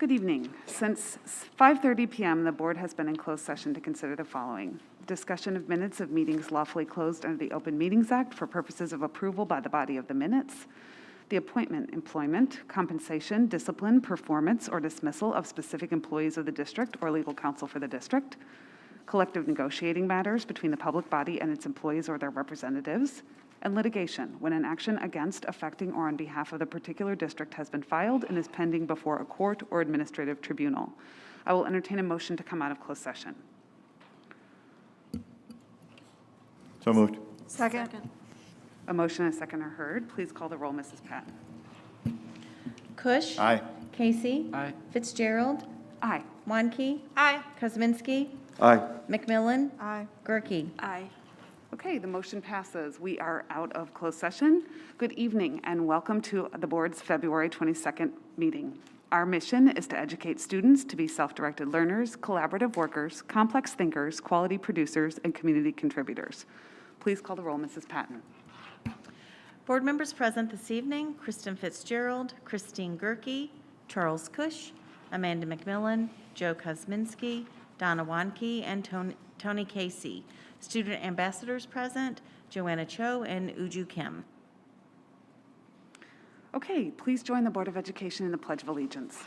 Good evening. Since 5:30 p.m., the board has been in closed session to consider the following: discussion of minutes of meetings lawfully closed under the Open Meetings Act for purposes of approval by the body of the minutes, the appointment, employment, compensation, discipline, performance, or dismissal of specific employees of the district or legal counsel for the district, collective negotiating matters between the public body and its employees or their representatives, and litigation when an action against, affecting, or on behalf of the particular district has been filed and is pending before a court or administrative tribunal. I will entertain a motion to come out of closed session. So moved. Second. A motion and a second are heard. Please call the roll, Mrs. Patton. Kush. Aye. Casey. Aye. Fitzgerald. Aye. Wanke. Aye. Kosminski. Aye. McMillan. Aye. Gerke. Aye. Okay, the motion passes. We are out of closed session. Good evening and welcome to the board's February 22nd meeting. Our mission is to educate students to be self-directed learners, collaborative workers, complex thinkers, quality producers, and community contributors. Please call the roll, Mrs. Patton. Board members present this evening: Kristen Fitzgerald, Christine Gerke, Charles Kush, Amanda McMillan, Joe Kosminski, Donna Wanke, and Tony Casey. Student ambassadors present: Joanna Cho and Uju Kim. Okay, please join the Board of Education in the Pledge of Allegiance.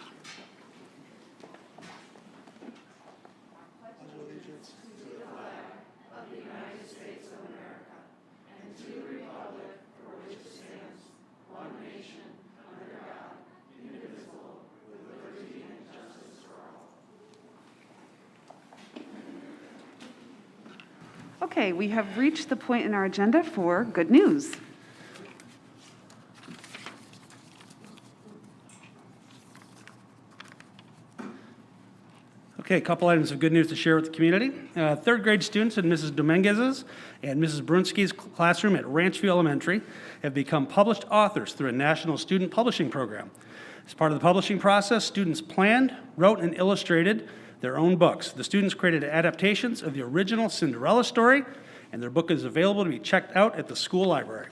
Okay, we have reached the point in our agenda for good news. Okay, a couple items of good news to share with the community. Third grade students in Mrs. Dominguez's and Mrs. Brunski's classroom at Ranchview Elementary have become published authors through a national student publishing program. As part of the publishing process, students planned, wrote, and illustrated their own books. The students created adaptations of the original Cinderella story, and their book is available to be checked out at the school library.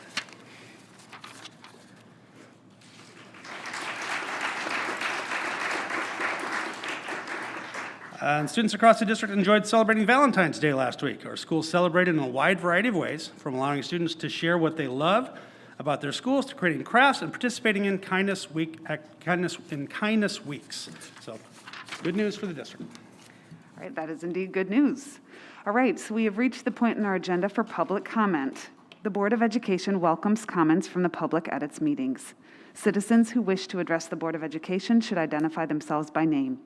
And students across the district enjoyed celebrating Valentine's Day last week. Our schools celebrated in a wide variety of ways, from allowing students to share what they love about their schools to creating crafts and participating in kindness weeks. So, good news for the district. All right, that is indeed good news. All right, so we have reached the point in our agenda for public comment. The Board of Education welcomes comments from the public at its meetings. Citizens who wish to address the Board of Education should identify themselves by name.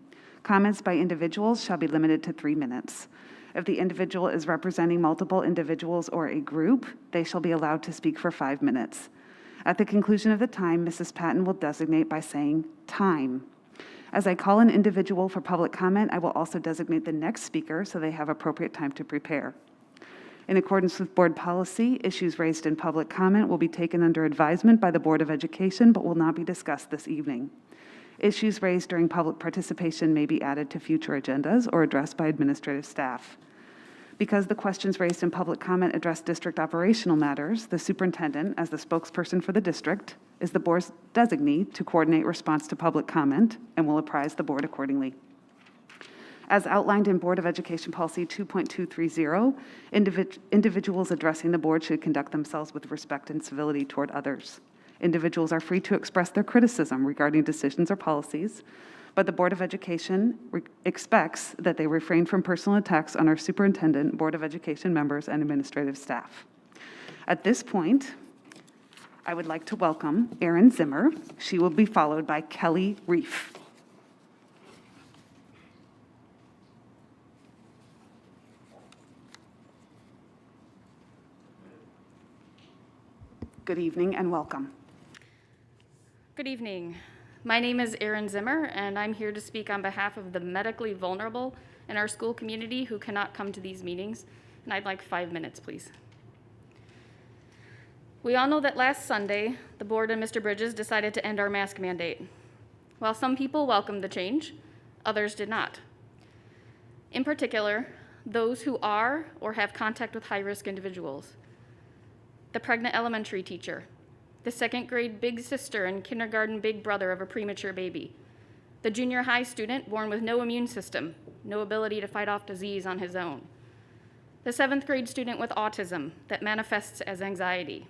Comments by individuals shall be limited to 3 minutes. If the individual is representing multiple individuals or a group, they shall be allowed to speak for 5 minutes. At the conclusion of the time, Mrs. Patton will designate by saying, "Time." As I call an individual for public comment, I will also designate the next speaker so they have appropriate time to prepare. In accordance with board policy, issues raised in public comment will be taken under advisement by the Board of Education but will not be discussed this evening. Issues raised during public participation may be added to future agendas or addressed by administrative staff. Because the questions raised in public comment address district operational matters, the superintendent, as the spokesperson for the district, is the board's designee to coordinate response to public comment and will apprise the board accordingly. As outlined in Board of Education Policy 2.230, individuals addressing the board should conduct themselves with respect and civility toward others. Individuals are free to express their criticism regarding decisions or policies, but the Board of Education expects that they refrain from personal attacks on our superintendent, Board of Education members, and administrative staff. At this point, I would like to welcome Erin Zimmer. She will be followed by Kelly Rife. Good evening and welcome. Good evening. My name is Erin Zimmer, and I'm here to speak on behalf of the medically vulnerable in our school community who cannot come to these meetings, and I'd like 5 minutes, please. We all know that last Sunday, the board and Mr. Bridges decided to end our mask mandate. While some people welcomed the change, others did not. In particular, those who are or have contact with high-risk individuals. The pregnant elementary teacher, the second grade big sister and kindergarten big brother of a premature baby, the junior high student born with no immune system, no ability to fight off disease on his own, the 7th grade student with autism that manifests as anxiety,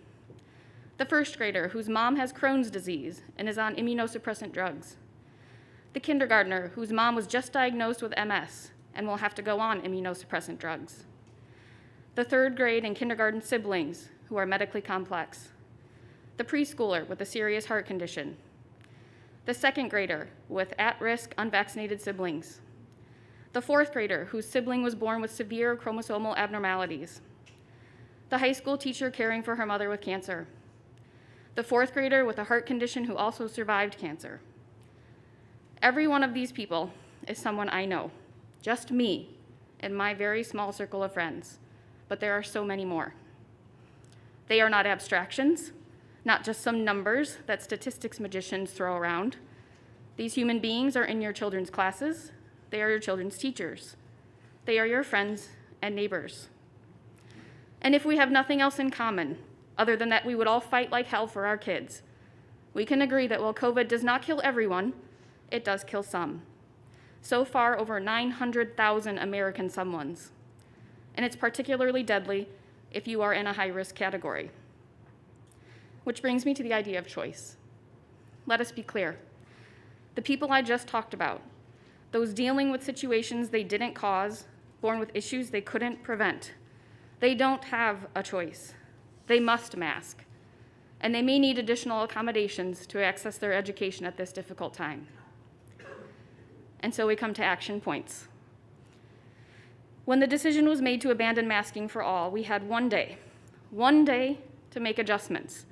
the 1st grader whose mom has Crohn's disease and is on immunosuppressant drugs, the kindergartner whose mom was just diagnosed with MS and will have to go on immunosuppressant drugs, the 3rd grade and kindergarten siblings who are medically complex, the preschooler with a serious heart condition, the 2nd grader with at-risk unvaccinated siblings, the 4th grader whose sibling was born with severe chromosomal abnormalities, the high school teacher caring for her mother with cancer, the 4th grader with a heart condition who also survived cancer. Every one of these people is someone I know, just me and my very small circle of friends, but there are so many more. They are not abstractions, not just some numbers that statistics magicians throw around. These human beings are in your children's classes. They are your children's teachers. They are your friends and neighbors. And if we have nothing else in common, other than that we would all fight like hell for our kids, we can agree that while COVID does not kill everyone, it does kill some. So far, over 900,000 American someones. And it's particularly deadly if you are in a high-risk category. Which brings me to the idea of choice. Let us be clear. The people I just talked about, those dealing with situations they didn't cause, born with issues they couldn't prevent, they don't have a choice. They must mask. And they may need additional accommodations to access their education at this difficult time. And so we come to action points. When the decision was made to abandon masking for all, we had one day to make adjustments.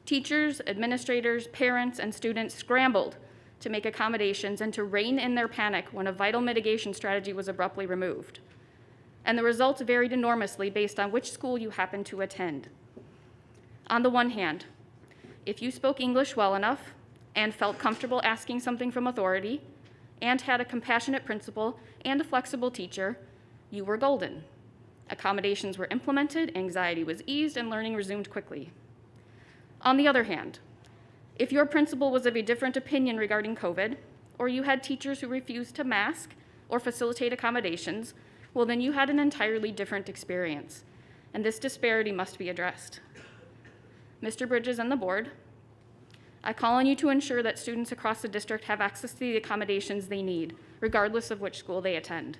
Teachers, administrators, parents, and students scrambled to make accommodations and to rein in their panic when a vital mitigation strategy was abruptly removed. And the results varied enormously based on which school you happened to attend. On the one hand, if you spoke English well enough and felt comfortable asking something from authority and had a compassionate principal and a flexible teacher, you were golden. Accommodations were implemented, anxiety was eased, and learning resumed quickly. On the other hand, if your principal was of a different opinion regarding COVID, or you had teachers who refused to mask or facilitate accommodations, well, then you had an entirely different experience, and this disparity must be addressed. Mr. Bridges and the board, I call on you to ensure that students across the district have access to the accommodations they need, regardless of which school they attend.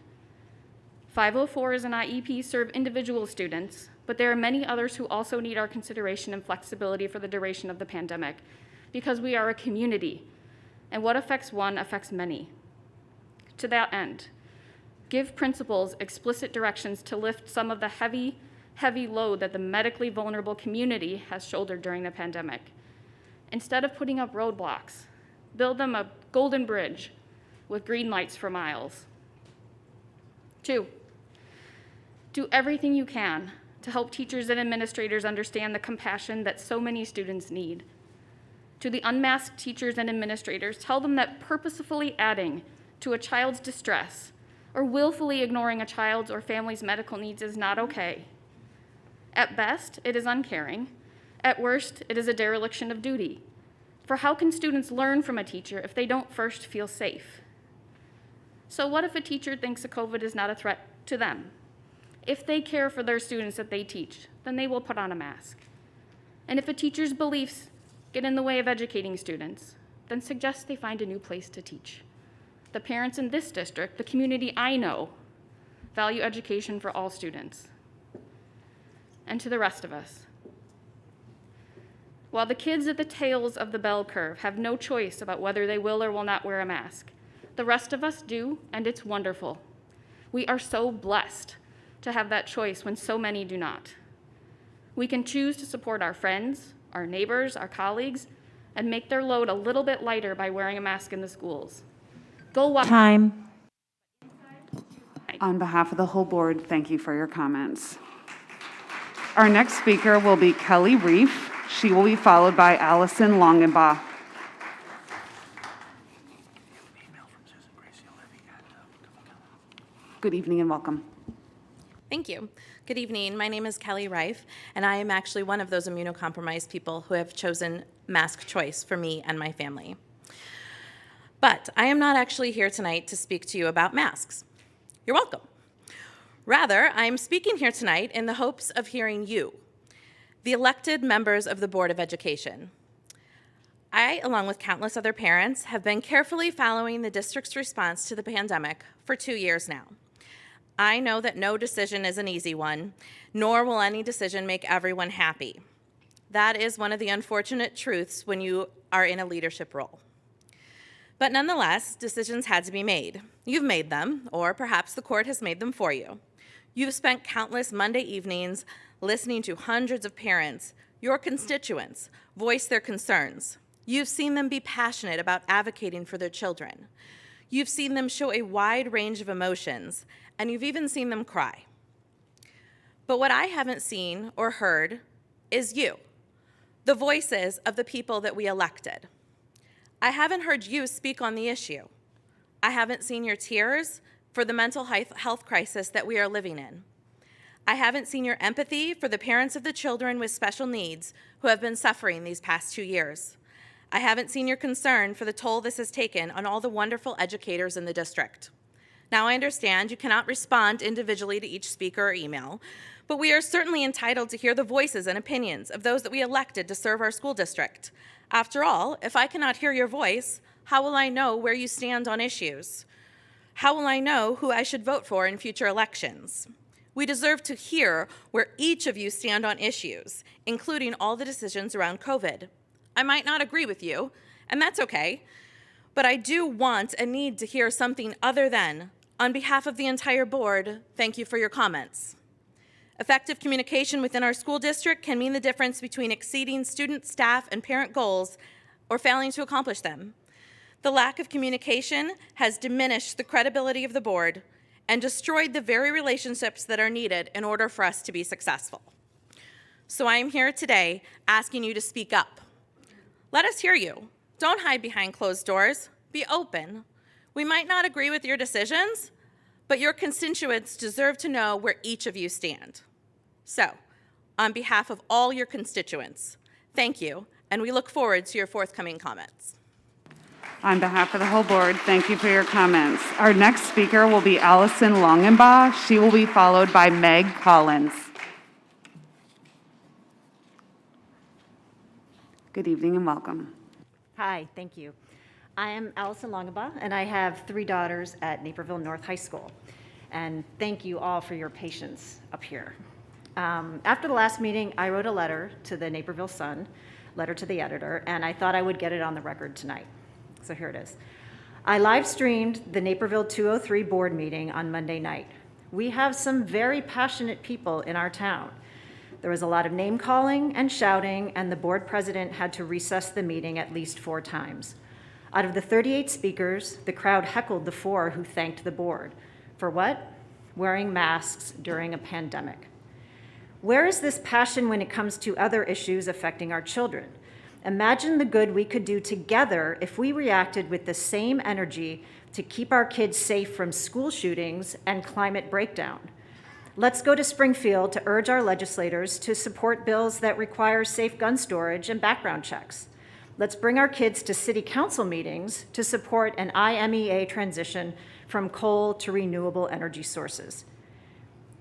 504s and IEPs serve individual students, but there are many others who also need our consideration and flexibility for the duration of the pandemic, because we are a community, and what affects one affects many. To that end, give principals explicit directions to lift some of the heavy load that the medically vulnerable community has shouldered during the pandemic. Instead of putting up roadblocks, build them a golden bridge with green lights for miles. 2, do everything you can to help teachers and administrators understand the compassion that so many students need. To the unmasked teachers and administrators, tell them that purposefully adding to a child's distress or willfully ignoring a child's or family's medical needs is not okay. At best, it is uncaring. At worst, it is a dereliction of duty. For how can students learn from a teacher if they don't first feel safe? So what if a teacher thinks that COVID is not a threat to them? If they care for their students that they teach, then they will put on a mask. And if a teacher's beliefs get in the way of educating students, then suggest they find a new place to teach. The parents in this district, the community I know, value education for all students. And to the rest of us, while the kids at the tails of the bell curve have no choice about whether they will or will not wear a mask, the rest of us do, and it's wonderful. We are so blessed to have that choice when so many do not. We can choose to support our friends, our neighbors, our colleagues, and make their load a little bit lighter by wearing a mask in the schools. Go watch. Time. On behalf of the whole board, thank you for your comments. Our next speaker will be Kelly Rife. She will be followed by Allison Longabaugh. Good evening and welcome. Thank you. Good evening. My name is Kelly Rife, and I am actually one of those immunocompromised people who have chosen mask choice for me and my family. But I am not actually here tonight to speak to you about masks. You're welcome. Rather, I am speaking here tonight in the hopes of hearing you, the elected members of the Board of Education. I, along with countless other parents, have been carefully following the district's response to the pandemic for 2 years now. I know that no decision is an easy one, nor will any decision make everyone happy. That is one of the unfortunate truths when you are in a leadership role. But nonetheless, decisions had to be made. You've made them, or perhaps the court has made them for you. You've spent countless Monday evenings listening to hundreds of parents, your constituents, voice their concerns. You've seen them be passionate about advocating for their children. You've seen them show a wide range of emotions, and you've even seen them cry. But what I haven't seen or heard is you, the voices of the people that we elected. I haven't heard you speak on the issue. I haven't seen your tears for the mental health crisis that we are living in. I haven't seen your empathy for the parents of the children with special needs who have been suffering these past 2 years. I haven't seen your concern for the toll this has taken on all the wonderful educators in the district. Now, I understand you cannot respond individually to each speaker or email, but we are certainly entitled to hear the voices and opinions of those that we elected to serve our school district. After all, if I cannot hear your voice, how will I know where you stand on issues? How will I know who I should vote for in future elections? We deserve to hear where each of you stand on issues, including all the decisions around COVID. I might not agree with you, and that's okay, but I do want and need to hear something other than, on behalf of the entire board, thank you for your comments. Effective communication within our school district can mean the difference between exceeding student, staff, and parent goals or failing to accomplish them. The lack of communication has diminished the credibility of the board and destroyed the very relationships that are needed in order for us to be successful. So I am here today asking you to speak up. Let us hear you. Don't hide behind closed doors. Be open. We might not agree with your decisions, but your constituents deserve to know where each of you stand. So, on behalf of all your constituents, thank you, and we look forward to your forthcoming comments. On behalf of the whole board, thank you for your comments. Our next speaker will be Allison Longabaugh. She will be followed by Meg Collins. Good evening and welcome. Hi, thank you. I am Allison Longabaugh, and I have 3 daughters at Naperville North High School. And thank you all for your patience up here. After the last meeting, I wrote a letter to the Naperville Sun, letter to the editor, and I thought I would get it on the record tonight. So here it is. I live streamed the Naperville 203 board meeting on Monday night. We have some very passionate people in our town. There was a lot of name calling and shouting, and the board president had to recess the meeting at least 4 times. Out of the 38 speakers, the crowd heckled the 4 who thanked the board. For what? Wearing masks during a pandemic. Where is this passion when it comes to other issues affecting our children? Imagine the good we could do together if we reacted with the same energy to keep our kids safe from school shootings and climate breakdown. Let's go to Springfield to urge our legislators to support bills that require safe gun storage and background checks. Let's bring our kids to city council meetings to support an IMEA transition from coal to renewable energy sources.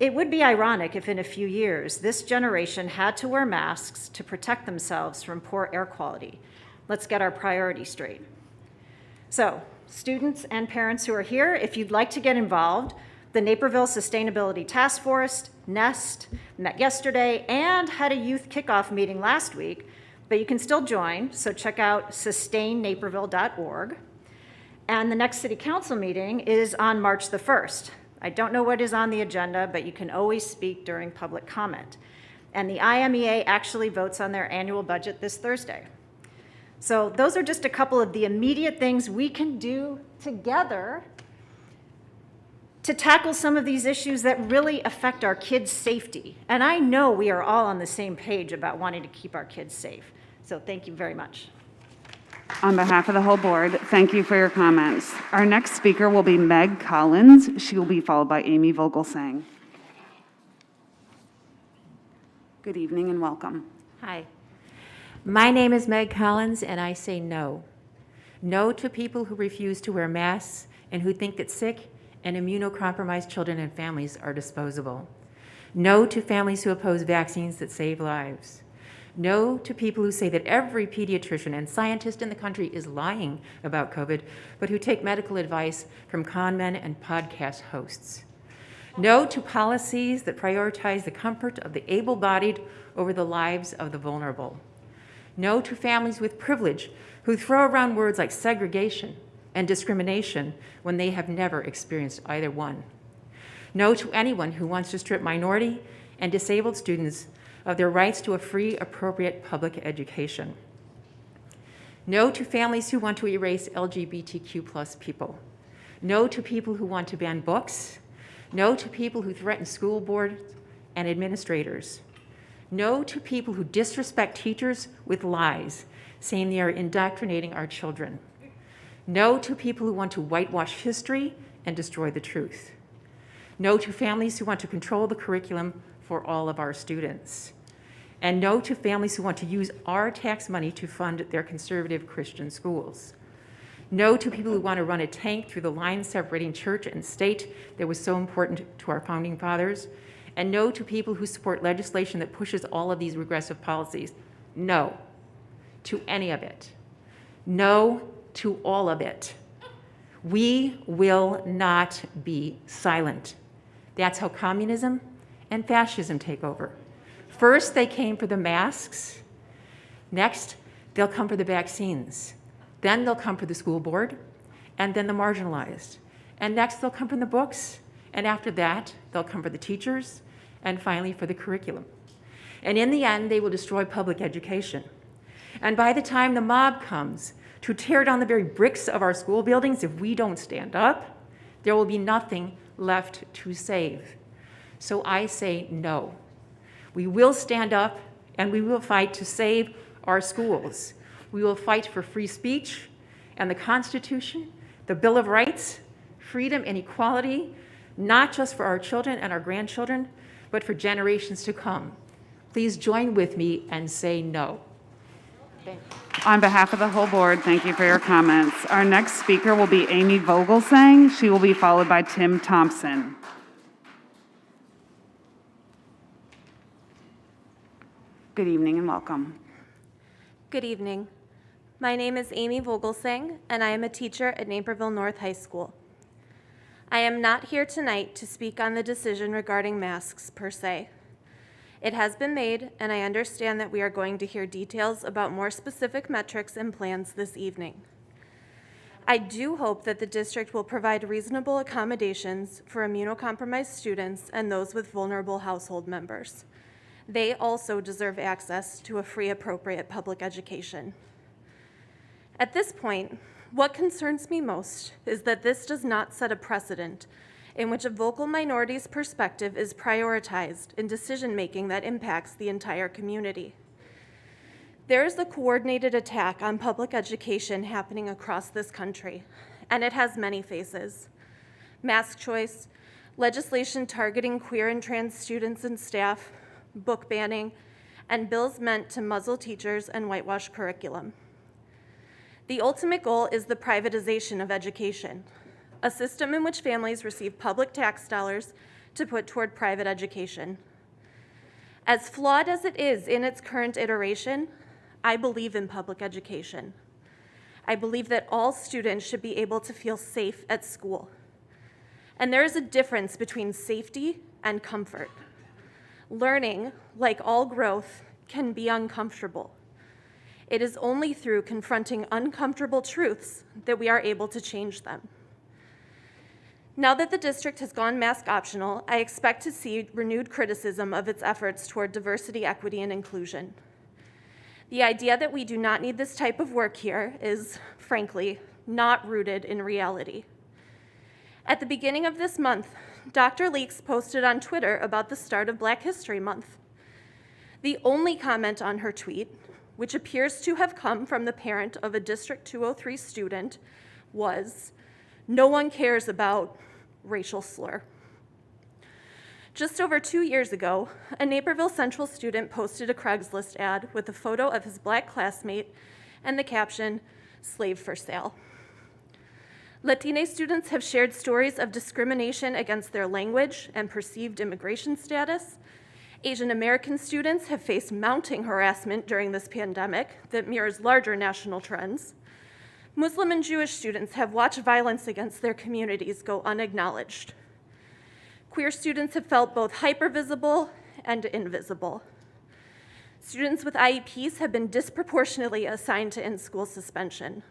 It would be ironic if in a few years, this generation had to wear masks to protect themselves from poor air quality. Let's get our priorities straight. So, students and parents who are here, if you'd like to get involved, the Naperville Sustainability Task Force, NEST, met yesterday and had a youth kickoff meeting last week, but you can still join, so check out sustainnaperville.org. And the next city council meeting is on March the 1st. I don't know what is on the agenda, but you can always speak during public comment. And the IMEA actually votes on their annual budget this Thursday. So those are just a couple of the immediate things we can do together to tackle some of these issues that really affect our kids' safety. And I know we are all on the same page about wanting to keep our kids safe. So thank you very much. On behalf of the whole board, thank you for your comments. Our next speaker will be Meg Collins. She will be followed by Amy Vogel. Good evening and welcome. Hi. My name is Meg Collins, and I say no. No to people who refuse to wear masks and who think that sick and immunocompromised children and families are disposable. No to families who oppose vaccines that save lives. No to people who say that every pediatrician and scientist in the country is lying about COVID, but who take medical advice from con men and podcast hosts. No to policies that prioritize the comfort of the able-bodied over the lives of the vulnerable. No to families with privilege who throw around words like segregation and discrimination when they have never experienced either one. No to anyone who wants to strip minority and disabled students of their rights to a free, appropriate public education. No to families who want to erase LGBTQ+ people. No to people who want to ban books. No to people who threaten school boards and administrators. No to people who disrespect teachers with lies, saying they are indoctrinating our children. No to people who want to whitewash history and destroy the truth. No to families who want to control the curriculum for all of our students. And no to families who want to use our tax money to fund their conservative Christian schools. No to people who want to run a tank through the line separating church and state that was so important to our founding fathers. And no to people who support legislation that pushes all of these regressive policies. No to any of it. No to all of it. We will not be silent. That's how communism and fascism take over. First, they came for the masks. Next, they'll come for the vaccines. Then they'll come for the school board, and then the marginalized. And next, they'll come for the books, and after that, they'll come for the teachers, and finally for the curriculum. And in the end, they will destroy public education. And by the time the mob comes to tear down the very bricks of our school buildings, if we don't stand up, there will be nothing left to save. So I say no. We will stand up and we will fight to save our schools. We will fight for free speech and the Constitution, the Bill of Rights, freedom and equality, not just for our children and our grandchildren, but for generations to come. Please join with me and say no. On behalf of the whole board, thank you for your comments. Our next speaker will be Amy Vogel. She will be followed by Tim Thompson. Good evening and welcome. Good evening. My name is Amy Vogelsang, and I am a teacher at Naperville North High School. I am not here tonight to speak on the decision regarding masks per se. It has been made, and I understand that we are going to hear details about more specific metrics and plans this evening. I do hope that the district will provide reasonable accommodations for immunocompromised students and those with vulnerable household members. They also deserve access to a free, appropriate public education. At this point, what concerns me most is that this does not set a precedent in which a vocal minority's perspective is prioritized in decision-making that impacts the entire community. There is a coordinated attack on public education happening across this country, and it has many faces. Mask choice, legislation targeting queer and trans students and staff, book banning, and bills meant to muzzle teachers and whitewash curriculum. The ultimate goal is the privatization of education, a system in which families receive public tax dollars to put toward private education. As flawed as it is in its current iteration, I believe in public education. I believe that all students should be able to feel safe at school. And there is a difference between safety and comfort. Learning, like all growth, can be uncomfortable. It is only through confronting uncomfortable truths that we are able to change them. Now that the district has gone mask optional, I expect to see renewed criticism of its efforts toward diversity, equity, and inclusion. The idea that we do not need this type of work here is, frankly, not rooted in reality. At the beginning of this month, Dr. Leaks posted on Twitter about the start of Black History Month. The only comment on her tweet, which appears to have come from the parent of a District 203 student, was, "No one cares about racial slur." Just over 2 years ago, a Naperville Central student posted a Craigslist ad with a photo of his Black classmate and the caption, slave for sale. Latina students have shared stories of discrimination against their language and perceived immigration status. Asian American students have faced mounting harassment during this pandemic that mirrors larger national trends. Muslim and Jewish students have watched violence against their communities go unacknowledged. Queer students have felt both hypervisible and invisible. Students with IEPs have been disproportionately assigned to in-school suspension.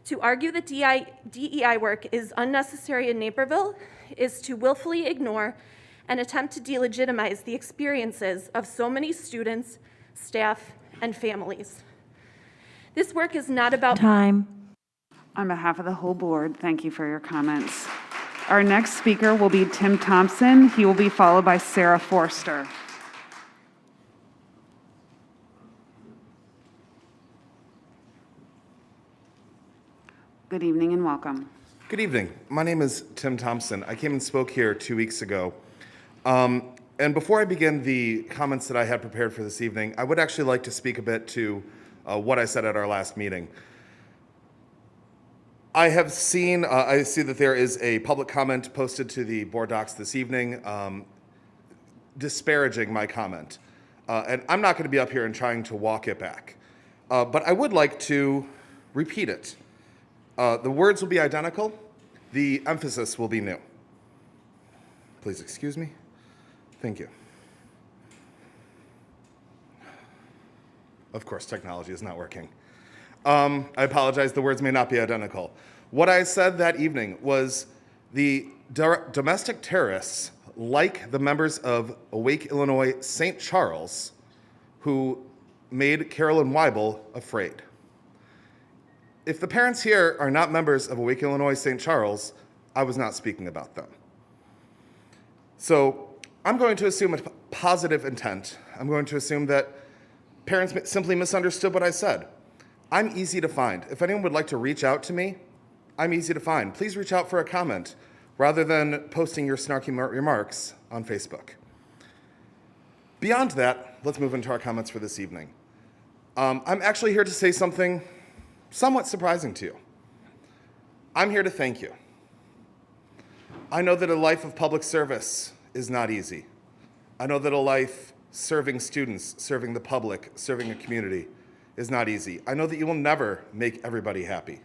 To argue that DEI work is unnecessary in Naperville is to willfully ignore and attempt to delegitimize the experiences of so many students, staff, and families. This work is not about Time. On behalf of the whole board, thank you for your comments. Our next speaker will be Tim Thompson. He will be followed by Sarah Forster. Good evening and welcome. Good evening. My name is Tim Thompson. I came and spoke here 2 weeks ago. And before I begin the comments that I had prepared for this evening, I would actually like to speak a bit to what I said at our last meeting. I see that there is a public comment posted to the board docs this evening disparaging my comment. And I'm not going to be up here and trying to walk it back. But I would like to repeat it. The words will be identical. The emphasis will be new. Please excuse me. Thank you. Of course, technology is not working. I apologize, the words may not be identical. What I said that evening was the domestic terrorists, like the members of Awake Illinois St. Charles, who made Carolyn Weibel afraid. If the parents here are not members of Awake Illinois St. Charles, I was not speaking about them. So I'm going to assume a positive intent. I'm going to assume that parents simply misunderstood what I said. I'm easy to find. If anyone would like to reach out to me, I'm easy to find. Please reach out for a comment rather than posting your snarky remarks on Facebook. Beyond that, let's move into our comments for this evening. I'm actually here to say something somewhat surprising to you. I'm here to thank you. I know that a life of public service is not easy. I know that a life serving students, serving the public, serving a community is not easy. I know that you will never make everybody happy.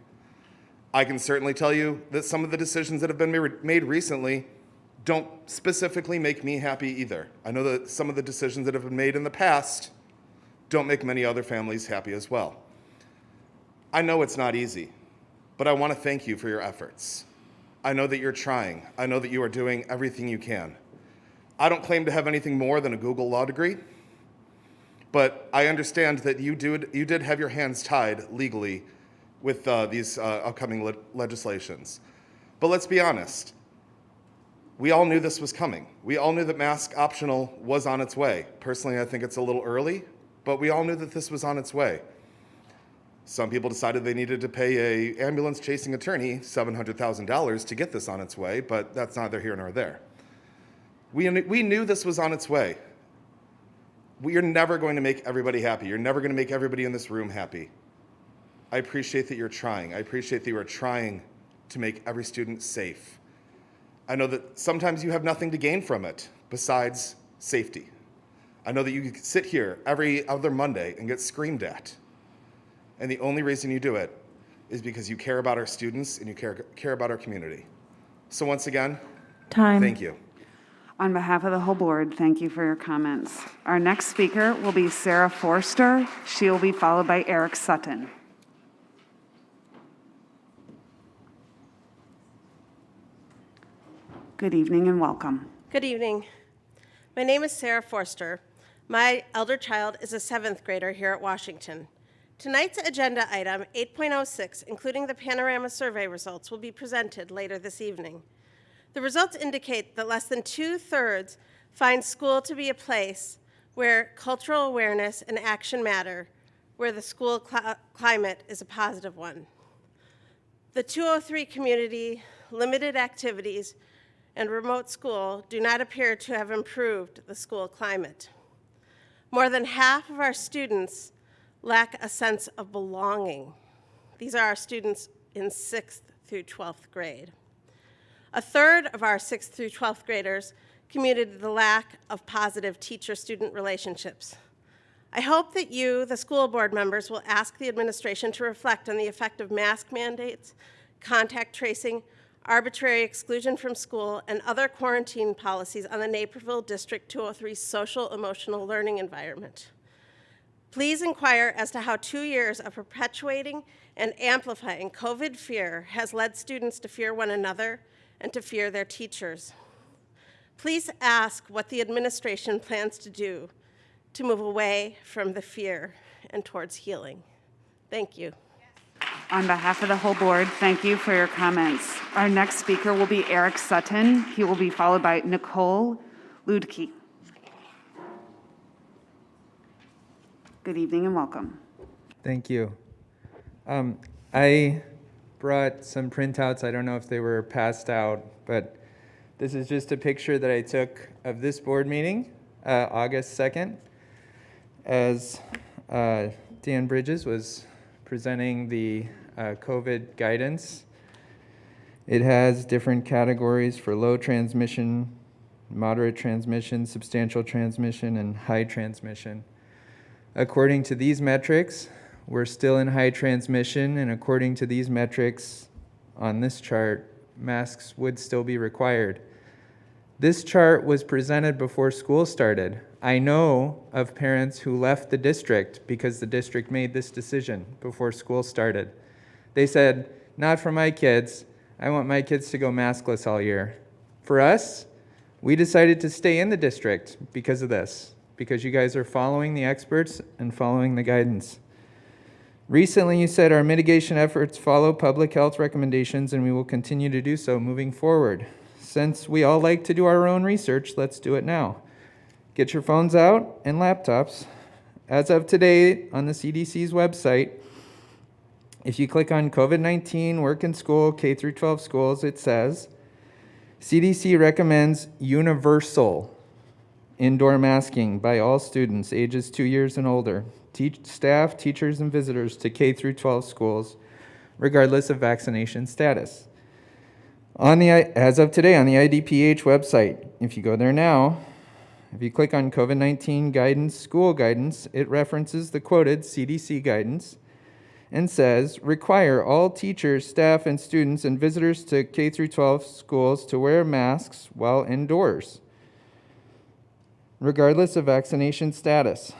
I can certainly tell you that some of the decisions that have been made recently don't specifically make me happy either. I know that some of the decisions that have been made in the past don't make many other families happy as well. I know it's not easy, but I want to thank you for your efforts. I know that you're trying. I know that you are doing everything you can. I don't claim to have anything more than a Google law degree, but I understand that you did have your hands tied legally with these upcoming legislations. But let's be honest. We all knew this was coming. We all knew that mask optional was on its way. Personally, I think it's a little early, but we all knew that this was on its way. Some people decided they needed to pay an ambulance-chasing attorney $700,000 to get this on its way, but that's neither here nor there. We knew this was on its way. You're never going to make everybody happy. You're never going to make everybody in this room happy. I appreciate that you're trying. I appreciate that you are trying to make every student safe. I know that sometimes you have nothing to gain from it besides safety. I know that you can sit here every other Monday and get screamed at. And the only reason you do it is because you care about our students and you care about our community. So once again, thank you. On behalf of the whole board, thank you for your comments. Our next speaker will be Sarah Forster. She will be followed by Eric Sutton. Good evening and welcome. Good evening. My name is Sarah Forster. My elder child is a 7th grader here at Washington. Tonight's agenda item 8.06, including the panorama survey results, will be presented later this evening. The results indicate that less than 2/3 find school to be a place where cultural awareness and action matter, where the school climate is a positive one. The 203 community, limited activities, and remote school do not appear to have improved the school climate. More than half of our students lack a sense of belonging. These are our students in 6th through 12th grade. A third of our 6th through 12th graders communicated the lack of positive teacher-student relationships. I hope that you, the school board members, will ask the administration to reflect on the effect of mask mandates, contact tracing, arbitrary exclusion from school, and other quarantine policies on the Naperville District 203 social-emotional learning environment. Please inquire as to how 2 years of perpetuating and amplifying COVID fear has led students to fear one another and to fear their teachers. Please ask what the administration plans to do to move away from the fear and towards healing. Thank you. On behalf of the whole board, thank you for your comments. Our next speaker will be Eric Sutton. He will be followed by Nicole Ludke. Good evening and welcome. Thank you. I brought some printouts. I don't know if they were passed out, but this is just a picture that I took of this board meeting, August 2nd, as Dan Bridges was presenting the COVID guidance. It has different categories for low transmission, moderate transmission, substantial transmission, and high transmission. According to these metrics, we're still in high transmission, and according to these metrics on this chart, masks would still be required. This chart was presented before school started. I know of parents who left the district because the district made this decision before school started. They said, not for my kids. I want my kids to go maskless all year. For us, we decided to stay in the district because of this, because you guys are following the experts and following the guidance. Recently, you said our mitigation efforts follow public health recommendations, and we will continue to do so moving forward. Since we all like to do our own research, let's do it now. Get your phones out and laptops. As of today, on the CDC's website, if you click on COVID-19 work in school, K through 12 schools, it says, CDC recommends universal indoor masking by all students ages 2 years and older, staff, teachers, and visitors to K through 12 schools, regardless of vaccination status. As of today, on the IDPH website, if you go there now, if you click on COVID-19 guidance, school guidance, it references the quoted CDC guidance and says, require all teachers, staff, and students and visitors to K through 12 schools to wear masks while indoors, regardless of vaccination status.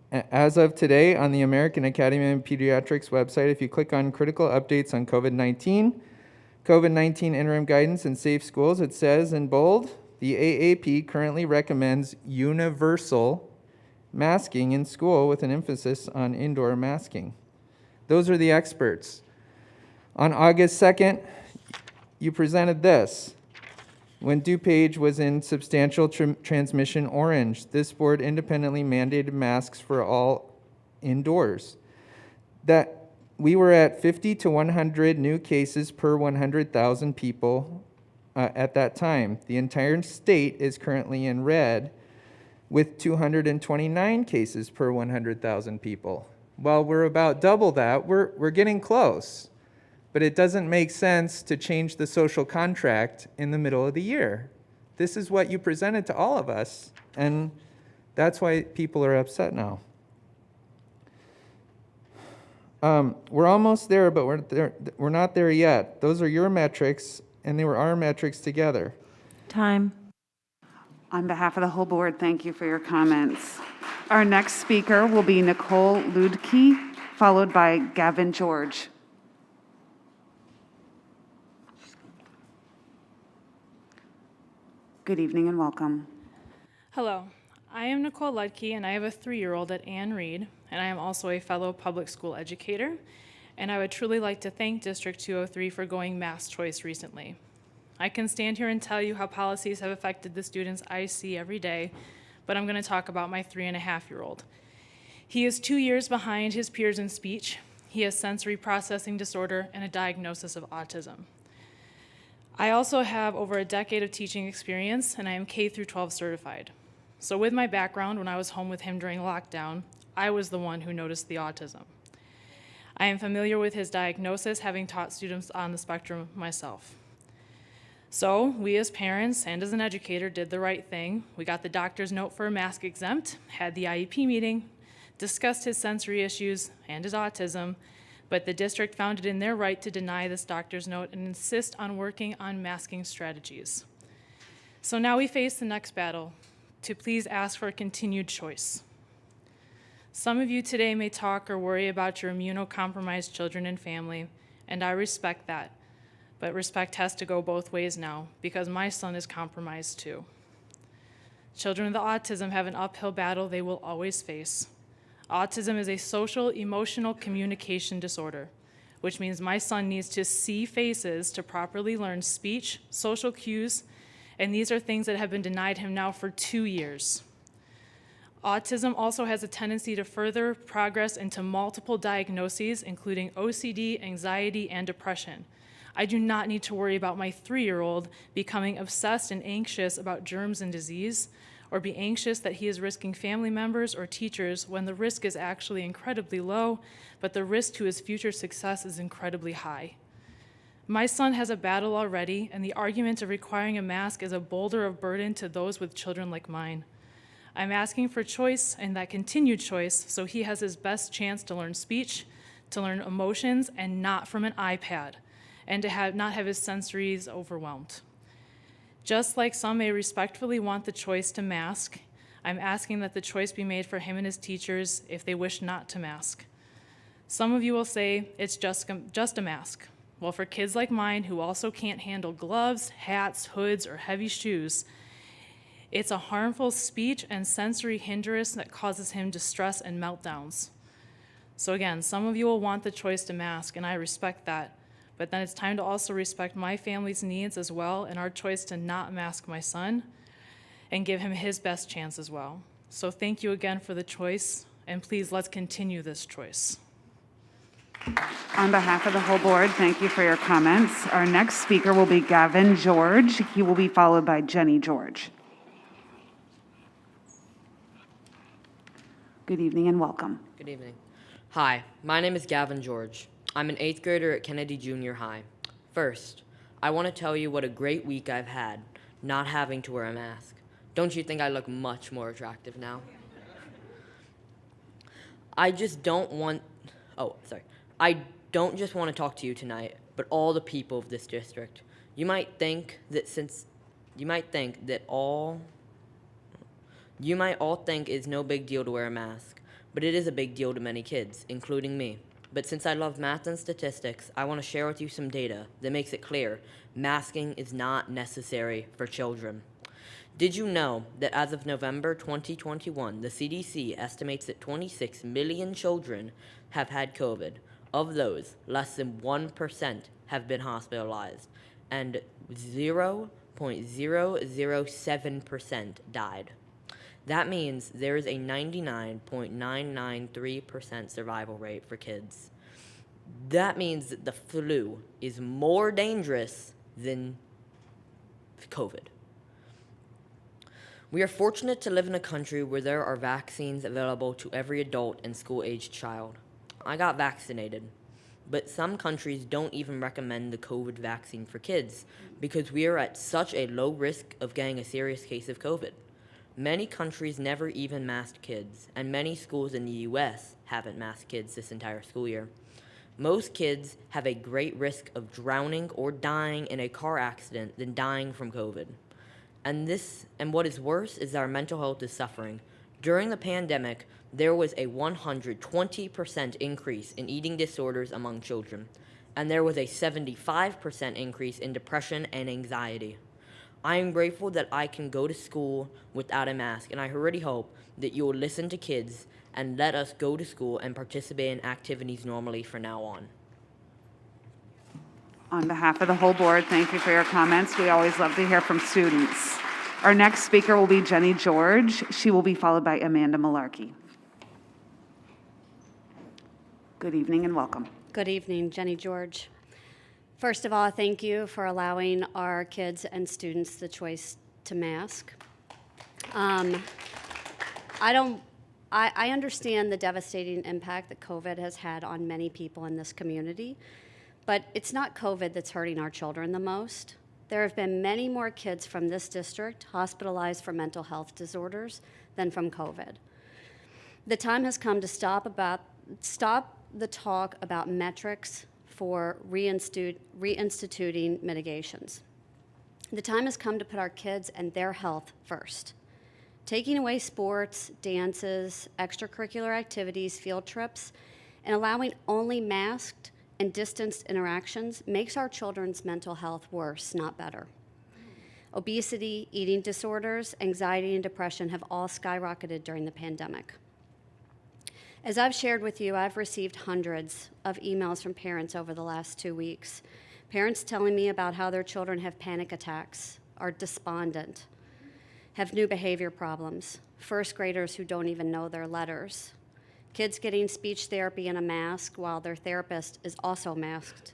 As of today, on the American Academy of Pediatrics website, if you click on critical updates on COVID-19 interim guidance and safe schools, it says in bold, the AAP currently recommends universal masking in school with an emphasis on indoor masking. Those are the experts. On August 2nd, you presented this. When DuPage was in substantial transmission orange, this board independently mandated masks for all indoors. That we were at 50 to 100 new cases per 100,000 people at that time. The entire state is currently in red with 229 cases per 100,000 people. While we're about double that, we're getting close. But it doesn't make sense to change the social contract in the middle of the year. This is what you presented to all of us, and that's why people are upset now. We're almost there, but we're not there yet. Those are your metrics, and they were our metrics together. Time. On behalf of the whole board, thank you for your comments. Our next speaker will be Nicole Ludke, followed by Gavin George. Good evening and welcome. Hello, I am Nicole Ludke, and I have a 3-year-old at Ann Reed, and I am also a fellow public school educator, and I would truly like to thank District 203 for going mass choice recently. I can stand here and tell you how policies have affected the students I see every day, but I'm going to talk about my 3.5-year-old. He is 2 years behind his peers in speech. He has sensory processing disorder and a diagnosis of autism. I also have over a decade of teaching experience, and I am K through 12 certified. So with my background, when I was home with him during lockdown, I was the one who noticed the autism. I am familiar with his diagnosis, having taught students on the spectrum myself. So we as parents and as an educator did the right thing. We got the doctor's note for a mask exempt, had the IEP meeting, discussed his sensory issues and his autism, but the district found it in their right to deny this doctor's note and insist on working on masking strategies. So now we face the next battle, to please ask for a continued choice. Some of you today may talk or worry about your immunocompromised children and family, and I respect that. But respect has to go both ways now, because my son is compromised too. Children with autism have an uphill battle they will always face. Autism is a social emotional communication disorder, which means my son needs to see faces to properly learn speech, social cues, and these are things that have been denied him now for 2 years. Autism also has a tendency to further progress into multiple diagnoses, including OCD, anxiety, and depression. I do not need to worry about my 3-year-old becoming obsessed and anxious about germs and disease, or be anxious that he is risking family members or teachers when the risk is actually incredibly low, but the risk to his future success is incredibly high. My son has a battle already, and the argument of requiring a mask is a boulder of burden to those with children like mine. I'm asking for choice and that continued choice so he has his best chance to learn speech, to learn emotions, and not from an iPad, and to not have his sensories overwhelmed. Just like some may respectfully want the choice to mask, I'm asking that the choice be made for him and his teachers if they wish not to mask. Some of you will say it's just a mask. Well, for kids like mine who also can't handle gloves, hats, hoods, or heavy shoes, it's a harmful speech and sensory hindrance that causes him distress and meltdowns. So again, some of you will want the choice to mask, and I respect that. But then it's time to also respect my family's needs as well, and our choice to not mask my son and give him his best chance as well. So thank you again for the choice, and please let's continue this choice. On behalf of the whole board, thank you for your comments. Our next speaker will be Gavin George. He will be followed by Jenny George. Good evening and welcome. Good evening. Hi, my name is Gavin George. I'm an 8th grader at Kennedy Junior High. First, I want to tell you what a great week I've had not having to wear a mask. Don't you think I look much more attractive now? I don't just want to talk to you tonight, but all the people of this district. You might all think it's no big deal to wear a mask, but it is a big deal to many kids, including me. But since I love math and statistics, I want to share with you some data that makes it clear masking is not necessary for children. Did you know that as of November 2021, the CDC estimates that 26 million children have had COVID? Of those, less than 1% have been hospitalized, and 0.007% died. That means there is a 99.993% survival rate for kids. That means that the flu is more dangerous than COVID. We are fortunate to live in a country where there are vaccines available to every adult and school-aged child. I got vaccinated, but some countries don't even recommend the COVID vaccine for kids because we are at such a low risk of getting a serious case of COVID. Many countries never even masked kids, and many schools in the U.S. haven't masked kids this entire school year. Most kids have a great risk of drowning or dying in a car accident than dying from COVID. And what is worse is our mental health is suffering. During the pandemic, there was a 120% increase in eating disorders among children, and there was a 75% increase in depression and anxiety. I am grateful that I can go to school without a mask, and I really hope that you will listen to kids and let us go to school and participate in activities normally from now on. On behalf of the whole board, thank you for your comments. We always love to hear from students. Our next speaker will be Jenny George. She will be followed by Amanda Malarkey. Good evening and welcome. Good evening, Jenny George. First of all, thank you for allowing our kids and students the choice to mask. I don't I understand the devastating impact that COVID has had on many people in this community, but it's not COVID that's hurting our children the most. There have been many more kids from this district hospitalized for mental health disorders than from COVID. The time has come to stop the talk about metrics for reinstituting mitigations. The time has come to put our kids and their health first. Taking away sports, dances, extracurricular activities, field trips, and allowing only masked and distanced interactions makes our children's mental health worse, not better. Obesity, eating disorders, anxiety, and depression have all skyrocketed during the pandemic. As I've shared with you, I've received hundreds of emails from parents over the last 2 weeks. Parents telling me about how their children have panic attacks, are despondent, have new behavior problems, first graders who don't even know their letters, kids getting speech therapy in a mask while their therapist is also masked,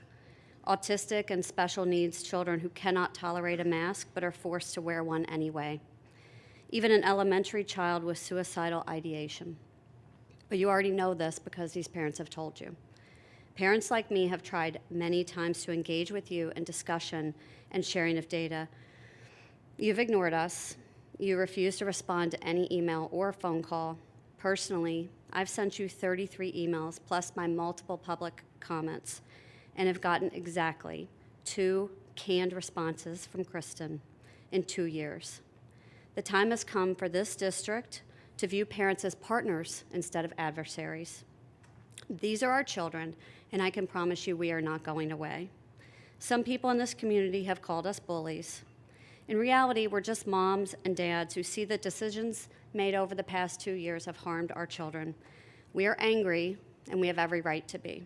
autistic and special needs children who cannot tolerate a mask but are forced to wear one anyway, even an elementary child with suicidal ideation. But you already know this because these parents have told you. Parents like me have tried many times to engage with you in discussion and sharing of data. You've ignored us. You refuse to respond to any email or phone call. Personally, I've sent you 33 emails plus my multiple public comments and have gotten exactly 2 canned responses from Kristen in 2 years. The time has come for this district to view parents as partners instead of adversaries. These are our children, and I can promise you we are not going away. Some people in this community have called us bullies. In reality, we're just moms and dads who see that decisions made over the past 2 years have harmed our children. We are angry, and we have every right to be.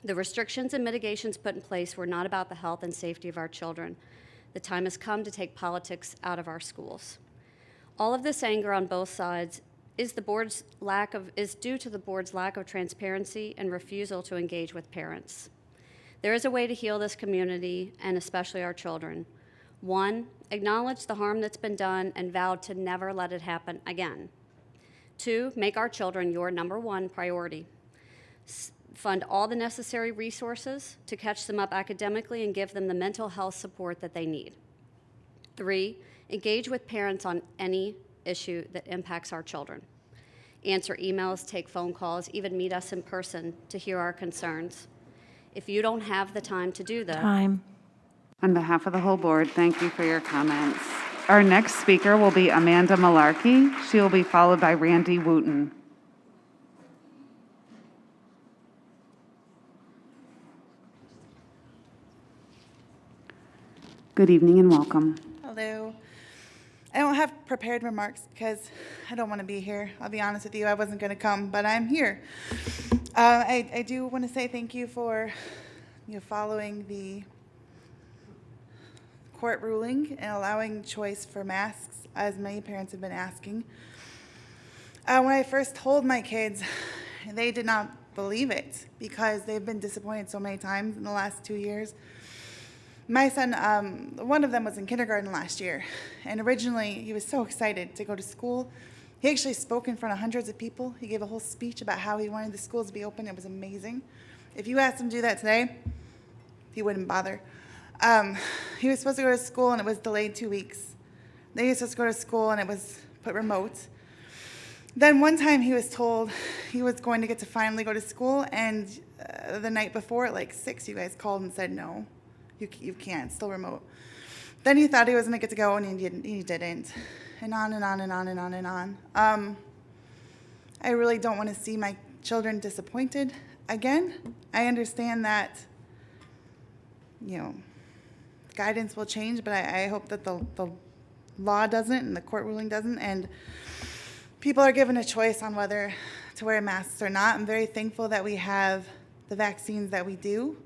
The restrictions and mitigations put in place were not about the health and safety of our children. The time has come to take politics out of our schools. All of this anger on both sides is due to the board's lack of transparency and refusal to engage with parents. There is a way to heal this community, and especially our children. 1, acknowledge the harm that's been done and vow to never let it happen again. 2, make our children your number 1 priority. Fund all the necessary resources to catch them up academically and give them the mental health support that they need. 3, engage with parents on any issue that impacts our children. Answer emails, take phone calls, even meet us in person to hear our concerns. If you don't have the time to do that, On behalf of the whole board, thank you for your comments. Our next speaker will be Amanda Malarkey. She will be followed by Randy Wooten. Good evening and welcome. Hello. I don't have prepared remarks because I don't want to be here. I'll be honest with you, I wasn't going to come, but I'm here. I do want to say thank you for following the court ruling and allowing choice for masks, as many parents have been asking. When I first told my kids, they did not believe it because they've been disappointed so many times in the last 2 years. My son, one of them was in kindergarten last year, and originally he was so excited to go to school. He actually spoke in front of hundreds of people. He gave a whole speech about how he wanted the schools to be open. It was amazing. If you asked him to do that today, he wouldn't bother. He was supposed to go to school, and it was delayed 2 weeks. Then he was supposed to go to school, and it was put remote. Then one time he was told he was going to get to finally go to school, and the night before at like 6, you guys called and said, no, you can't, it's still remote. Then he thought he was going to get to go, and he didn't. And on and on and on and on and on. I really don't want to see my children disappointed again. I understand that, guidance will change, but I hope that the law doesn't and the court ruling doesn't, and people are given a choice on whether to wear masks or not. I'm very thankful that we have the vaccines that we do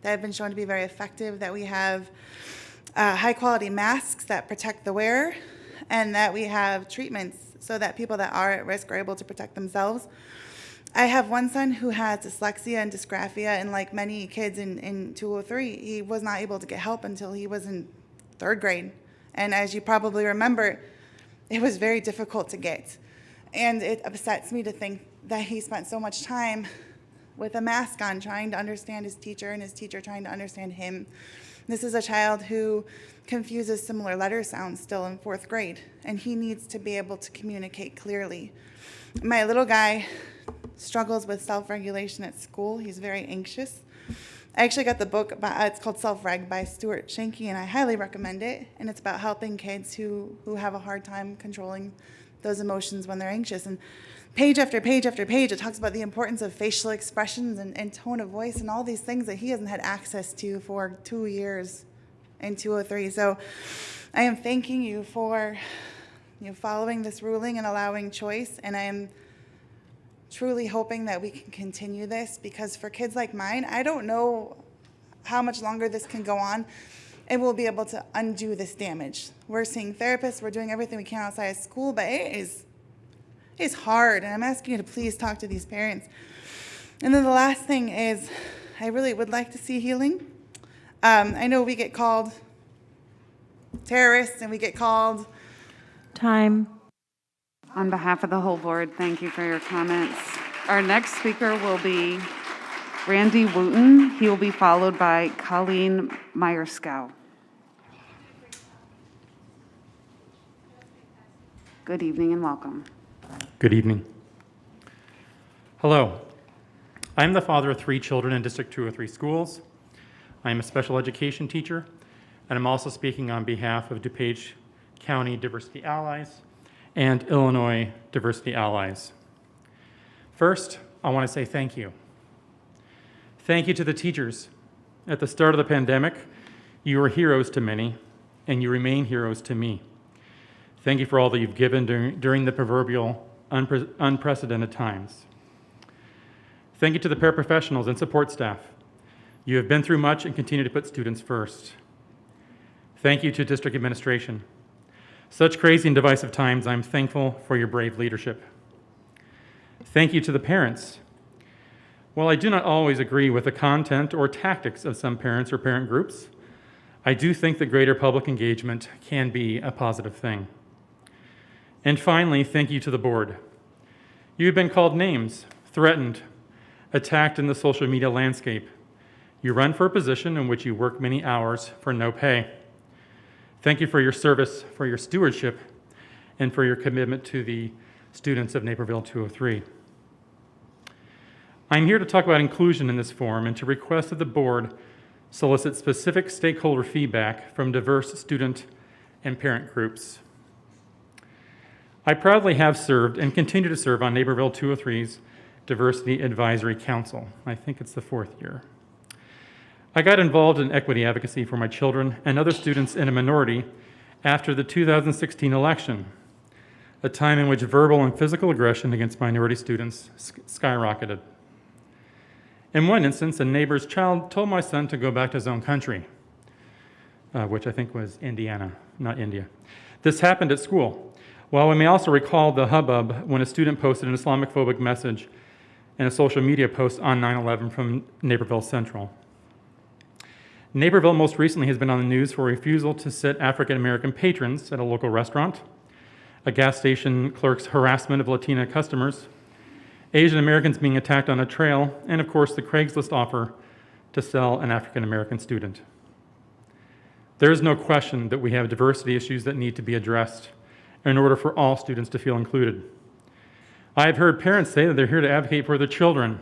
that have been shown to be very effective, that we have high-quality masks that protect the wearer, and that we have treatments so that people that are at risk are able to protect themselves. I have one son who has dyslexia and dysgraphia, and like many kids in 203, he was not able to get help until he was in 3rd grade. And as you probably remember, it was very difficult to get. And it upsets me to think that he spent so much time with a mask on trying to understand his teacher and his teacher trying to understand him. This is a child who confuses similar letter sounds still in 4th grade, and he needs to be able to communicate clearly. My little guy struggles with self-regulation at school. He's very anxious. I actually got the book, it's called Self-Reg by Stuart Shanky, and I highly recommend it. And it's about helping kids who have a hard time controlling those emotions when they're anxious. And page after page after page, it talks about the importance of facial expressions and tone of voice and all these things that he hasn't had access to for 2 years in 203. So I am thanking you for following this ruling and allowing choice, and I am truly hoping that we can continue this, because for kids like mine, I don't know how much longer this can go on, and we'll be able to undo this damage. We're seeing therapists, we're doing everything we can outside of school, but it's hard, and I'm asking you to please talk to these parents. And then the last thing is, I really would like to see healing. I know we get called terrorists and we get called... Time. On behalf of the whole board, thank you for your comments. Our next speaker will be Randy Wooten. He will be followed by Colleen Myerskopf. Good evening and welcome. Good evening. Hello. I'm the father of 3 children in District 203 schools. I'm a special education teacher, and I'm also speaking on behalf of DuPage County Diversity Allies and Illinois Diversity Allies. First, I want to say thank you. Thank you to the teachers. At the start of the pandemic, you were heroes to many, and you remain heroes to me. Thank you for all that you've given during the proverbial unprecedented times. Thank you to the paraprofessionals and support staff. You have been through much and continue to put students first. Thank you to district administration. Such crazy and divisive times, I'm thankful for your brave leadership. Thank you to the parents. While I do not always agree with the content or tactics of some parents or parent groups, I do think that greater public engagement can be a positive thing. And finally, thank you to the board. You have been called names, threatened, attacked in the social media landscape. You run for a position in which you work many hours for no pay. Thank you for your service, for your stewardship, and for your commitment to the students of Naperville 203. I'm here to talk about inclusion in this forum and to request that the board solicit specific stakeholder feedback from diverse student and parent groups. I proudly have served and continue to serve on Naperville 203's Diversity Advisory Council. I think it's the 4th year. I got involved in equity advocacy for my children and other students in a minority after the 2016 election, a time in which verbal and physical aggression against minority students skyrocketed. In one instance, a neighbor's child told my son to go back to his own country, which I think was Indiana, not India. This happened at school. While we may also recall the hubbub when a student posted an Islamophobic message in a social media post on 9/11 from Naperville Central. Naperville most recently has been on the news for refusal to sit African American patrons at a local restaurant, a gas station clerk's harassment of Latina customers, Asian Americans being attacked on a trail, and of course the Craigslist offer to sell an African American student. There is no question that we have diversity issues that need to be addressed in order for all students to feel included. I have heard parents say that they're here to advocate for their children.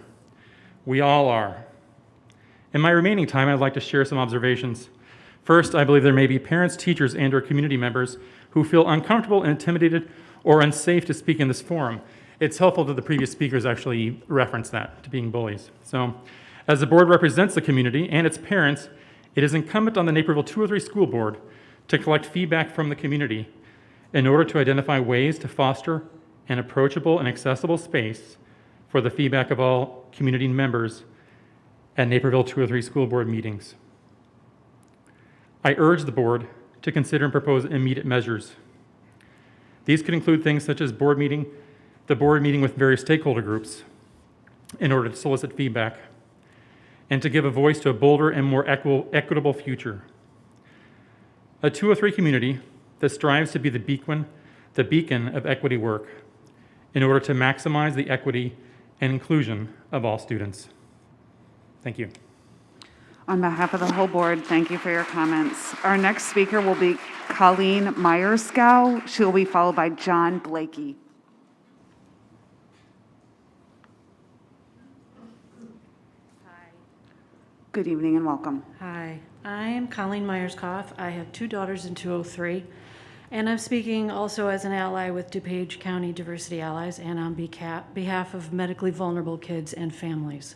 We all are. In my remaining time, I'd like to share some observations. First, I believe there may be parents, teachers, and/or community members who feel uncomfortable, intimidated, or unsafe to speak in this forum. It's helpful that the previous speakers actually reference that, to being bullies. So, as the board represents the community and its parents, it is incumbent on the Naperville 203 School Board to collect feedback from the community in order to identify ways to foster an approachable and accessible space for the feedback of all community members at Naperville 203 School Board meetings. I urge the board to consider and propose immediate measures. These could include things such as the board meeting with various stakeholder groups in order to solicit feedback and to give a voice to a bolder and more equitable future. A 203 community that strives to be the beacon of equity work in order to maximize the equity and inclusion of all students. Thank you. On behalf of the whole board, thank you for your comments. Our next speaker will be Colleen Myerskopf. She will be followed by John Blakey. Good evening and welcome. Hi, I am Colleen Myerskopf. I have 2 daughters in 203, and I'm speaking also as an ally with DuPage County Diversity Allies and on behalf of medically vulnerable kids and families.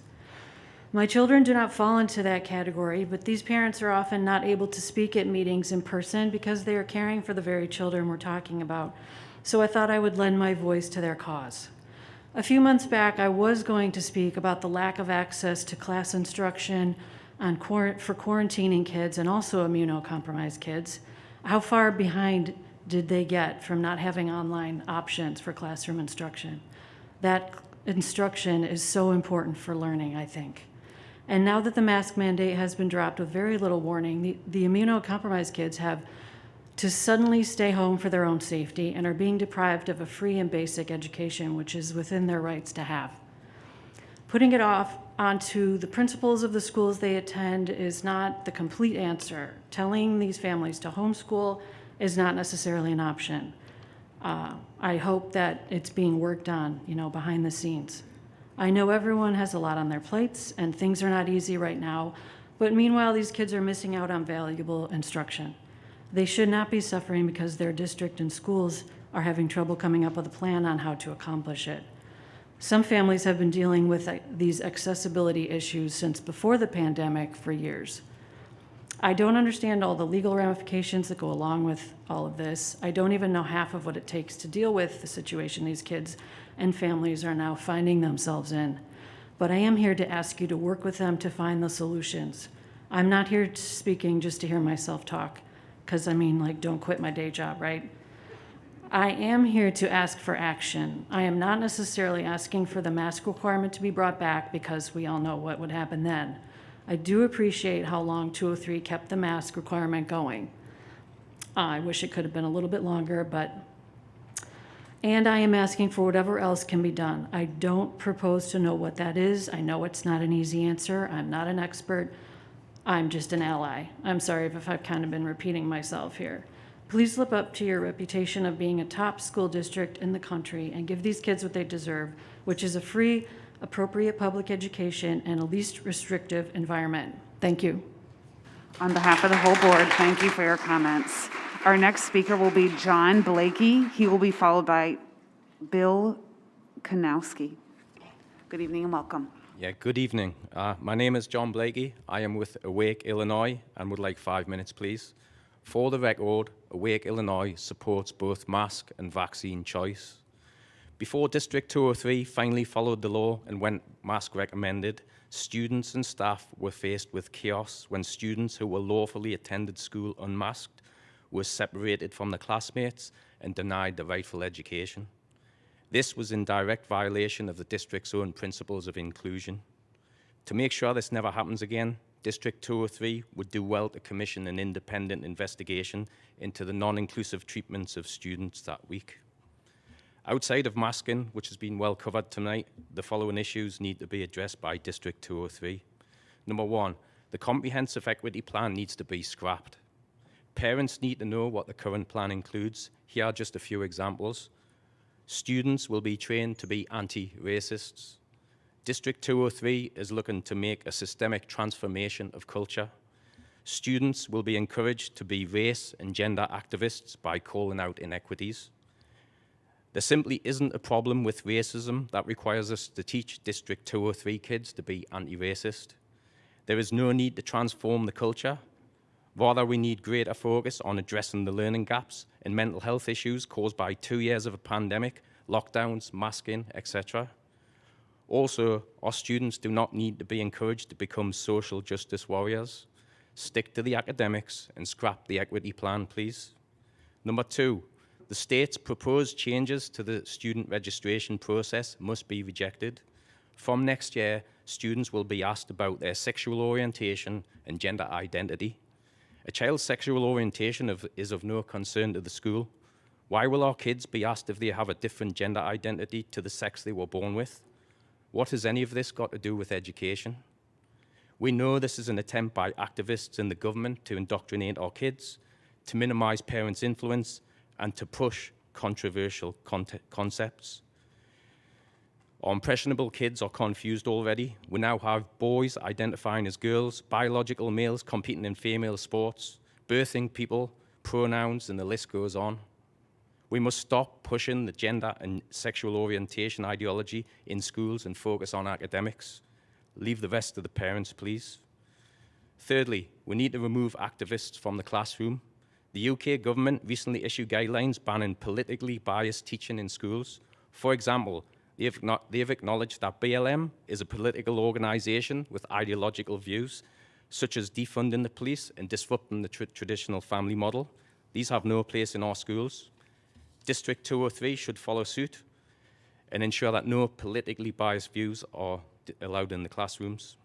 My children do not fall into that category, but these parents are often not able to speak at meetings in person because they are caring for the very children we're talking about, so I thought I would lend my voice to their cause. A few months back, I was going to speak about the lack of access to class instruction for quarantining kids and also immunocompromised kids. How far behind did they get from not having online options for classroom instruction? That instruction is so important for learning, I think. And now that the mask mandate has been dropped with very little warning, the immunocompromised kids have to suddenly stay home for their own safety and are being deprived of a free and basic education, which is within their rights to have. Putting it off onto the principals of the schools they attend is not the complete answer. Telling these families to homeschool is not necessarily an option. I hope that it's being worked on, behind the scenes. I know everyone has a lot on their plates and things are not easy right now, but meanwhile, these kids are missing out on valuable instruction. They should not be suffering because their district and schools are having trouble coming up with a plan on how to accomplish it. Some families have been dealing with these accessibility issues since before the pandemic for years. I don't understand all the legal ramifications that go along with all of this. I don't even know half of what it takes to deal with the situation these kids and families are now finding themselves in. But I am here to ask you to work with them to find the solutions. I'm not here speaking just to hear myself talk. Because don't quit my day job, right? I am here to ask for action. I am not necessarily asking for the mask requirement to be brought back because we all know what would happen then. I do appreciate how long 203 kept the mask requirement going. I wish it could have been a little bit longer, and I am asking for whatever else can be done. I don't propose to know what that is. I know it's not an easy answer. I'm not an expert. I'm just an ally. I'm sorry if I've kind of been repeating myself here. Please live up to your reputation of being a top school district in the country and give these kids what they deserve, which is a free, appropriate public education and a least restrictive environment. Thank you. On behalf of the whole board, thank you for your comments. Our next speaker will be John Blakey. He will be followed by Bill Klinowski. Good evening and welcome. Yeah, good evening. My name is John Blakey. I am with Awake Illinois and would like 5 minutes, please. For the record, Awake Illinois supports both mask and vaccine choice. Before District 203 finally followed the law and went mask recommended, students and staff were faced with chaos when students who were lawfully attended school unmasked were separated from their classmates and denied the rightful education. This was in direct violation of the district's own principles of inclusion. To make sure this never happens again, District 203 would do well to commission an independent investigation into the non-inclusive treatments of students that week. Outside of masking, which has been well covered tonight, the following issues need to be addressed by District 203. Number 1, the comprehensive equity plan needs to be scrapped. Parents need to know what the current plan includes. Here are just a few examples. Students will be trained to be anti-racists. District 203 is looking to make a systemic transformation of culture. Students will be encouraged to be race and gender activists by calling out inequities. There simply isn't a problem with racism that requires us to teach District 203 kids to be anti-racist. There is no need to transform the culture. Rather, we need greater focus on addressing the learning gaps and mental health issues caused by 2 years of a pandemic, lockdowns, masking, etc. Also, our students do not need to be encouraged to become social justice warriors. Stick to the academics and scrap the equity plan, please. Number 2, the state's proposed changes to the student registration process must be rejected. From next year, students will be asked about their sexual orientation and gender identity. A child's sexual orientation is of no concern to the school. Why will our kids be asked if they have a different gender identity to the sex they were born with? What has any of this got to do with education? We know this is an attempt by activists in the government to indoctrinate our kids, to minimize parents' influence, and to push controversial concepts. Our impressionable kids are confused already. We now have boys identifying as girls, biological males competing in female sports, birthing people, pronouns, and the list goes on. We must stop pushing the gender and sexual orientation ideology in schools and focus on academics. Leave the rest to the parents, please. Thirdly, we need to remove activists from the classroom. The UK government recently issued guidelines banning politically biased teaching in schools. For example, they've acknowledged that BLM is a political organisation with ideological views, such as defunding the police and disrupting the traditional family model. These have no place in our schools. District 203 should follow suit and ensure that no politically biased views are allowed in the classrooms.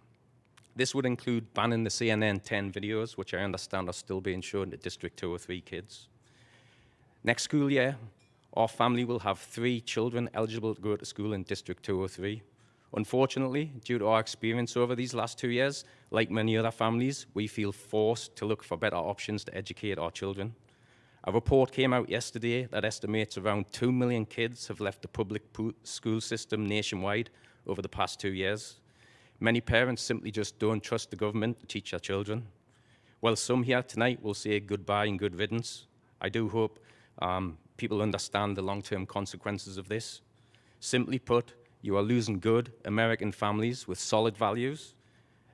This would include banning the CNN 10 videos, which I understand are still being shown to District 203 kids. Next school year, our family will have 3 children eligible to go to school in District 203. Unfortunately, due to our experience over these last 2 years, like many other families, we feel forced to look for better options to educate our children. A report came out yesterday that estimates around 2 million kids have left the public school system nationwide over the past 2 years. Many parents simply just don't trust the government to teach their children. While some here tonight will say goodbye and good riddance, I do hope people understand the long-term consequences of this. Simply put, you are losing good American families with solid values,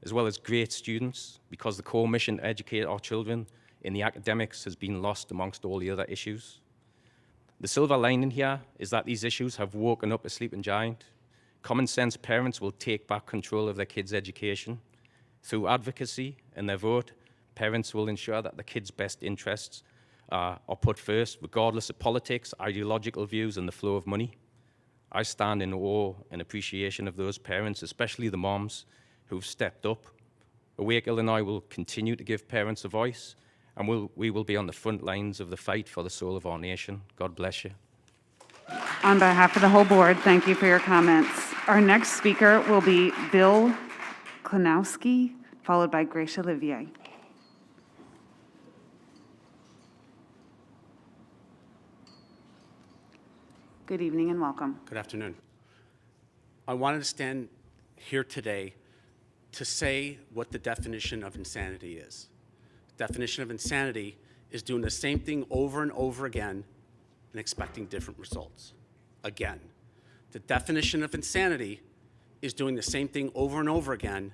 as well as great students, because the core mission to educate our children in the academics has been lost amongst all the other issues. The silver lining here is that these issues have woken up a sleeping giant. Common sense parents will take back control of their kids' education. Through advocacy and their vote, parents will ensure that the kids' best interests are put first, regardless of politics, ideological views, and the flow of money. I stand in awe and appreciation of those parents, especially the moms who've stepped up. Awake Illinois will continue to give parents a voice, and we will be on the front lines of the fight for the soul of our nation. God bless you. On behalf of the whole board, thank you for your comments. Our next speaker will be Bill Klinowski, followed by Gracia Levy. Good evening and welcome. Good afternoon. I wanted to stand here today to say what the definition of insanity is. The definition of insanity is doing the same thing over and over again and expecting different results. Again, the definition of insanity is doing the same thing over and over again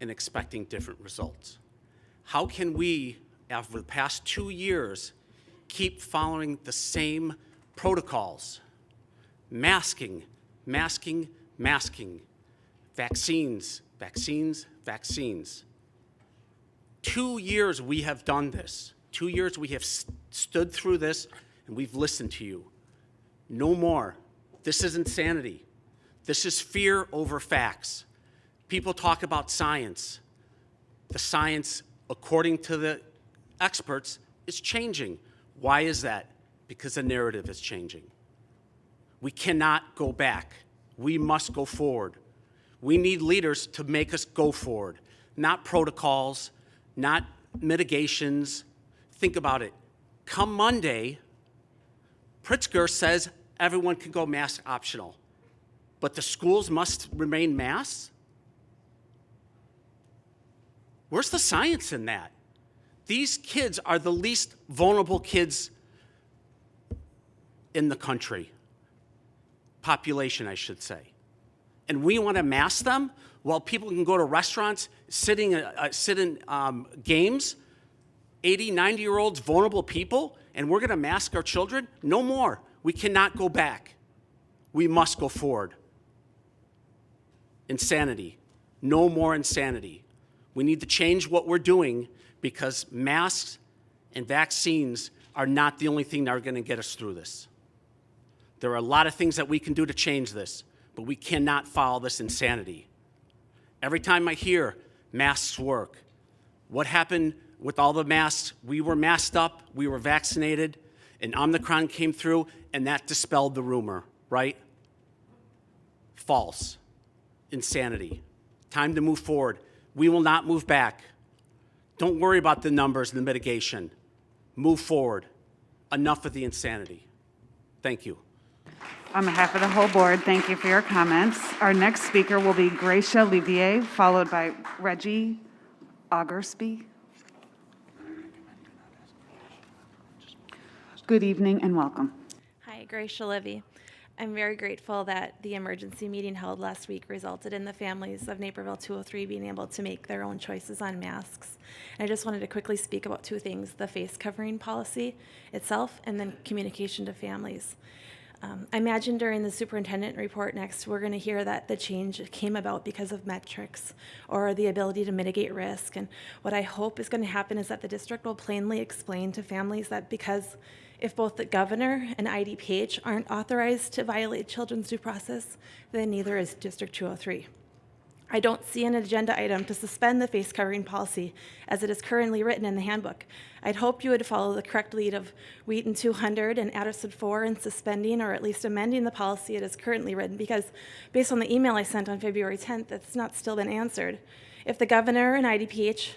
and expecting different results. How can we, over the past 2 years, keep following the same protocols? Masking, masking, masking. Vaccines, vaccines, vaccines. 2 years we have done this. 2 years we have stood through this and we've listened to you. No more. This is insanity. This is fear over facts. People talk about science. The science, according to the experts, is changing. Why is that? Because the narrative is changing. We cannot go back. We must go forward. We need leaders to make us go forward, not protocols, not mitigations. Think about it. Come Monday, Pritzker says everyone can go mask optional, but the schools must remain masks? Where's the science in that? These kids are the least vulnerable kids in the country. Population, I should say. And we want to mask them while people can go to restaurants, sit in games, 80, 90-year-olds, vulnerable people, and we're going to mask our children? No more. We cannot go back. We must go forward. Insanity. No more insanity. We need to change what we're doing because masks and vaccines are not the only thing that are going to get us through this. There are a lot of things that we can do to change this, but we cannot follow this insanity. Every time I hear masks work, what happened with all the masks? We were masked up, we were vaccinated, and Omicron came through, and that dispelled the rumor, right? False. Insanity. Time to move forward. We will not move back. Don't worry about the numbers and the mitigation. Move forward. Enough of the insanity. Thank you. On behalf of the whole board, thank you for your comments. Our next speaker will be Gracia Levy, followed by Reggie Augersby. Good evening and welcome. Hi, Gracia Levy. I'm very grateful that the emergency meeting held last week resulted in the families of Naperville 203 being able to make their own choices on masks. And I just wanted to quickly speak about two things, the face covering policy itself and then communication to families. I imagine during the superintendent report next, we're going to hear that the change came about because of metrics or the ability to mitigate risk. And what I hope is going to happen is that the district will plainly explain to families that because if both the governor and IDPH aren't authorized to violate children's due process, then neither is District 203. I don't see an agenda item to suspend the face covering policy as it is currently written in the handbook. I'd hope you would follow the correct lead of Wheaton 200 and Addison 4 in suspending or at least amending the policy it is currently written, because based on the email I sent on February 10th, it's not still been answered. If the governor and IDPH,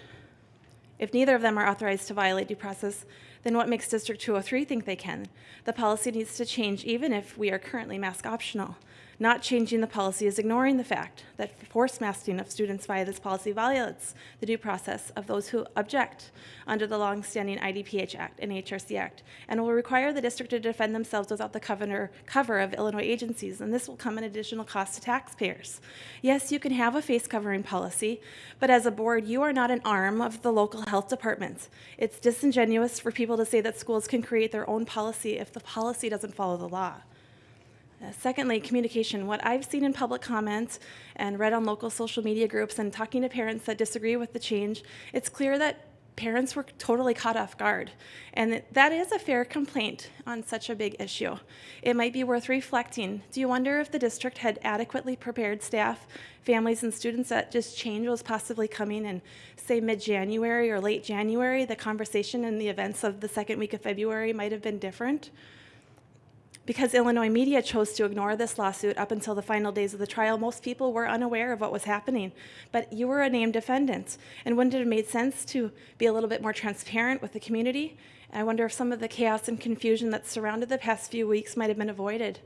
if neither of them are authorized to violate due process, then what makes District 203 think they can? The policy needs to change even if we are currently mask optional. Not changing the policy is ignoring the fact that forced masking of students via this policy violates the due process of those who object under the long-standing IDPH Act and HRC Act, and will require the district to defend themselves without the cover of Illinois agencies, and this will come at additional cost to taxpayers. Yes, you can have a face covering policy, but as a board, you are not an arm of the local health department. It's disingenuous for people to say that schools can create their own policy if the policy doesn't follow the law. Secondly, communication. What I've seen in public comments and read on local social media groups and talking to parents that disagree with the change, it's clear that parents were totally caught off guard. And that is a fair complaint on such a big issue. It might be worth reflecting. Do you wonder if the district had adequately prepared staff, families, and students that this change was possibly coming in, say, mid-January or late January? The conversation and the events of the second week of February might have been different. Because Illinois media chose to ignore this lawsuit up until the final days of the trial, most people were unaware of what was happening. But you were a named defendant, and wouldn't it have made sense to be a little bit more transparent with the community? I wonder if some of the chaos and confusion that surrounded the past few weeks might have been avoided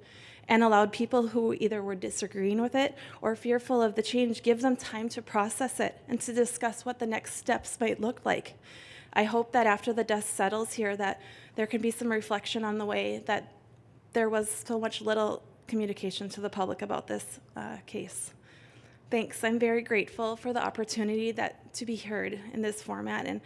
and allowed people who either were disagreeing with it or fearful of the change, give them time to process it and to discuss what the next steps might look like. I hope that after the dust settles here that there can be some reflection on the way that there was so much little communication to the public about this case. Thanks. I'm very grateful for the opportunity to be heard in this format. And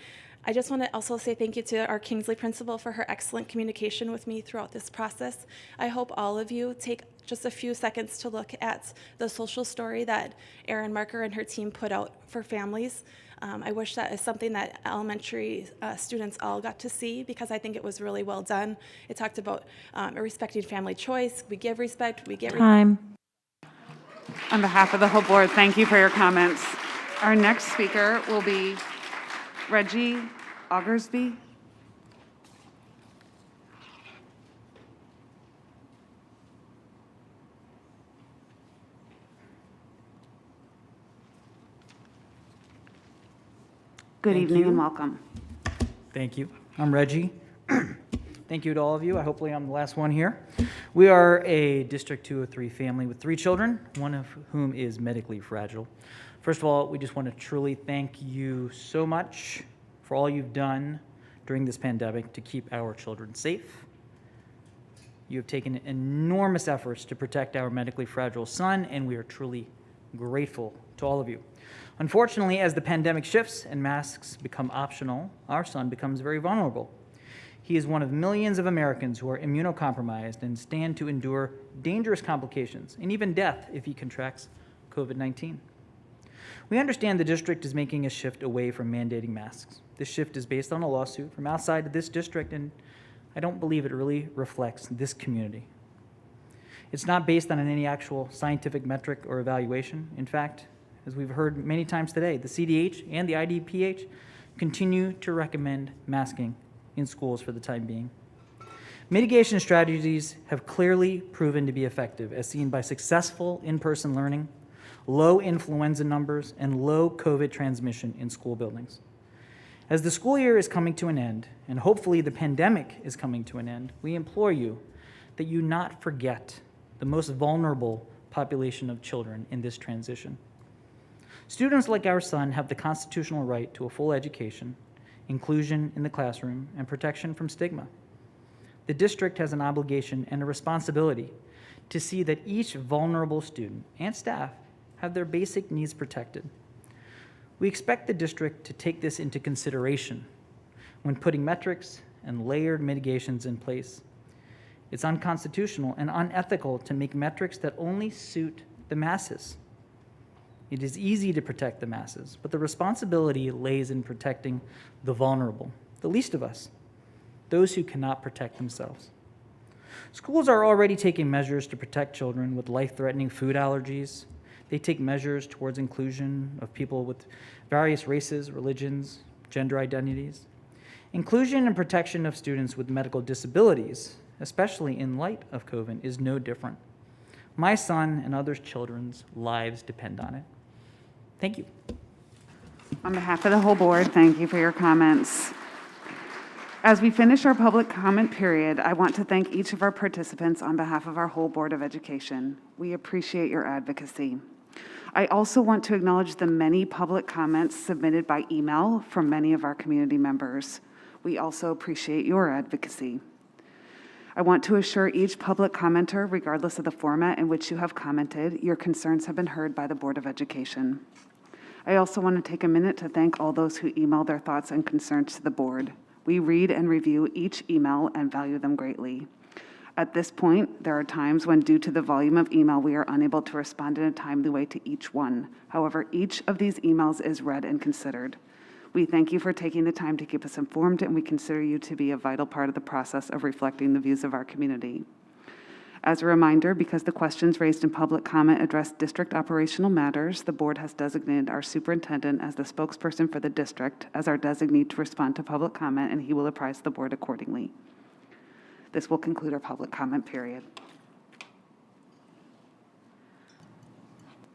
I just want to also say thank you to our Kingsley principal for her excellent communication with me throughout this process. I hope all of you take just a few seconds to look at the social story that Erin Marker and her team put out for families. I wish that is something that elementary students all got to see, because I think it was really well done. It talked about respecting family choice. We give respect, we get Time. On behalf of the whole board, thank you for your comments. Our next speaker will be Reggie Augersby. Good evening and welcome. Thank you. I'm Reggie. Thank you to all of you. Hopefully I'm the last one here. We are a District 203 family with 3 children, one of whom is medically fragile. First of all, we just want to truly thank you so much for all you've done during this pandemic to keep our children safe. You have taken enormous efforts to protect our medically fragile son, and we are truly grateful to all of you. Unfortunately, as the pandemic shifts and masks become optional, our son becomes very vulnerable. He is one of millions of Americans who are immunocompromised and stand to endure dangerous complications and even death if he contracts COVID-19. We understand the district is making a shift away from mandating masks. This shift is based on a lawsuit from outside of this district, and I don't believe it really reflects this community. It's not based on any actual scientific metric or evaluation. In fact, as we've heard many times today, the CDH and the IDPH continue to recommend masking in schools for the time being. Mitigation strategies have clearly proven to be effective, as seen by successful in-person learning, low influenza numbers, and low COVID transmission in school buildings. As the school year is coming to an end, and hopefully the pandemic is coming to an end, we implore you that you not forget the most vulnerable population of children in this transition. Students like our son have the constitutional right to a full education, inclusion in the classroom, and protection from stigma. The district has an obligation and a responsibility to see that each vulnerable student and staff have their basic needs protected. We expect the district to take this into consideration when putting metrics and layered mitigations in place. It's unconstitutional and unethical to make metrics that only suit the masses. It is easy to protect the masses, but the responsibility lays in protecting the vulnerable, the least of us, those who cannot protect themselves. Schools are already taking measures to protect children with life-threatening food allergies. They take measures towards inclusion of people with various races, religions, gender identities. Inclusion and protection of students with medical disabilities, especially in light of COVID, is no different. My son and others' children's lives depend on it. Thank you. On behalf of the whole board, thank you for your comments. As we finish our public comment period, I want to thank each of our participants on behalf of our whole Board of Education. We appreciate your advocacy. I also want to acknowledge the many public comments submitted by email from many of our community members. We also appreciate your advocacy. I want to assure each public commenter, regardless of the format in which you have commented, your concerns have been heard by the Board of Education. I also want to take a minute to thank all those who emailed their thoughts and concerns to the board. We read and review each email and value them greatly. At this point, there are times when, due to the volume of email, we are unable to respond in a timely way to each one. However, each of these emails is read and considered. We thank you for taking the time to keep us informed, and we consider you to be a vital part of the process of reflecting the views of our community. As a reminder, because the questions raised in public comment address district operational matters, the board has designated our superintendent as the spokesperson for the district as our designee to respond to public comment, and he will apprise the board accordingly. This will conclude our public comment period.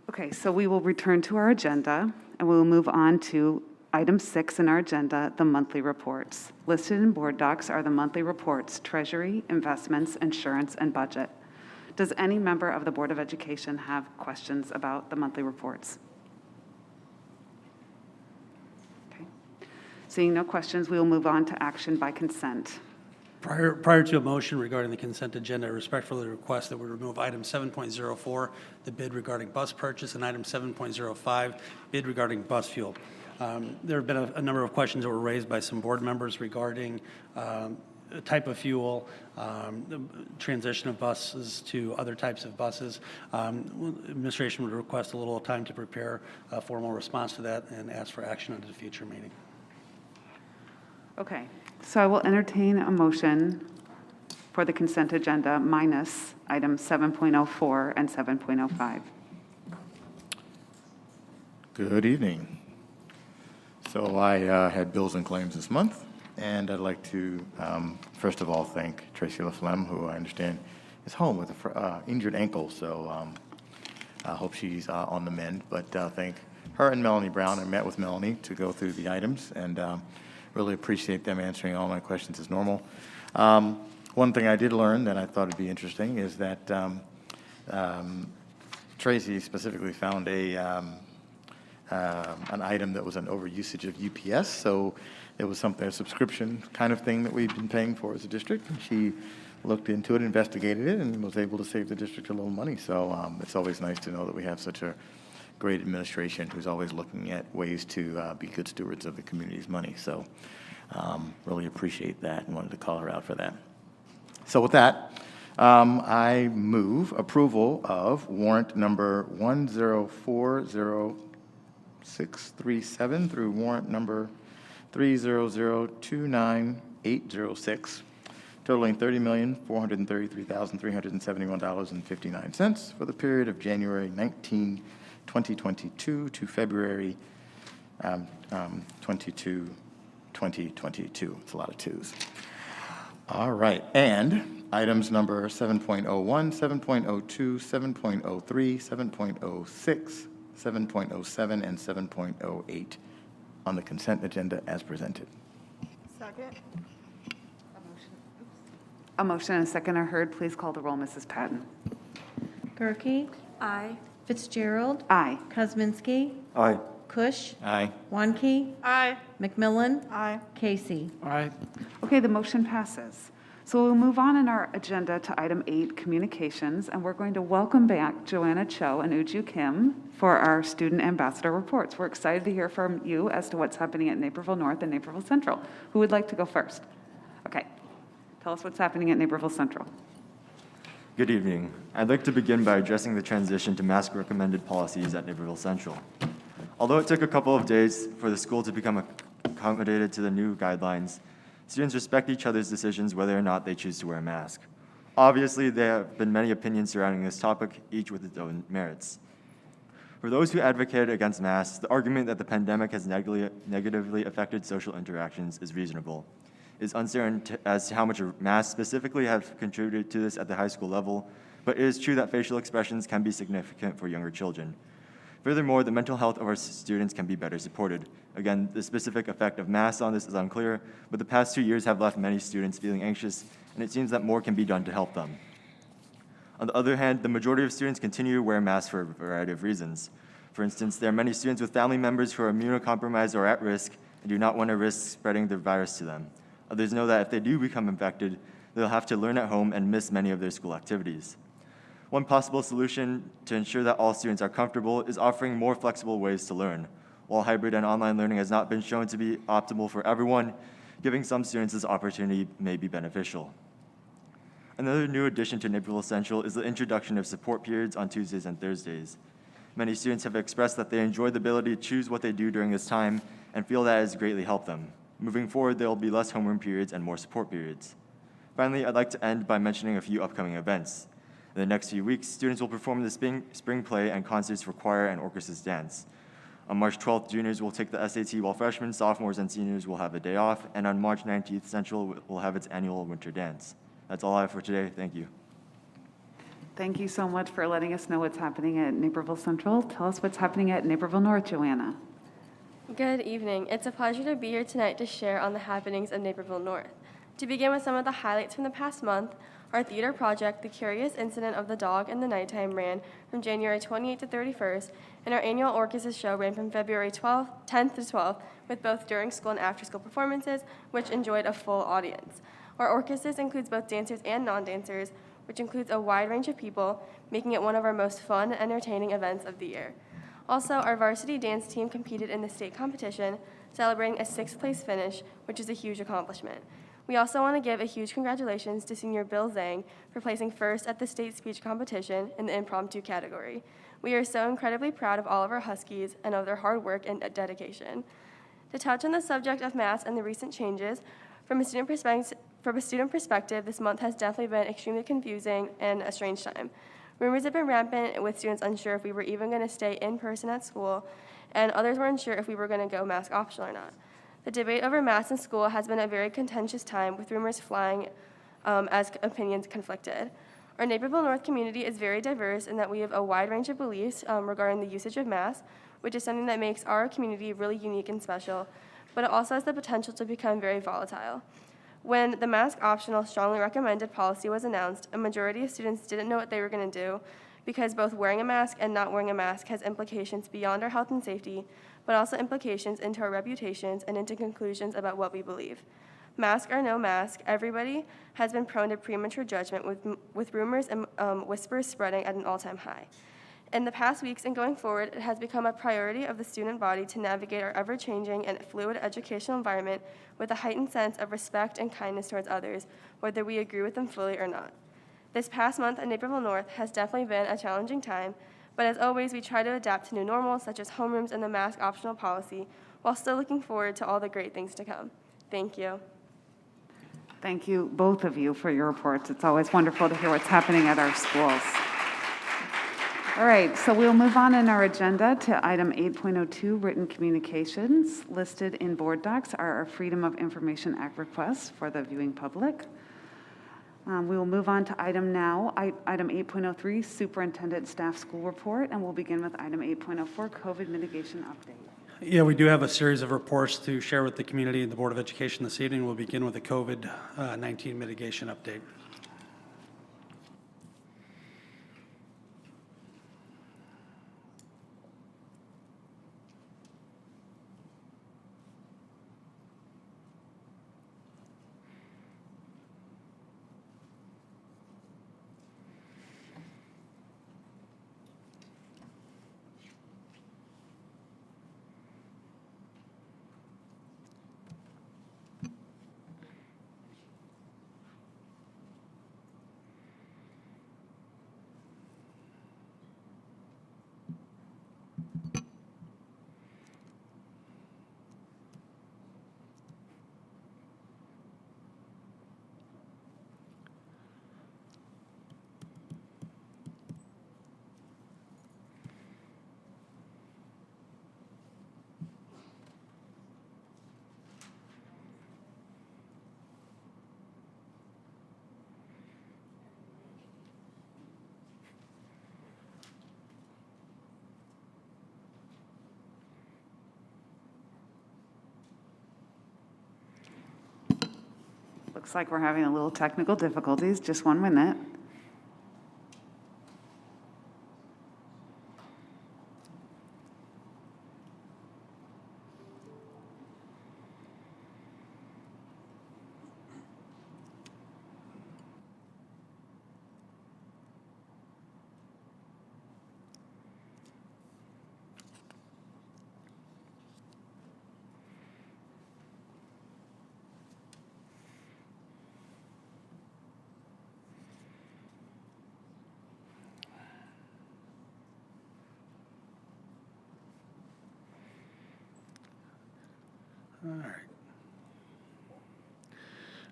Okay, so we will return to our agenda, and we will move on to Item 6 in our agenda, the monthly reports. Listed in board docs are the monthly reports, Treasury, Investments, Insurance, and Budget. Does any member of the Board of Education have questions about the monthly reports? Okay. Seeing no questions, we will move on to action by consent. Prior to a motion regarding the consent agenda, I respectfully request that we remove item 7.04, the bid regarding bus purchase, and item 7.05, bid regarding bus fuel. There have been a number of questions that were raised by some board members regarding type of fuel, the transition of buses to other types of buses. Administration would request a little time to prepare a formal response to that and ask for action at a future meeting. Okay, so I will entertain a motion for the consent agenda minus items 7.04 and 7.05. Good evening. So I had bills and claims this month, and I'd like to, first of all, thank Tracy LaFlemme, who I understand is home with an injured ankle, so I hope she's on the mend. But thank her and Melanie Brown. I met with Melanie to go through the items, and really appreciate them answering all my questions as normal. One thing I did learn that I thought would be interesting is that Tracy specifically found an item that was an overusage of UPS, so it was something, a subscription kind of thing that we've been paying for as a district. And she looked into it, investigated it, and was able to save the district a little money. So it's always nice to know that we have such a great administration who's always looking at ways to be good stewards of the community's money. So really appreciate that and wanted to call her out for that. So with that, I move approval of warrant number 1040637 through warrant number 300298806, totaling $30,433,371.59 for the period of January 19, 2022 to February 22, 2022. It's a lot of twos. All right, and items number 7.01, 7.02, 7.03, 7.06, 7.07, and 7.08 on the consent agenda as presented. Second. A motion and a second are heard. Please call the roll, Mrs. Patton. Gerke. Aye. Fitzgerald. Aye. Kuzminski. Aye. Kush. Aye. Wanke. Aye. McMillan. Aye. Casey. Aye. Okay, the motion passes. So we'll move on in our agenda to item 8, communications, and we're going to welcome back Joanna Cho and Uju Kim for our student ambassador reports. We're excited to hear from you as to what's happening at Naperville North and Naperville Central. Who would like to go first? Okay, tell us what's happening at Naperville Central. Good evening. I'd like to begin by addressing the transition to mask recommended policies at Naperville Central. Although it took a couple of days for the school to become accommodated to the new guidelines, students respect each other's decisions whether or not they choose to wear a mask. Obviously, there have been many opinions surrounding this topic, each with its own merits. For those who advocated against masks, the argument that the pandemic has negatively affected social interactions is reasonable. It is uncertain as to how much masks specifically have contributed to this at the high school level, but it is true that facial expressions can be significant for younger children. Furthermore, the mental health of our students can be better supported. Again, the specific effect of masks on this is unclear, but the past 2 years have left many students feeling anxious, and it seems that more can be done to help them. On the other hand, the majority of students continue to wear masks for a variety of reasons. For instance, there are many students with family members who are immunocompromised or at risk and do not want to risk spreading the virus to them. Others know that if they do become infected, they'll have to learn at home and miss many of their school activities. One possible solution to ensure that all students are comfortable is offering more flexible ways to learn. While hybrid and online learning has not been shown to be optimal for everyone, giving some students this opportunity may be beneficial. Another new addition to Naperville Central is the introduction of support periods on Tuesdays and Thursdays. Many students have expressed that they enjoy the ability to choose what they do during this time and feel that it has greatly helped them. Moving forward, there will be less homeroom periods and more support periods. Finally, I'd like to end by mentioning a few upcoming events. In the next few weeks, students will perform the spring play and concerts for choir and orchestras dance. On March 12th, juniors will take the SAT, while freshmen, sophomores, and seniors will have a day off. And on March 19th, Central will have its annual winter dance. That's all I have for today. Thank you. Thank you so much for letting us know what's happening at Naperville Central. Tell us what's happening at Naperville North, Joanna. Good evening. It's a pleasure to be here tonight to share on the happenings of Naperville North. To begin with some of the highlights from the past month, our theater project, The Curious Incident of the Dog in the Nighttime, ran from January 28th to 31st, and our annual orchestra show ran from February 10th to 12th, with both during school and after school performances, which enjoyed a full audience. Our orchestras includes both dancers and non-dancers, which includes a wide range of people, making it one of our most fun and entertaining events of the year. Also, our varsity dance team competed in the state competition, celebrating a 6th place finish, which is a huge accomplishment. We also want to give a huge congratulations to senior Bill Zhang for placing first at the state speech competition in the impromptu category. We are so incredibly proud of all of our Huskies and of their hard work and dedication. To touch on the subject of masks and the recent changes, from a student perspective, this month has definitely been extremely confusing and a strange time. Rumors have been rampant, with students unsure if we were even going to stay in person at school, and others were unsure if we were going to go mask optional or not. The debate over masks in school has been a very contentious time, with rumors flying as opinions conflicted. Our Naperville North community is very diverse in that we have a wide range of beliefs regarding the usage of masks, which is something that makes our community really unique and special, but it also has the potential to become very volatile. When the mask optional strongly recommended policy was announced, a majority of students didn't know what they were going to do, because both wearing a mask and not wearing a mask has implications beyond our health and safety, but also implications into our reputations and into conclusions about what we believe. Mask or no mask, everybody has been prone to premature judgment, with rumors and whispers spreading at an all-time high. In the past weeks and going forward, it has become a priority of the student body to navigate our ever-changing and fluid educational environment with a heightened sense of respect and kindness towards others, whether we agree with them fully or not. This past month at Naperville North has definitely been a challenging time, but as always, we try to adapt to new normals such as homerooms and the mask optional policy, while still looking forward to all the great things to come. Thank you. Thank you, both of you, for your reports. It's always wonderful to hear what's happening at our schools. All right, so we'll move on in our agenda to item 8.02, written communications. Listed in board docs are our Freedom of Information Act requests for the viewing public. We will move on to item 8.03, Superintendent Staff School Report, and we'll begin with item 8.04, COVID mitigation update. Yeah, we do have a series of reports to share with the community and the Board of Education this evening. We'll begin with the COVID-19 mitigation update. Looks like we're having a little technical difficulties. Just 1 minute.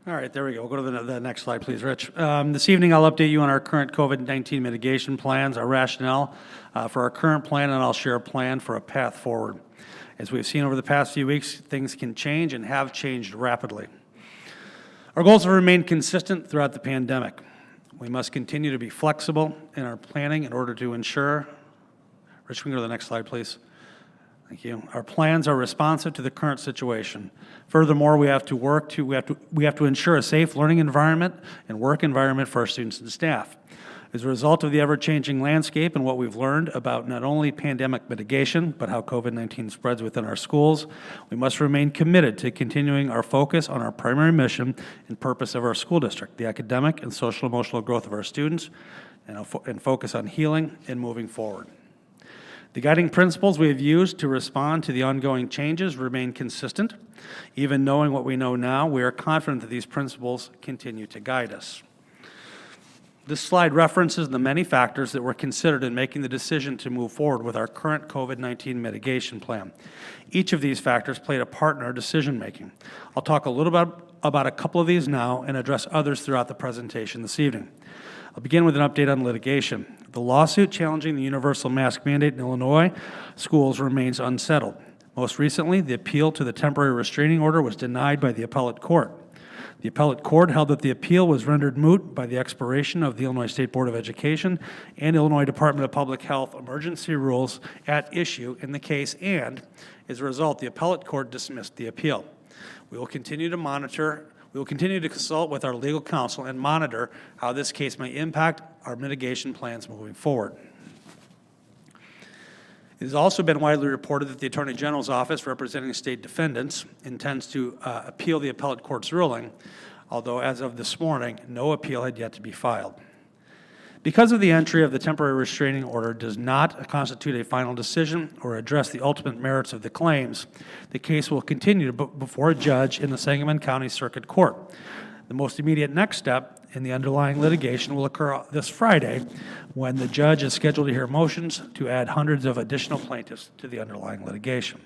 All right, there we go. We'll go to the next slide, please, Rich. This evening, I'll update you on our current COVID-19 mitigation plans, our rationale for our current plan, and I'll share a plan for a path forward. As we've seen over the past few weeks, things can change and have changed rapidly. Our goals have remained consistent throughout the pandemic. We must continue to be flexible in our planning in order to ensure, Rich, we can go to the next slide, please. Thank you. Our plans are responsive to the current situation. Furthermore, we have to ensure a safe learning environment and work environment for our students and staff. As a result of the ever-changing landscape and what we've learned about not only pandemic mitigation, but how COVID-19 spreads within our schools, we must remain committed to continuing our focus on our primary mission and purpose of our school district, the academic and social-emotional growth of our students, and focus on healing and moving forward. The guiding principles we have used to respond to the ongoing changes remain consistent. Even knowing what we know now, we are confident that these principles continue to guide us. This slide references the many factors that were considered in making the decision to move forward with our current COVID-19 mitigation plan. Each of these factors played a part in our decision-making. I'll talk a little bit about a couple of these now and address others throughout the presentation this evening. I'll begin with an update on litigation. The lawsuit challenging the universal mask mandate in Illinois schools remains unsettled. Most recently, the appeal to the temporary restraining order was denied by the appellate court. The appellate court held that the appeal was rendered moot by the expiration of the Illinois State Board of Education and Illinois Department of Public Health emergency rules at issue in the case, and as a result, the appellate court dismissed the appeal. We will continue to consult with our legal counsel and monitor how this case may impact our mitigation plans moving forward. It has also been widely reported that the Attorney General's office representing state defendants intends to appeal the appellate court's ruling, although as of this morning, no appeal had yet to be filed. Because of the entry of the temporary restraining order does not constitute a final decision or address the ultimate merits of the claims, the case will continue before a judge in the Sangamon County Circuit Court. The most immediate next step in the underlying litigation will occur this Friday when the judge is scheduled to hear motions to add hundreds of additional plaintiffs to the underlying litigation.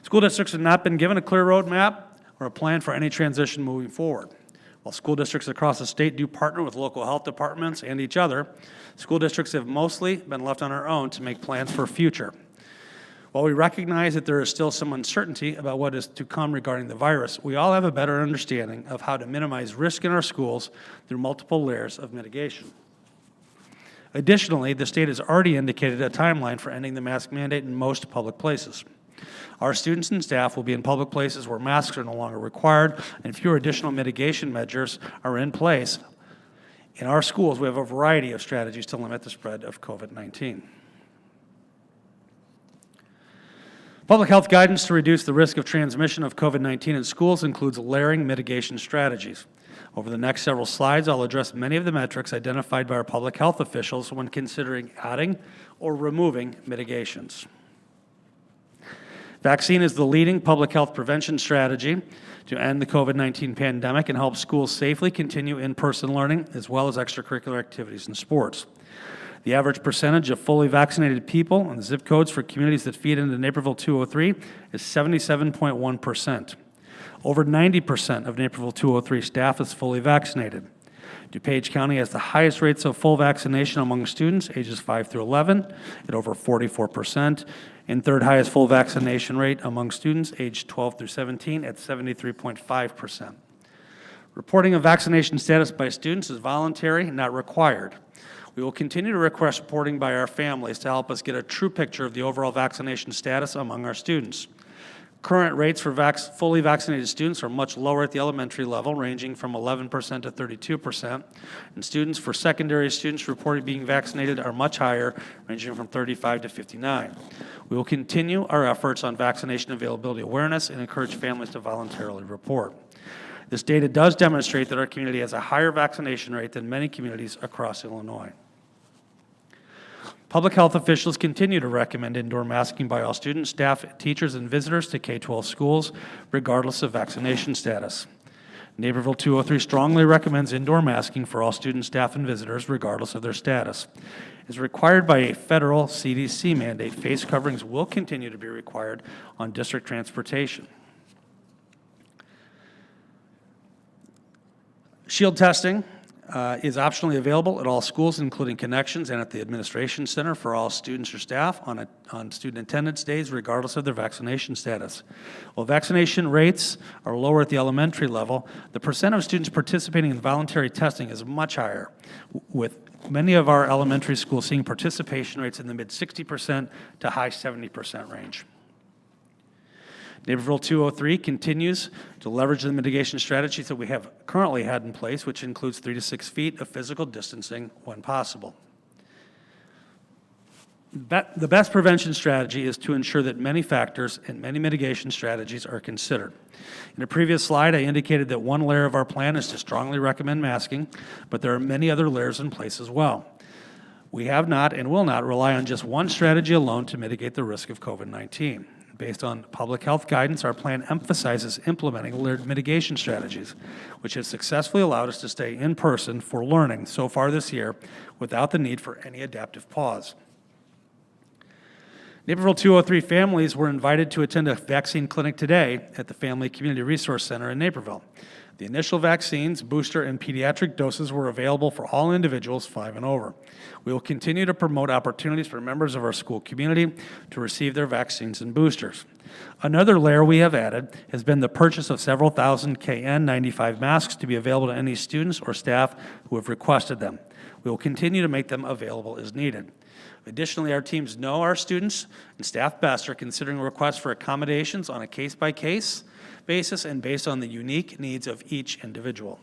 School districts have not been given a clear roadmap or a plan for any transition moving forward. While school districts across the state do partner with local health departments and each other, school districts have mostly been left on their own to make plans for future. While we recognize that there is still some uncertainty about what is to come regarding the virus, we all have a better understanding of how to minimize risk in our schools through multiple layers of mitigation. Additionally, the state has already indicated a timeline for ending the mask mandate in most public places. Our students and staff will be in public places where masks are no longer required and fewer additional mitigation measures are in place. In our schools, we have a variety of strategies to limit the spread of COVID-19. Public health guidance to reduce the risk of transmission of COVID-19 in schools includes layering mitigation strategies. Over the next several slides, I'll address many of the metrics identified by our public health officials when considering adding or removing mitigations. Vaccine is the leading public health prevention strategy to end the COVID-19 pandemic and help schools safely continue in-person learning as well as extracurricular activities and sports. The average percentage of fully vaccinated people and the zip codes for communities that feed into Naperville 203 is 77.1%. Over 90% of Naperville 203 staff is fully vaccinated. DuPage County has the highest rates of full vaccination among students ages 5 through 11 at over 44%, and third highest full vaccination rate among students aged 12 through 17 at 73.5%. Reporting of vaccination status by students is voluntary, not required. We will continue to request reporting by our families to help us get a true picture of the overall vaccination status among our students. Current rates for fully vaccinated students are much lower at the elementary level, ranging from 11% to 32%, and students for secondary students reported being vaccinated are much higher, ranging from 35 to 59. We will continue our efforts on vaccination availability awareness and encourage families to voluntarily report. This data does demonstrate that our community has a higher vaccination rate than many communities across Illinois. Public health officials continue to recommend indoor masking by all students, staff, teachers, and visitors to K-12 schools, regardless of vaccination status. Naperville 203 strongly recommends indoor masking for all students, staff, and visitors, regardless of their status. As required by a federal CDC mandate, face coverings will continue to be required on district transportation. Shield testing is optionally available at all schools, including Connections and at the Administration Center for all students or staff on student attendance days, regardless of their vaccination status. While vaccination rates are lower at the elementary level, the percent of students participating in voluntary testing is much higher, with many of our elementary schools seeing participation rates in the mid-60% to high 70% range. Naperville 203 continues to leverage the mitigation strategies that we have currently had in place, which includes 3 to 6 feet of physical distancing when possible. The best prevention strategy is to ensure that many factors and many mitigation strategies are considered. In a previous slide, I indicated that one layer of our plan is to strongly recommend masking, but there are many other layers in place as well. We have not and will not rely on just one strategy alone to mitigate the risk of COVID-19. Based on public health guidance, our plan emphasizes implementing layered mitigation strategies, which has successfully allowed us to stay in person for learning so far this year without the need for any adaptive pause. Naperville 203 families were invited to attend a vaccine clinic today at the Family Community Resource Center in Naperville. The initial vaccines, booster, and pediatric doses were available for all individuals 5 and over. We will continue to promote opportunities for members of our school community to receive their vaccines and boosters. Another layer we have added has been the purchase of several thousand KN95 masks to be available to any students or staff who have requested them. We will continue to make them available as needed. Additionally, our teams know our students and staff best are considering requests for accommodations on a case-by-case basis and based on the unique needs of each individual.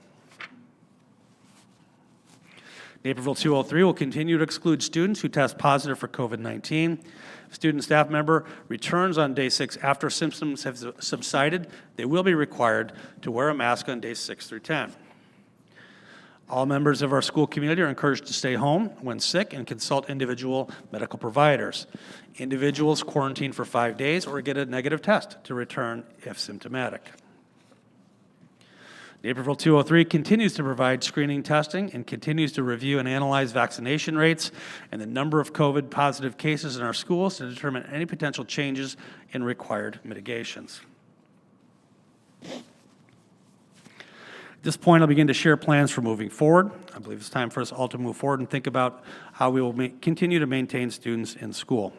Naperville 203 will continue to exclude students who test positive for COVID-19. If a student staff member returns on day 6 after symptoms have subsided, they will be required to wear a mask on days 6 through 10. All members of our school community are encouraged to stay home when sick and consult individual medical providers. Individuals quarantine for 5 days or get a negative test to return if symptomatic. Naperville 203 continues to provide screening testing and continues to review and analyze vaccination rates and the number of COVID positive cases in our schools to determine any potential changes in required mitigations. At this point, I'll begin to share plans for moving forward. I believe it's time for us all to move forward and think about how we will continue to maintain students in school.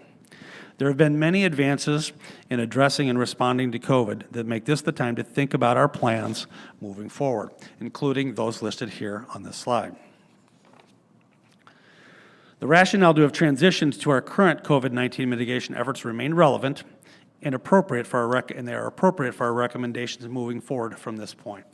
There have been many advances in addressing and responding to COVID that make this the time to think about our plans moving forward, including those listed here on this slide. The rationale to have transitioned to our current COVID-19 mitigation efforts remain relevant and appropriate for they are appropriate for our recommendations moving forward from this point.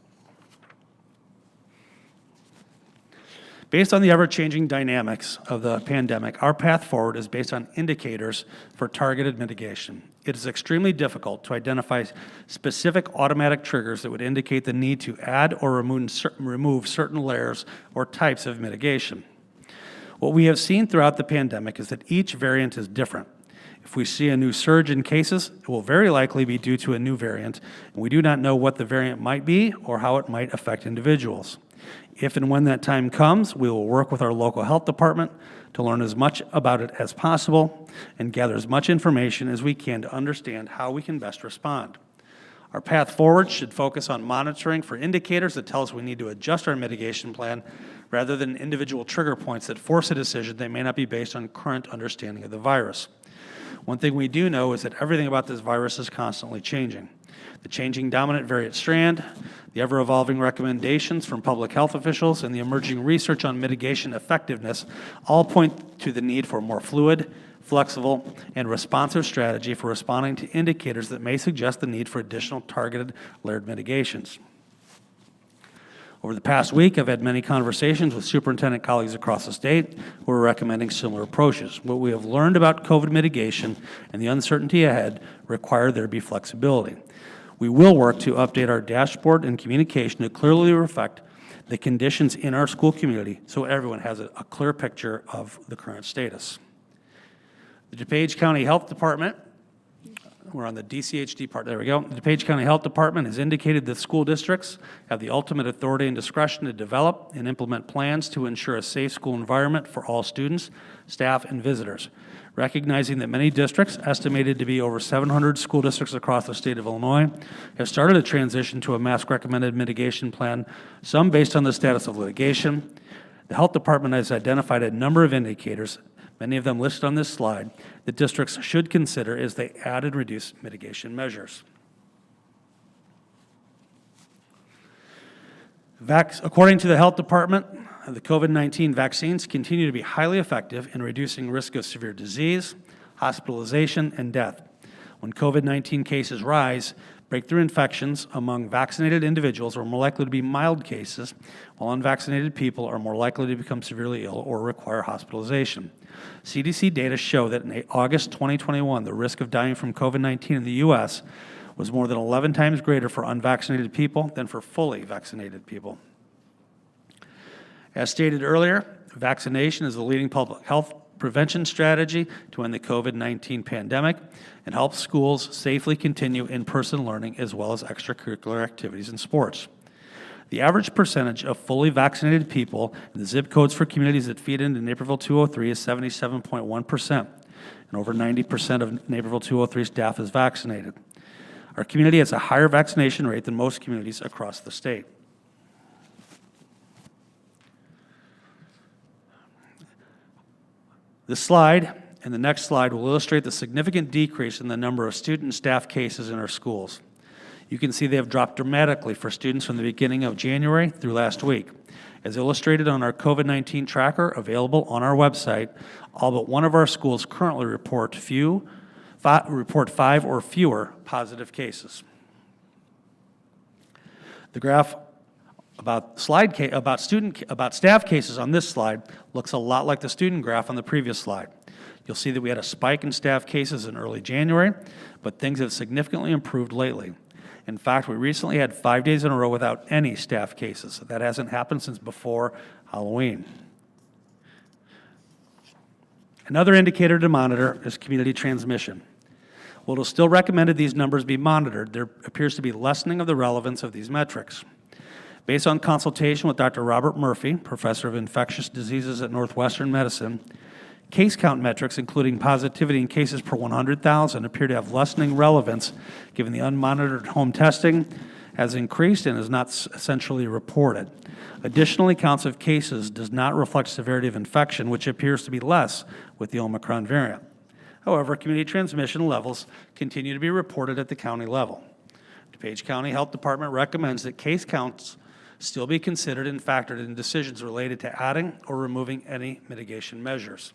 Based on the ever-changing dynamics of the pandemic, our path forward is based on indicators for targeted mitigation. It is extremely difficult to identify specific automatic triggers that would indicate the need to add or remove certain layers or types of mitigation. What we have seen throughout the pandemic is that each variant is different. If we see a new surge in cases, it will very likely be due to a new variant, and we do not know what the variant might be or how it might affect individuals. If and when that time comes, we will work with our local health department to learn as much about it as possible and gather as much information as we can to understand how we can best respond. Our path forward should focus on monitoring for indicators that tell us we need to adjust our mitigation plan rather than individual trigger points that force a decision that may not be based on current understanding of the virus. One thing we do know is that everything about this virus is constantly changing. The changing dominant variant strand, the ever-evolving recommendations from public health officials, and the emerging research on mitigation effectiveness all point to the need for a more fluid, flexible, and responsive strategy for responding to indicators that may suggest the need for additional targeted layered mitigations. Over the past week, I've had many conversations with superintendent colleagues across the state who are recommending similar approaches. What we have learned about COVID mitigation and the uncertainty ahead require there be flexibility. We will work to update our dashboard and communication to clearly reflect the conditions in our school community so everyone has a clear picture of the current status. The DuPage County Health Department, we're on the DCHD part, there we go. The DuPage County Health Department has indicated that school districts have the ultimate authority and discretion to develop and implement plans to ensure a safe school environment for all students, staff, and visitors. Recognizing that many districts, estimated to be over 700 school districts across the state of Illinois, have started a transition to a mask recommended mitigation plan, some based on the status of litigation. The health department has identified a number of indicators, many of them listed on this slide, that districts should consider as they add and reduce mitigation measures. According to the health department, the COVID-19 vaccines continue to be highly effective in reducing risk of severe disease, hospitalization, and death. When COVID-19 cases rise, breakthrough infections among vaccinated individuals are more likely to be mild cases, while unvaccinated people are more likely to become severely ill or require hospitalization. CDC data show that in August 2021, the risk of dying from COVID-19 in the U.S. was more than 11 times greater for unvaccinated people than for fully vaccinated people. As stated earlier, vaccination is the leading public health prevention strategy to end the COVID-19 pandemic and help schools safely continue in-person learning as well as extracurricular activities and sports. The average percentage of fully vaccinated people in the zip codes for communities that feed into Naperville 203 is 77.1%, and over 90% of Naperville 203 staff is vaccinated. Our community has a higher vaccination rate than most communities across the state. This slide and the next slide will illustrate the significant decrease in the number of student and staff cases in our schools. You can see they have dropped dramatically for students from the beginning of January through last week. As illustrated on our COVID-19 tracker available on our website, all but one of our schools currently report 5 or fewer positive cases. The graph about staff cases on this slide looks a lot like the student graph on the previous slide. You'll see that we had a spike in staff cases in early January, but things have significantly improved lately. In fact, we recently had 5 days in a row without any staff cases. That hasn't happened since before Halloween. Another indicator to monitor is community transmission. While it is still recommended these numbers be monitored, there appears to be lessening of the relevance of these metrics. Based on consultation with Dr. Robert Murphy, professor of infectious diseases at Northwestern Medicine, case count metrics, including positivity in cases per 100,000, appear to have lessening relevance given the unmonitored home testing has increased and is not essentially reported. Additionally, counts of cases does not reflect severity of infection, which appears to be less with the Omicron variant. However, community transmission levels continue to be reported at the county level. DuPage County Health Department recommends that case counts still be considered and factored in decisions related to adding or removing any mitigation measures.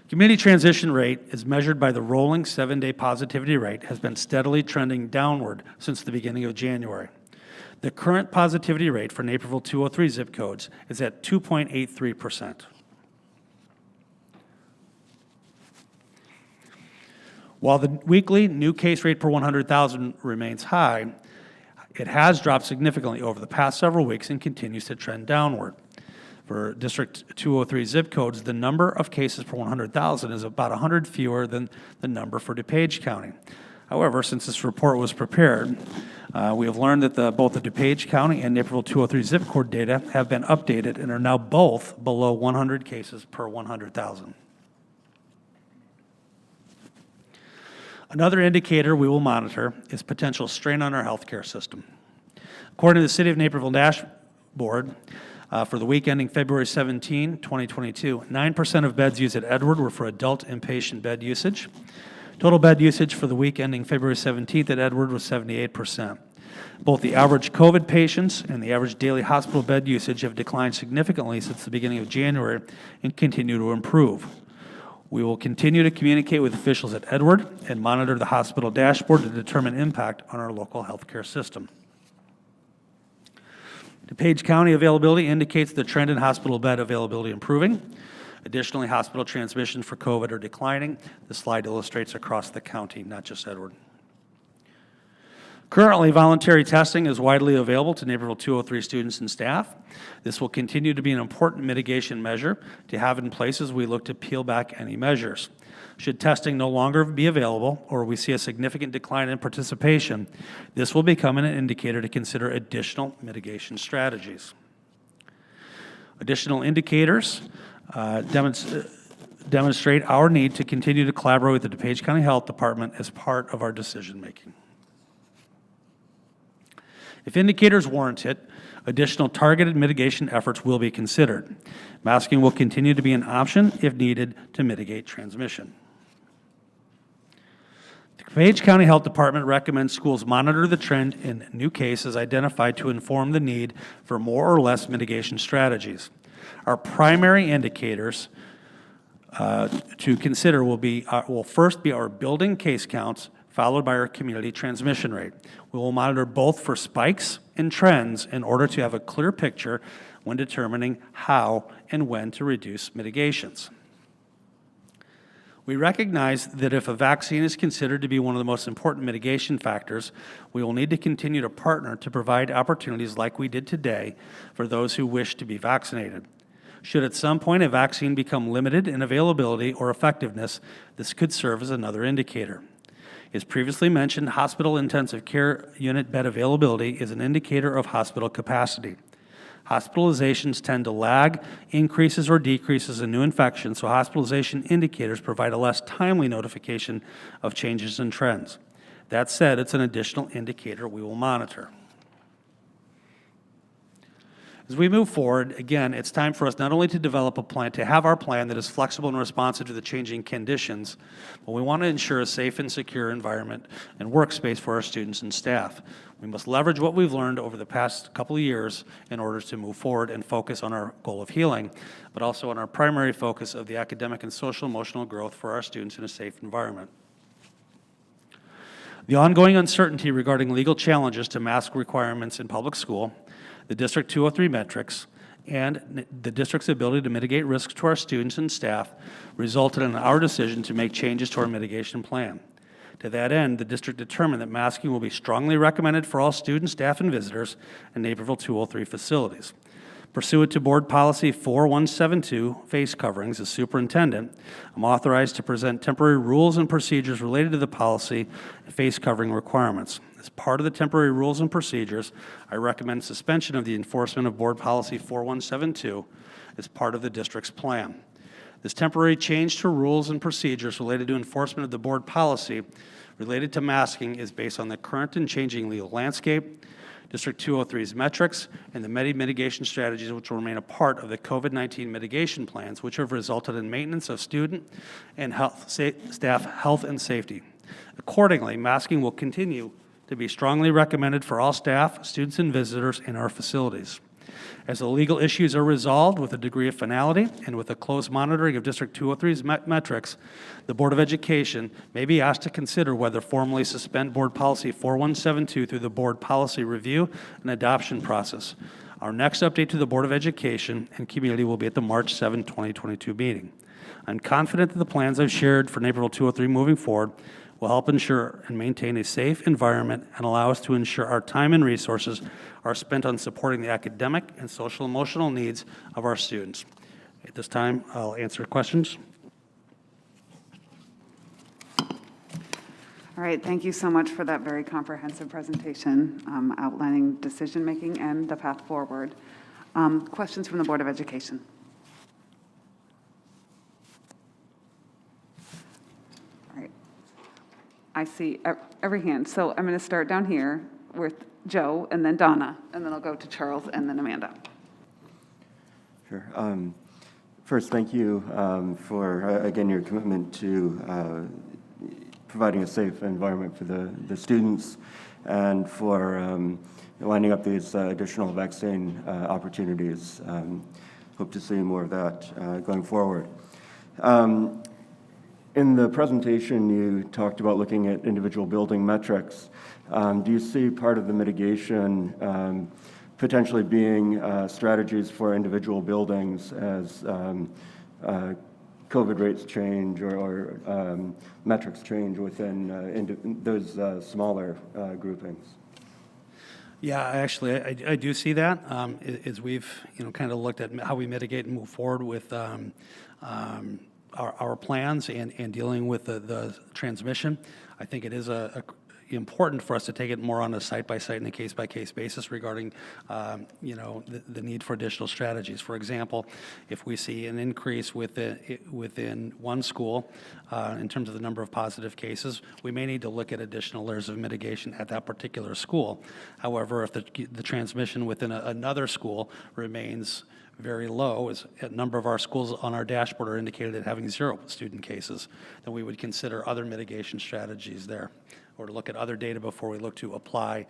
Community transition rate is measured by the rolling 7-day positivity rate has been steadily trending downward since the beginning of January. The current positivity rate for Naperville 203 zip codes is at 2.83%. While the weekly new case rate per 100,000 remains high, it has dropped significantly over the past several weeks and continues to trend downward. For District 203 zip codes, the number of cases per 100,000 is about 100 fewer than the number for DuPage County. However, since this report was prepared, we have learned that both the DuPage County and Naperville 203 zip code data have been updated and are now both below 100 cases per 100,000. Another indicator we will monitor is potential strain on our healthcare system. According to the City of Naperville dashboard, for the week ending February 17, 2022, 9% of beds used at Edward were for adult inpatient bed usage. Total bed usage for the week ending February 17th at Edward was 78%. Both the average COVID patients and the average daily hospital bed usage have declined significantly since the beginning of January and continue to improve. We will continue to communicate with officials at Edward and monitor the hospital dashboard to determine impact on our local healthcare system. DuPage County availability indicates the trend in hospital bed availability improving. Additionally, hospital transmissions for COVID are declining. The slide illustrates across the county, not just Edward. Currently, voluntary testing is widely available to Naperville 203 students and staff. This will continue to be an important mitigation measure to have in place as we look to peel back any measures. Should testing no longer be available or we see a significant decline in participation, this will become an indicator to consider additional mitigation strategies. Additional indicators demonstrate our need to continue to collaborate with the DuPage County Health Department as part of our decision making. If indicators warrant it, additional targeted mitigation efforts will be considered. Masking will continue to be an option if needed to mitigate transmission. The DuPage County Health Department recommends schools monitor the trend in new cases identified to inform the need for more or less mitigation strategies. Our primary indicators to consider will first be our building case counts, followed by our community transmission rate. We will monitor both for spikes and trends in order to have a clear picture when determining how and when to reduce mitigations. We recognize that if a vaccine is considered to be one of the most important mitigation factors, we will need to continue to partner to provide opportunities like we did today for those who wish to be vaccinated. Should at some point a vaccine become limited in availability or effectiveness, this could serve as another indicator. As previously mentioned, hospital intensive care unit bed availability is an indicator of hospital capacity. Hospitalizations tend to lag increases or decreases in new infections, so hospitalization indicators provide a less timely notification of changes in trends. That said, it's an additional indicator we will monitor. As we move forward, again, it's time for us not only to develop a plan, to have our plan that is flexible and responsive to the changing conditions, but we want to ensure a safe and secure environment and workspace for our students and staff. We must leverage what we've learned over the past couple of years in order to move forward and focus on our goal of healing, but also on our primary focus of the academic and social emotional growth for our students in a safe environment. The ongoing uncertainty regarding legal challenges to mask requirements in public school, the District 203 metrics, and the district's ability to mitigate risks to our students and staff resulted in our decision to make changes to our mitigation plan. To that end, the district determined that masking will be strongly recommended for all students, staff, and visitors in Naperville 203 facilities. Pursuant to Board Policy 4172, face coverings, as superintendent, I'm authorized to present temporary rules and procedures related to the policy and face covering requirements. As part of the temporary rules and procedures, I recommend suspension of the enforcement of Board Policy 4172 as part of the district's plan. This temporary change to rules and procedures related to enforcement of the board policy related to masking is based on the current and changing legal landscape, District 203's metrics, and the mitigation strategies which will remain a part of the COVID-19 mitigation plans, which have resulted in maintenance of student and staff health and safety. Accordingly, masking will continue to be strongly recommended for all staff, students, and visitors in our facilities. As the legal issues are resolved with a degree of finality and with a close monitoring of District 203's metrics, the Board of Education may be asked to consider whether formally suspend Board Policy 4172 through the Board Policy Review and Adoption process. Our next update to the Board of Education and community will be at the March 7, 2022 meeting. I'm confident that the plans I've shared for Naperville 203 moving forward will help ensure and maintain a safe environment and allow us to ensure our time and resources are spent on supporting the academic and social emotional needs of our students. At this time, I'll answer questions. All right, thank you so much for that very comprehensive presentation outlining decision-making and the path forward. Questions from the Board of Education? All right. I see every hand. So I'm going to start down here with Joe and then Donna, and then I'll go to Charles and then Amanda. Sure. First, thank you for, again, your commitment to providing a safe environment for the students and for lining up these additional vaccine opportunities. Hope to see more of that going forward. In the presentation, you talked about looking at individual building metrics. Do you see part of the mitigation potentially being strategies for individual buildings as COVID rates change or metrics change within those smaller groupings? Yeah, actually, I do see that. As we've kind of looked at how we mitigate and move forward with our plans and dealing with the transmission. I think it is important for us to take it more on a site-by-site and a case-by-case basis regarding, the need for additional strategies. For example, if we see an increase within one school in terms of the number of positive cases, we may need to look at additional layers of mitigation at that particular school. However, if the transmission within another school remains very low, as a number of our schools on our dashboard are indicated at having 0 student cases, then we would consider other mitigation strategies there, or to look at other data before we look to apply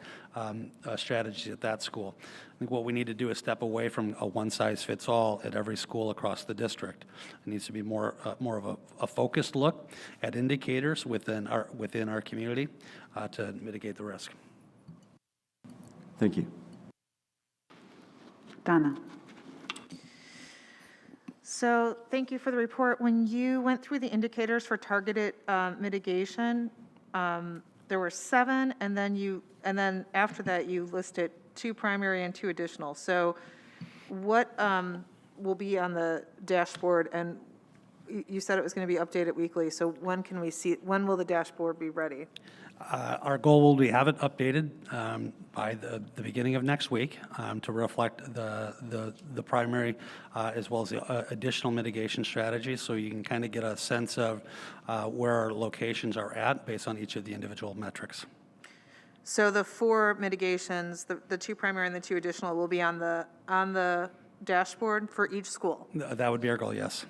strategies at that school. I think what we need to do is step away from a one-size-fits-all at every school across the district. It needs to be more of a focused look at indicators within our community to mitigate the risk. Thank you. Donna. So thank you for the report. When you went through the indicators for targeted mitigation, there were 7, and then after that you listed 2 primary and 2 additional. So what will be on the dashboard? And you said it was going to be updated weekly. So when can we see? When will the dashboard be ready? Our goal will be have it updated by the beginning of next week to reflect the primary as well as the additional mitigation strategies, so you can kind of get a sense of where our locations are at based on each of the individual metrics. So the 4 mitigations, the 2 primary and the 2 additional, will be on the dashboard for each school. That would be our goal, yes.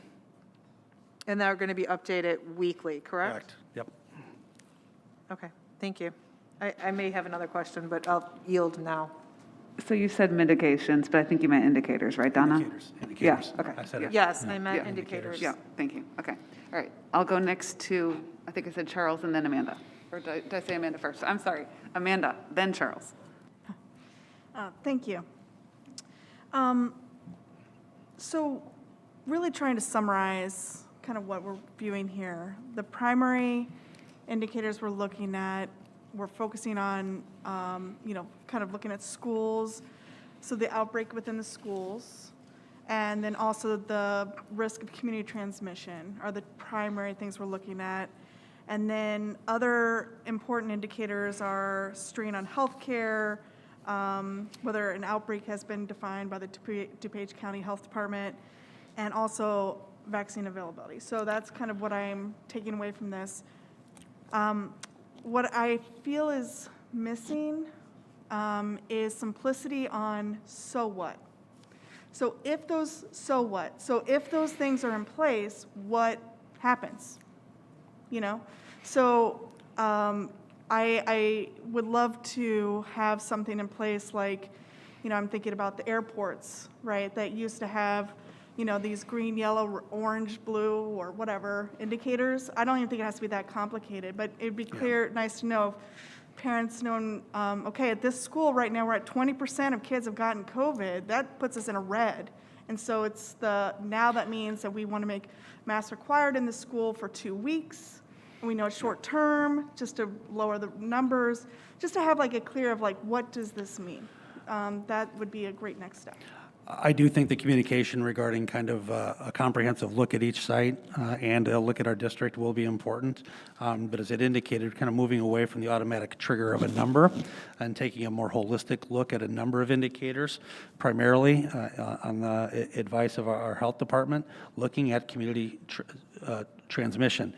And they're going to be updated weekly, correct? Correct. Yep. Okay, thank you. I may have another question, but I'll yield now. So you said mitigations, but I think you meant indicators, right, Donna? Indicators. Yeah, okay. I said it. Yes, I meant indicators. Yeah, thank you. Okay. All right. I'll go next to, I think I said Charles and then Amanda. Or did I say Amanda first? I'm sorry. Amanda, then Charles. Thank you. So really trying to summarize kind of what we're viewing here. The primary indicators we're looking at, we're focusing on, kind of looking at schools, so the outbreak within the schools, and then also the risk of community transmission are the primary things we're looking at. And then other important indicators are strain on healthcare, whether an outbreak has been defined by the DuPage County Health Department, and also vaccine availability. So that's kind of what I'm taking away from this. What I feel is missing is simplicity on so what. So if those things are in place, what happens? You know, so I would love to have something in place like, you know, I'm thinking about the airports, right, that used to have, you know, these green, yellow, orange, blue, or whatever indicators. I don't even think it has to be that complicated, but it'd be clear, nice to know, parents knowing, okay, at this school right now, we're at 20% of kids have gotten COVID. That puts us in a red. And so it's now that means that we want to make masks required in the school for 2 weeks. And we know it's short term, just to lower the numbers, just to have like a clear of like, what does this mean? That would be a great next step. I do think the communication regarding kind of a comprehensive look at each site and a look at our district will be important. But as it indicated, kind of moving away from the automatic trigger of a number and taking a more holistic look at a number of indicators, primarily on the advice of our health department, looking at community transmission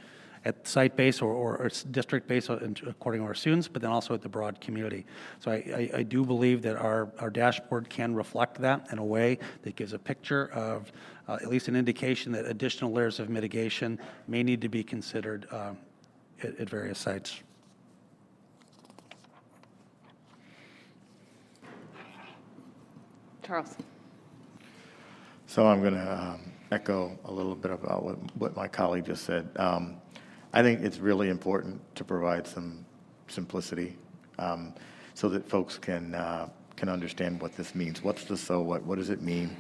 at site base or district base according to our students, but then also at the broad community. So I do believe that our dashboard can reflect that in a way that gives a picture of at least an indication that additional layers of mitigation may need to be considered at various sites. Charles. So I'm going to echo a little bit about what my colleague just said. I think it's really important to provide some simplicity so that folks can understand what this means. What's the so what? What does it mean?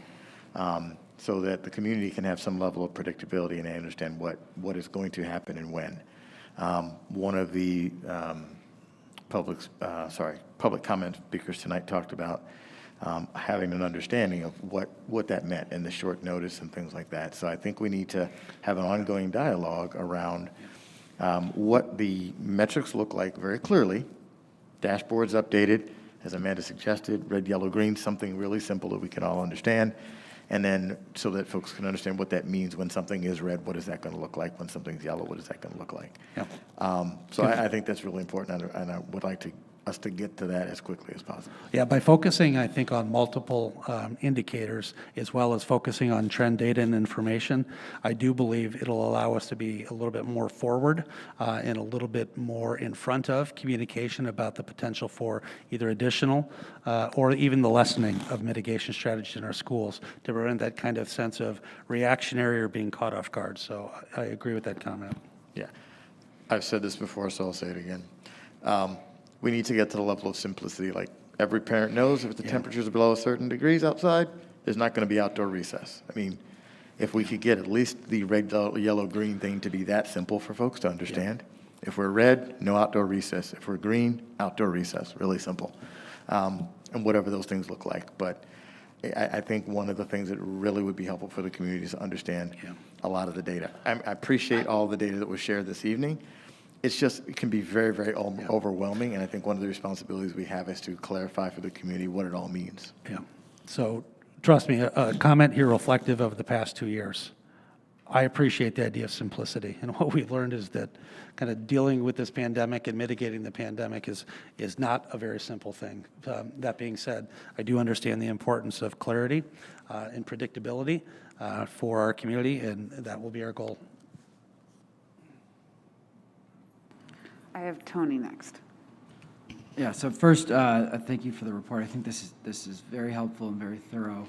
So that the community can have some level of predictability and they understand what is going to happen and when. One of the public comment speakers tonight talked about having an understanding of what that meant and the short notice and things like that. So I think we need to have an ongoing dialogue around what the metrics look like very clearly. Dashboards updated, as Amanda suggested, red, yellow, green, something really simple that we can all understand. And then so that folks can understand what that means when something is red, what is that going to look like? When something's yellow, what is that going to look like? Yeah. So I think that's really important, and I would like us to get to that as quickly as possible. Yeah, by focusing, I think, on multiple indicators, as well as focusing on trend data and information, I do believe it'll allow us to be a little bit more forward and a little bit more in front of communication about the potential for either additional or even the lessening of mitigation strategies in our schools to prevent that kind of sense of reactionary or being caught off guard. So I agree with that comment. Yeah. I've said this before, so I'll say it again. We need to get to the level of simplicity. Like every parent knows if the temperatures are below a certain degrees outside, there's not going to be outdoor recess. I mean, if we could get at least the red, yellow, green thing to be that simple for folks to understand. Yeah. If we're red, no outdoor recess. If we're green, outdoor recess. Really simple. And whatever those things look like. But I think one of the things that really would be helpful for the community is to understand a lot of the data. I appreciate all the data that was shared this evening. It's just, it can be very, very overwhelming, and I think one of the responsibilities we have is to clarify for the community what it all means. Yeah. So trust me, a comment here reflective of the past 2 years. I appreciate the idea of simplicity, and what we've learned is that kind of dealing with this pandemic and mitigating the pandemic is not a very simple thing. That being said, I do understand the importance of clarity and predictability for our community, and that will be our goal. I have Tony next. Yeah, so first, thank you for the report. I think this is very helpful and very thorough.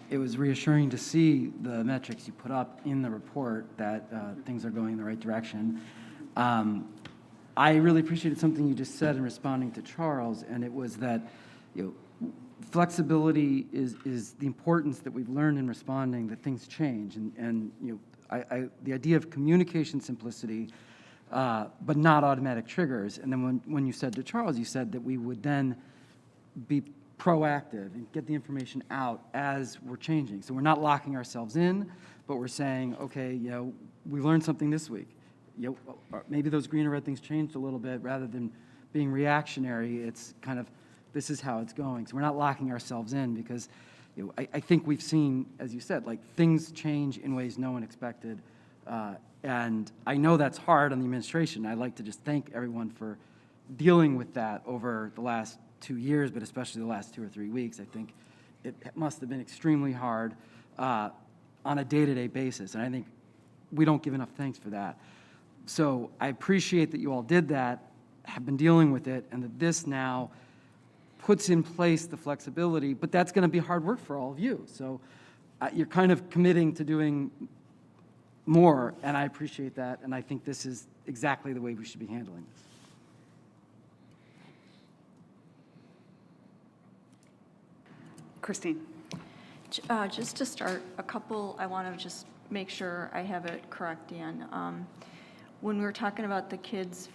It was reassuring to see the metrics you put up in the report that things are going in the right direction. I really appreciated something you just said in responding to Charles, and it was that flexibility is the importance that we've learned in responding that things change, and the idea of communication simplicity. But not automatic triggers. And then when you said to Charles, you said that we would then be proactive and get the information out as we're changing. So we're not locking ourselves in, but we're saying, okay, we learned something this week. Maybe those green or red things changed a little bit. Rather than being reactionary, it's kind of, this is how it's going. So we're not locking ourselves in because I think we've seen, as you said, like things change in ways no one expected. And I know that's hard on the administration. I'd like to just thank everyone for dealing with that over the last 2 years, but especially the last 2 or 3 weeks, I think it must have been extremely hard on a day-to-day basis. And I think we don't give enough thanks for that. So I appreciate that you all did that, have been dealing with it, and that this now puts in place the flexibility, but that's going to be hard work for all of you. So you're kind of committing to doing more, and I appreciate that, and I think this is exactly the way we should be handling this. Christine. Just to start, I want to just make sure I have it correct, Dan. When we were talking about the kids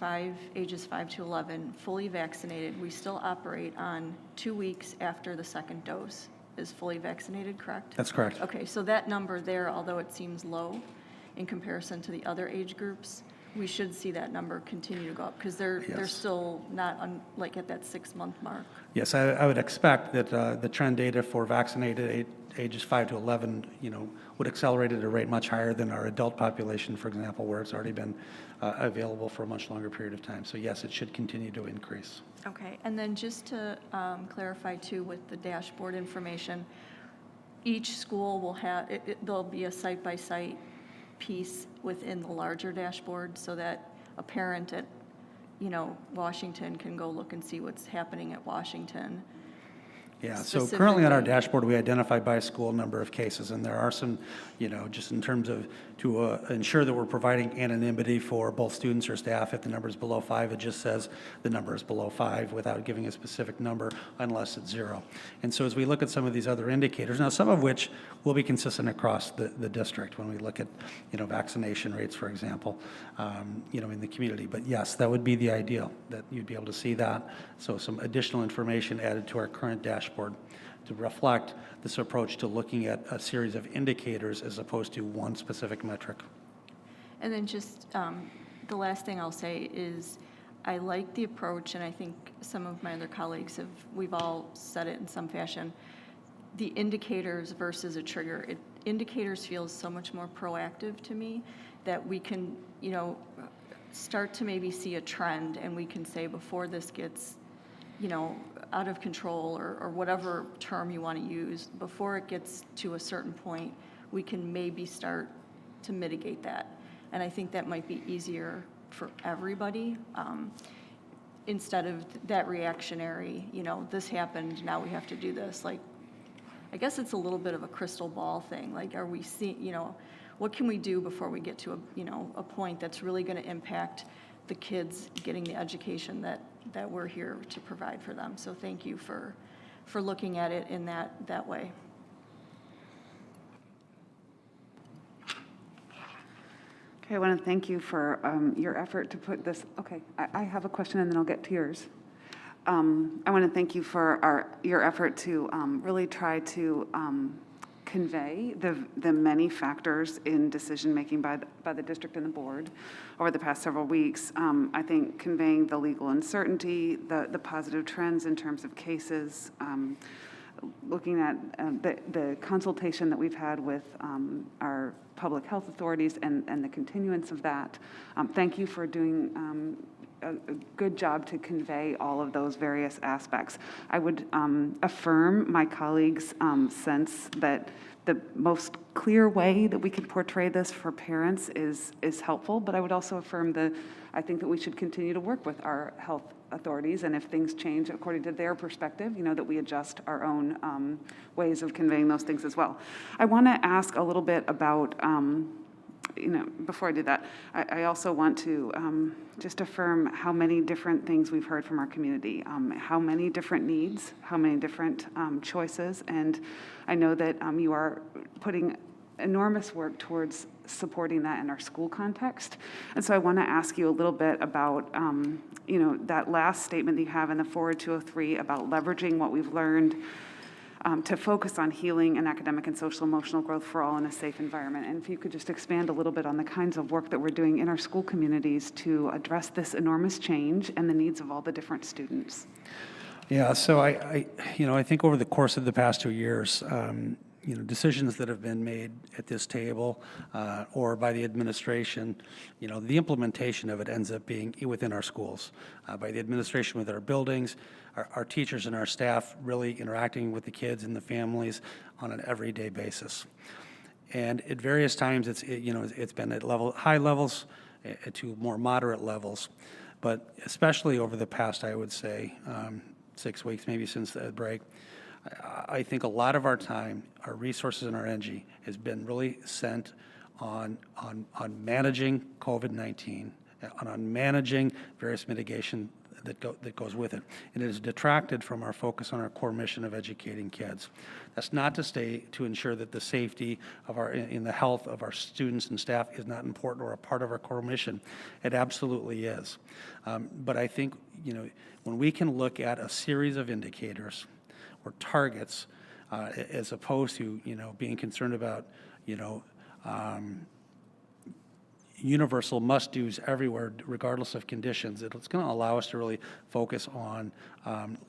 ages 5 to 11, fully vaccinated, we still operate on 2 weeks after the second dose is fully vaccinated, correct? That's correct. Okay, so that number there, although it seems low in comparison to the other age groups, we should see that number continue to go up because they're still not like at that 6-month mark. Yes, I would expect that the trend data for vaccinated ages 5 to 11, would accelerate at a rate much higher than our adult population, for example, where it's already been available for a much longer period of time. So yes, it should continue to increase. Okay, and then just to clarify too with the dashboard information, each school will have, there'll be a site-by-site piece within the larger dashboard so that a parent at, Washington can go look and see what's happening at Washington. Yeah, so currently on our dashboard, we identify by school number of cases, and there are some, just in terms of to ensure that we're providing anonymity for both students or staff. If the number is below 5, it just says the number is below 5 without giving a specific number unless it's 0. And so as we look at some of these other indicators, now some of which will be consistent across the district when we look at, vaccination rates, for example, in the community. But yes, that would be the ideal, that you'd be able to see that. So some additional information added to our current dashboard to reflect this approach to looking at a series of indicators as opposed to one specific metric. And then just the last thing I'll say is I like the approach, and I think some of my other colleagues we've all said it in some fashion, the indicators versus a trigger. Indicators feels so much more proactive to me that we can, start to maybe see a trend and we can say before this gets, out of control or whatever term you want to use, before it gets to a certain point, we can maybe start to mitigate that. And I think that might be easier for everybody instead of that reactionary, this happened, now we have to do this. Like, I guess it's a little bit of a crystal ball thing. Like, are we seeing, what can we do before we get to a point that's really going to impact the kids getting the education that we're here to provide for them. So thank you for looking at it in that way. Okay, I want to thank you for your effort to put this. Okay, I have a question and then I'll get to yours. I want to thank you for your effort to really try to convey the many factors in decision-making by the district and the board over the past several weeks. I think conveying the legal uncertainty, the positive trends in terms of cases, looking at the consultation that we've had with our public health authorities and the continuance of that. Thank you for doing a good job to convey all of those various aspects. I would affirm my colleagues' sense that the most clear way that we can portray this for parents is helpful, but I would also affirm I think that we should continue to work with our health authorities, and if things change according to their perspective, that we adjust our own ways of conveying those things as well. I want to ask a little bit about before I do that, I also want to just affirm how many different things we've heard from our community, how many different needs, how many different choices, and I know that you are putting enormous work towards supporting that in our school context. And so I want to ask you a little bit about, that last statement that you have in the Forward 203 about leveraging what we've learned to focus on healing and academic and social emotional growth for all in a safe environment. And if you could just expand a little bit on the kinds of work that we're doing in our school communities to address this enormous change and the needs of all the different students. Yeah, so I think over the course of the past 2 years, decisions that have been made at this table or by the administration, the implementation of it ends up being within our schools, by the administration with our buildings, our teachers and our staff really interacting with the kids and the families on an everyday basis. And at various times, it's been at high levels to more moderate levels, but especially over the past, I would say, 6 weeks, maybe since the break, I think a lot of our time, our resources, and our energy has been really sent on managing COVID-19, on managing various mitigation that goes with it. And it has detracted from our focus on our core mission of educating kids. That's not to say to ensure that the safety of in the health of our students and staff is not important or a part of our core mission. It absolutely is. But I think, when we can look at a series of indicators or targets, as opposed to, being concerned about, universal must-dos everywhere, regardless of conditions, it's going to allow us to really focus on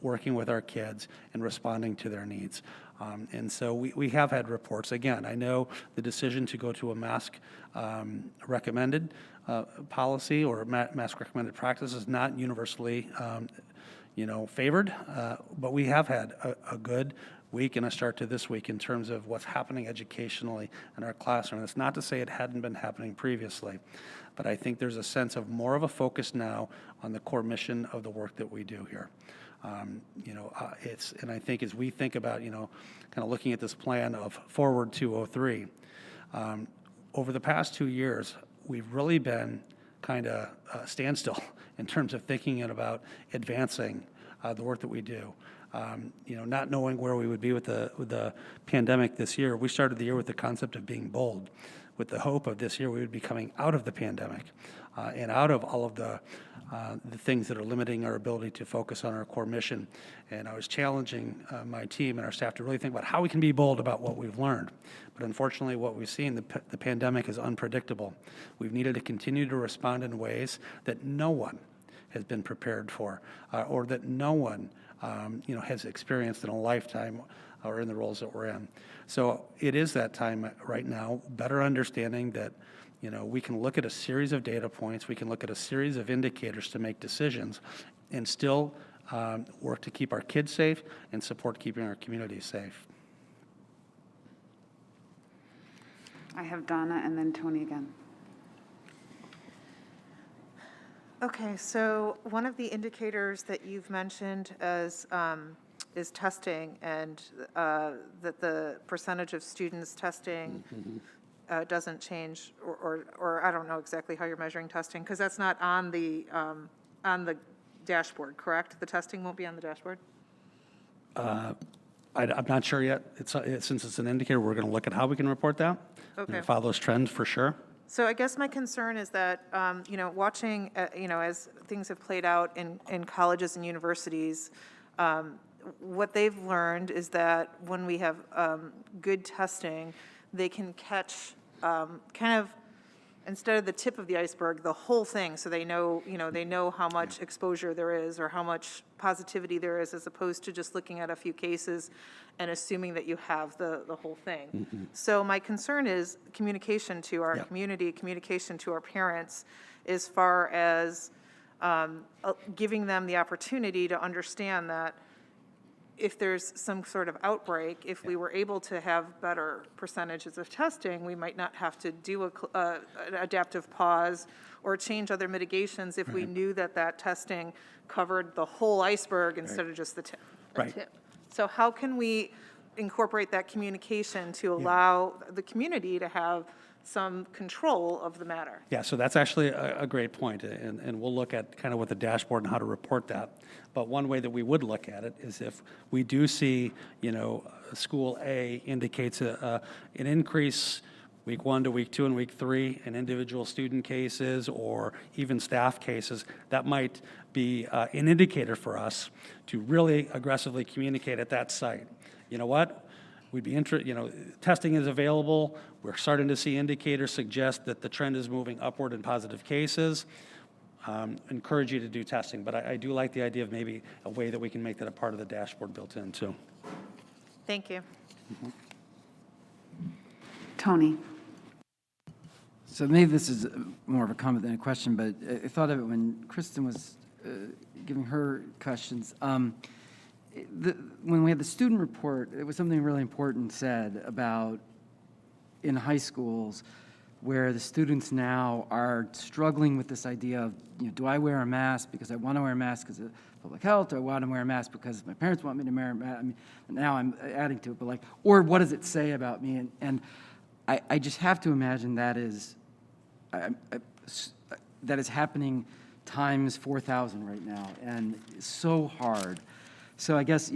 working with our kids and responding to their needs. And so we have had reports. Again, I know the decision to go to a mask recommended policy or mask recommended practice is not universally favored, but we have had a good week and a start to this week in terms of what's happening educationally in our classroom. It's not to say it hadn't been happening previously, but I think there's a sense of more of a focus now on the core mission of the work that we do here. And I think as we think about, kind of looking at this plan of Forward 203, over the past 2 years, we've really been kind of standstill in terms of thinking about advancing the work that we do. Not knowing where we would be with the pandemic this year, we started the year with the concept of being bold, with the hope of this year we would be coming out of the pandemic and out of all of the things that are limiting our ability to focus on our core mission. And I was challenging my team and our staff to really think about how we can be bold about what we've learned. But unfortunately, what we've seen, the pandemic is unpredictable. We've needed to continue to respond in ways that no one has been prepared for, or that no one has experienced in a lifetime or in the roles that we're in. So it is that time right now, better understanding that, we can look at a series of data points, we can look at a series of indicators to make decisions and still work to keep our kids safe and support keeping our communities safe. I have Donna and then Tony again. Okay, so one of the indicators that you've mentioned as is testing, and that the percentage of students testing doesn't change, or I don't know exactly how you're measuring testing, because that's not on the dashboard, correct? The testing won't be on the dashboard? I'm not sure yet. Since it's an indicator, we're going to look at how we can report that. Okay. And follow those trends for sure. So I guess my concern is that, watching, as things have played out in colleges and universities, what they've learned is that when we have good testing, they can catch kind of, instead of the tip of the iceberg, the whole thing. So they know how much exposure there is or how much positivity there is, as opposed to just looking at a few cases and assuming that you have the whole thing. So my concern is communication to our community, communication to our parents, as far as giving them the opportunity to understand that if there's some sort of outbreak, if we were able to have better percentages of testing, we might not have to do an adaptive pause or change other mitigations if we knew that testing covered the whole iceberg instead of just the tip. So how can we incorporate that communication to allow the community to have some control of the matter? Yeah, so that's actually a great point, and we'll look at kind of with the dashboard and how to report that. But one way that we would look at it is if we do see, school A indicates an increase week 1 to week 2 and week 3 in individual student cases or even staff cases, that might be an indicator for us to really aggressively communicate at that site. You know what? We'd be testing is available. We're starting to see indicators suggest that the trend is moving upward in positive cases. Encourage you to do testing, but I do like the idea of maybe a way that we can make that a part of the dashboard built in too. Thank you. Tony? So maybe this is more of a comment than a question, but I thought of it when Kristen was giving her questions. When we had the student report, it was something really important said about in high schools where the students now are struggling with this idea of, do I wear a mask because I want to wear a mask because of public health, or I want to wear a mask because my parents want me to wear a mask? I mean, now I'm adding to it, but or what does it say about me? And I just have to imagine that is happening times 4,000 right now, and it's so hard. So I guess,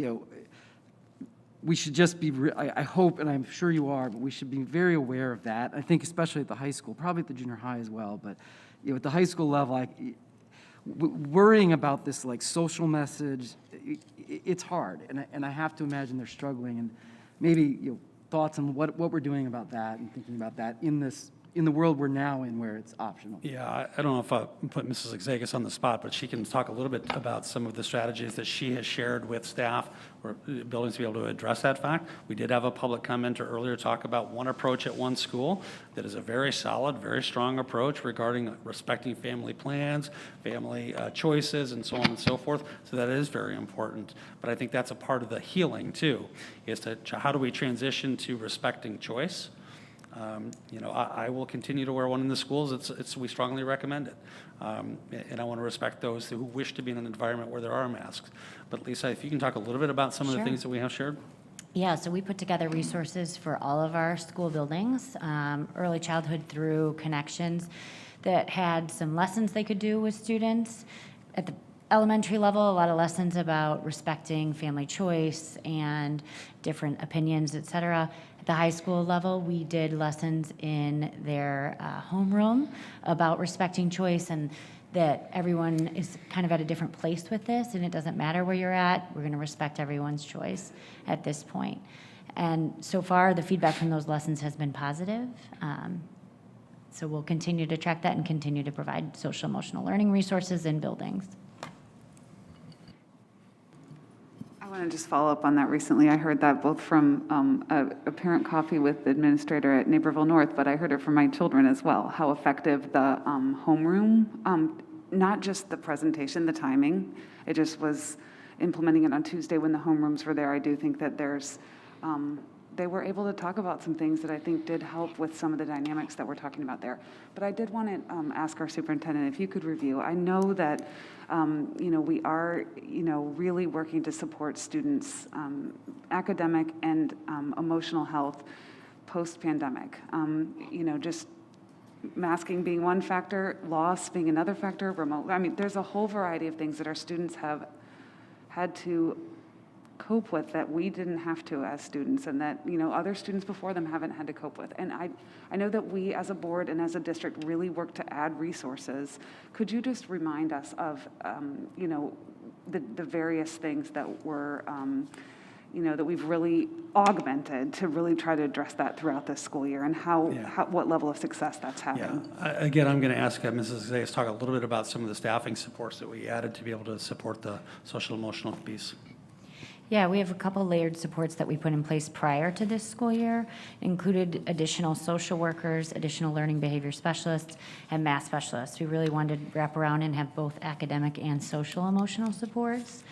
we should just be, I hope, and I'm sure you are, but we should be very aware of that. I think especially at the high school, probably at the junior high as well, but at the high school level, worrying about this social message, it's hard, and I have to imagine they're struggling, and maybe thoughts on what we're doing about that and thinking about that in the world we're now in where it's optional. Yeah, I don't know if I'll put Mrs. Exagas on the spot, but she can talk a little bit about some of the strategies that she has shared with staff or buildings to be able to address that fact. We did have a public commenter earlier talk about one approach at one school that is a very solid, very strong approach regarding respecting family plans, family choices, and so on and so forth. So that is very important. But I think that's a part of the healing too, is to how do we transition to respecting choice? I will continue to wear one in the schools. We strongly recommend it. And I want to respect those who wish to be in an environment where there are masks. But Lisa, if you can talk a little bit about some of the things that we have shared. Yeah, so we put together resources for all of our school buildings, early childhood through Connections, that had some lessons they could do with students. At the elementary level, a lot of lessons about respecting family choice and different opinions, et cetera. At the high school level, we did lessons in their homeroom about respecting choice, and that everyone is kind of at a different place with this, and it doesn't matter where you're at. We're going to respect everyone's choice at this point. And so far, the feedback from those lessons has been positive. So we'll continue to track that and continue to provide social emotional learning resources in buildings. I want to just follow up on that. Recently, I heard that both from a parent coffee with the administrator at Naperville North, but I heard it from my children as well, how effective the homeroom, not just the presentation, the timing, it just was implementing it on Tuesday when the homerooms were there. I do think that there's, they were able to talk about some things that I think did help with some of the dynamics that we're talking about there. But I did want to ask our superintendent if you could review. I know that we are, really working to support students' academic and emotional health post-pandemic. Just masking being one factor, loss being another factor, remote. I mean, there's a whole variety of things that our students have had to cope with that we didn't have to as students, and that other students before them haven't had to cope with. And I know that we as a board and as a district really work to add resources. Could you just remind us of the various things that were that we've really augmented to really try to address that throughout this school year, and what level of success that's having? Again, I'm going to ask Mrs. Zayas to talk a little bit about some of the staffing supports that we added to be able to support the social emotional piece. Yeah, we have a couple layered supports that we put in place prior to this school year, included additional social workers, additional learning behavior specialists, and math specialists. We really wanted to wrap around and have both academic and social emotional supports.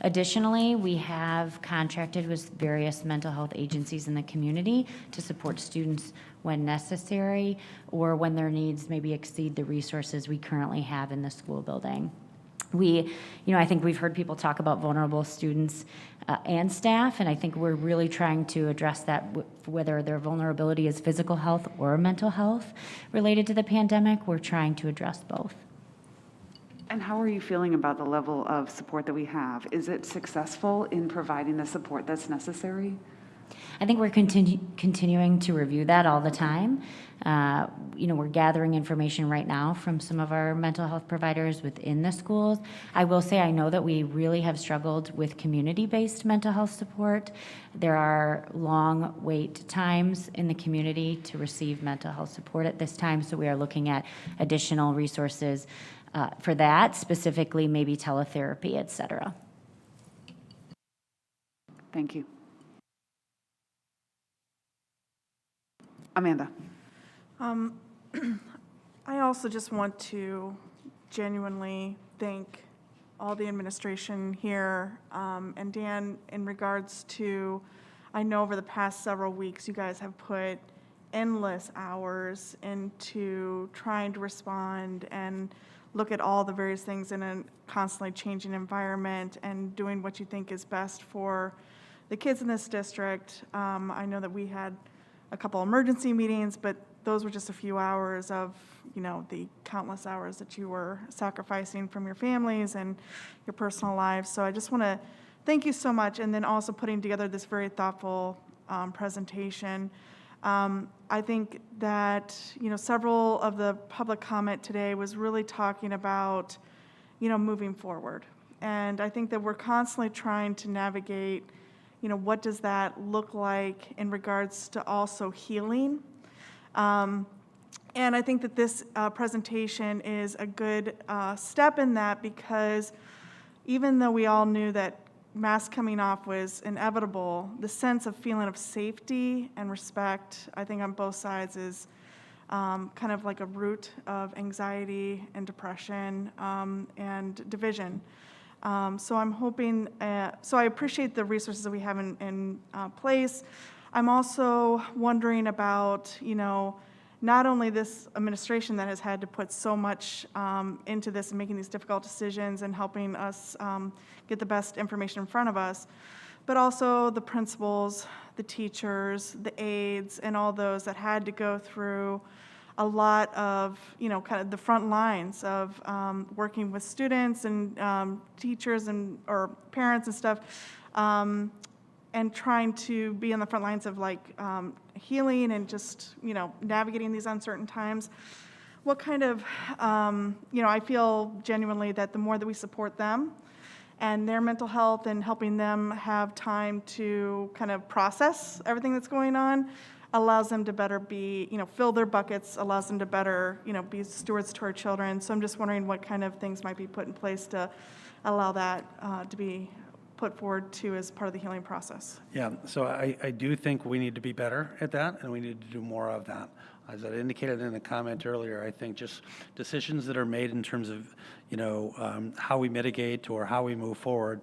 Additionally, we have contracted with various mental health agencies in the community to support students when necessary or when their needs maybe exceed the resources we currently have in the school building. I think we've heard people talk about vulnerable students and staff, and I think we're really trying to address that, whether their vulnerability is physical health or mental health related to the pandemic. We're trying to address both. And how are you feeling about the level of support that we have? Is it successful in providing the support that's necessary? I think we're continuing to review that all the time. We're gathering information right now from some of our mental health providers within the schools. I will say I know that we really have struggled with community-based mental health support. There are long wait times in the community to receive mental health support at this time, so we are looking at additional resources for that, specifically maybe teletherapy, et cetera. Thank you. Amanda? I also just want to genuinely thank all the administration here, and Dan, in regards to, I know over the past several weeks, you guys have put endless hours into trying to respond and look at all the various things in a constantly changing environment and doing what you think is best for the kids in this district. I know that we had a couple emergency meetings, but those were just a few hours of, the countless hours that you were sacrificing from your families and your personal lives. So I just want to thank you so much, and then also putting together this very thoughtful presentation. I think that, several of the public comment today was really talking about, moving forward. And I think that we're constantly trying to navigate, what does that look like in regards to also healing. And I think that this presentation is a good step in that, because even though we all knew that mask coming off was inevitable, the sense of feeling of safety and respect, I think on both sides, is kind of like a root of anxiety and depression and division. So I'm hoping, so I appreciate the resources that we have in place. I'm also wondering about, not only this administration that has had to put so much into this and making these difficult decisions and helping us get the best information in front of us, but also the principals, the teachers, the aides, and all those that had to go through a lot of, kind of the front lines of working with students and teachers or parents and stuff, and trying to be on the front lines of healing and just, navigating these uncertain times. What kind of, I feel genuinely that the more that we support them and their mental health and helping them have time to kind of process everything that's going on, allows them to better be, fill their buckets, allows them to better, be stewards to our children. So I'm just wondering what kind of things might be put in place to allow that to be put forward too as part of the healing process. Yeah, so I do think we need to be better at that, and we need to do more of that. As I indicated in the comment earlier, I think just decisions that are made in terms of, how we mitigate or how we move forward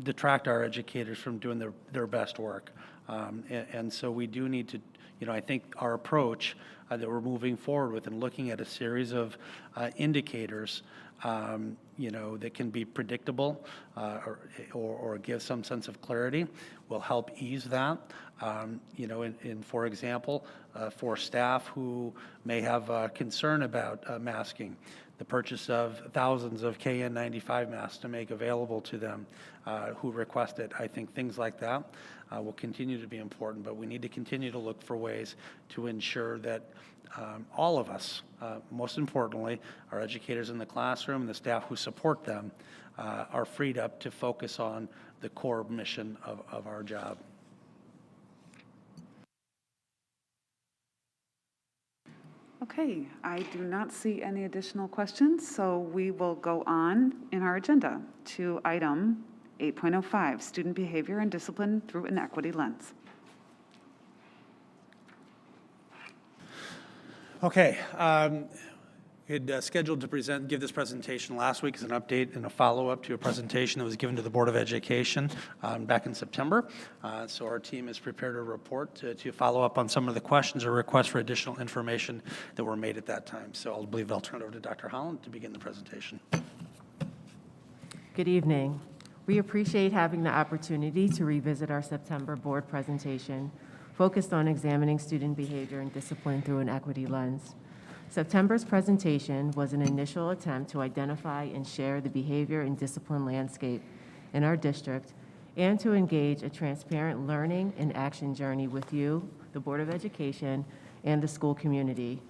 detract our educators from doing their best work. And so we do need to, I think our approach that we're moving forward with and looking at a series of indicators that can be predictable or give some sense of clarity will help ease that. For example, for staff who may have concern about masking, the purchase of thousands of KN95 masks to make available to them who request it. I think things like that will continue to be important, but we need to continue to look for ways to ensure that all of us, most importantly, our educators in the classroom and the staff who support them, are freed up to focus on the core mission of our job. Okay, I do not see any additional questions, so we will go on in our agenda to item 8.05, student behavior and discipline through an equity lens. Okay, we had scheduled to give this presentation last week as an update and a follow-up to a presentation that was given to the Board of Education back in September. So our team has prepared a report to follow up on some of the questions or requests for additional information that were made at that time. So I'll turn it over to Dr. Holland to begin the presentation. Good evening. We appreciate having the opportunity to revisit our September board presentation focused on examining student behavior and discipline through an equity lens. September's presentation was an initial attempt to identify and share the behavior and discipline landscape in our district and to engage a transparent learning and action journey with you, the Board of Education, and the school community.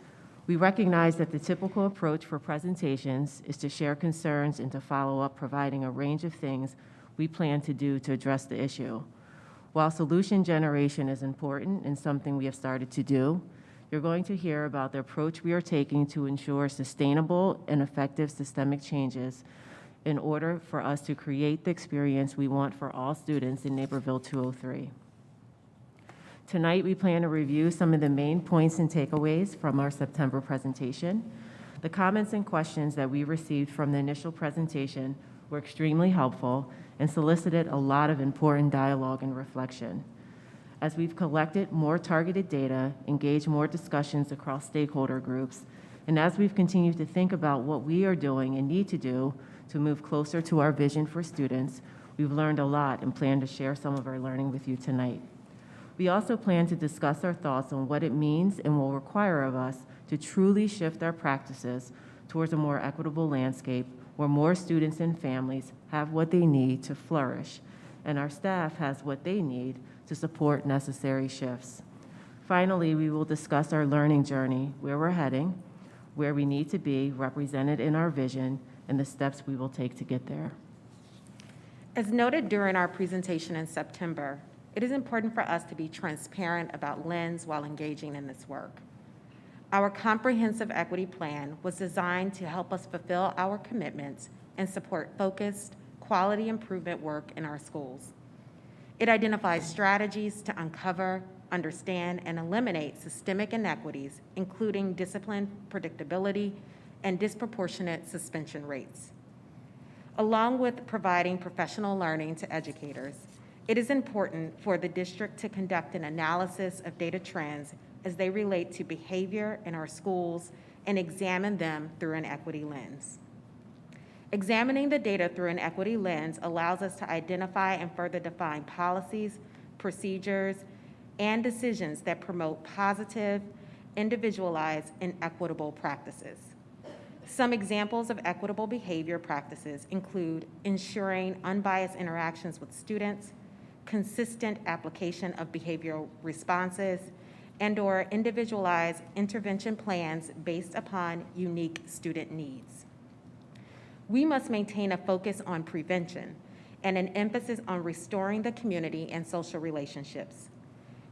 We recognize that the typical approach for presentations is to share concerns and to follow up, providing a range of things we plan to do to address the issue. While solution generation is important and something we have started to do, you're going to hear about the approach we are taking to ensure sustainable and effective systemic changes in order for us to create the experience we want for all students in Naperville 203. Tonight, we plan to review some of the main points and takeaways from our September presentation. The comments and questions that we received from the initial presentation were extremely helpful and solicited a lot of important dialogue and reflection. As we've collected more targeted data, engaged more discussions across stakeholder groups, and as we've continued to think about what we are doing and need to do to move closer to our vision for students, we've learned a lot and plan to share some of our learning with you tonight. We also plan to discuss our thoughts on what it means and will require of us to truly shift our practices towards a more equitable landscape where more students and families have what they need to flourish, and our staff has what they need to support necessary shifts. Finally, we will discuss our learning journey, where we're heading, where we need to be represented in our vision, and the steps we will take to get there. As noted during our presentation in September, it is important for us to be transparent about lens while engaging in this work. Our comprehensive equity plan was designed to help us fulfill our commitments and support focused, quality improvement work in our schools. It identifies strategies to uncover, understand, and eliminate systemic inequities, including discipline predictability and disproportionate suspension rates. Along with providing professional learning to educators, it is important for the district to conduct an analysis of data trends as they relate to behavior in our schools and examine them through an equity lens. Examining the data through an equity lens allows us to identify and further define policies, procedures, and decisions that promote positive, individualized, and equitable practices. Some examples of equitable behavior practices include ensuring unbiased interactions with students, consistent application of behavioral responses, and/or individualized intervention plans based upon unique student needs. We must maintain a focus on prevention and an emphasis on restoring the community and social relationships.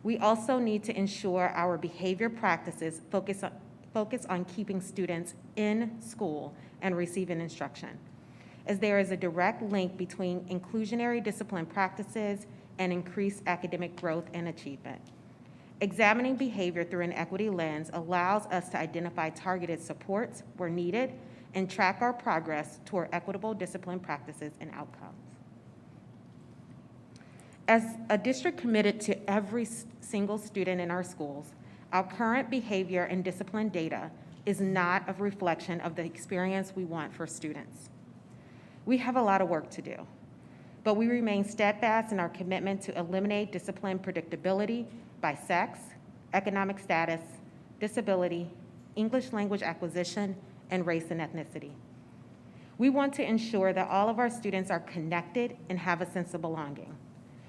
We also need to ensure our behavior practices focus on keeping students in school and receiving instruction, as there is a direct link between inclusionary discipline practices and increased academic growth and achievement. Examining behavior through an equity lens allows us to identify targeted supports where needed and track our progress toward equitable discipline practices and outcomes. As a district committed to every single student in our schools, our current behavior and discipline data is not a reflection of the experience we want for students. We have a lot of work to do, but we remain steadfast in our commitment to eliminate discipline predictability by sex, economic status, disability, English language acquisition, and race and ethnicity. We want to ensure that all of our students are connected and have a sense of belonging.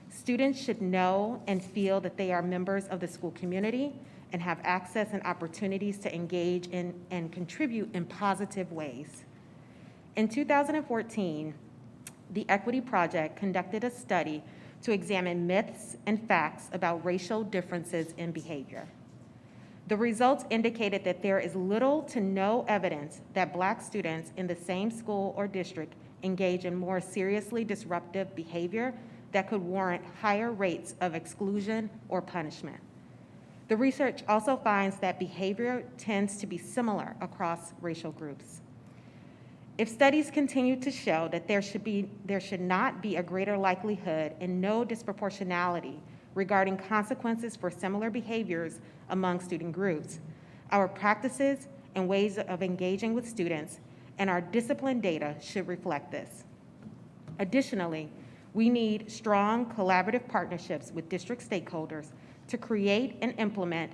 Students should know and feel that they are members of the school community and have access and opportunities to engage in and contribute in positive ways. In 2014, the Equity Project conducted a study to examine myths and facts about racial differences in behavior. The results indicated that there is little to no evidence that Black students in the same school or district engage in more seriously disruptive behavior that could warrant higher rates of exclusion or punishment. The research also finds that behavior tends to be similar across racial groups. If studies continue to show that there should not be a greater likelihood and no disproportionality regarding consequences for similar behaviors among student groups, our practices and ways of engaging with students and our discipline data should reflect this. Additionally, we need strong collaborative partnerships with district stakeholders to create and implement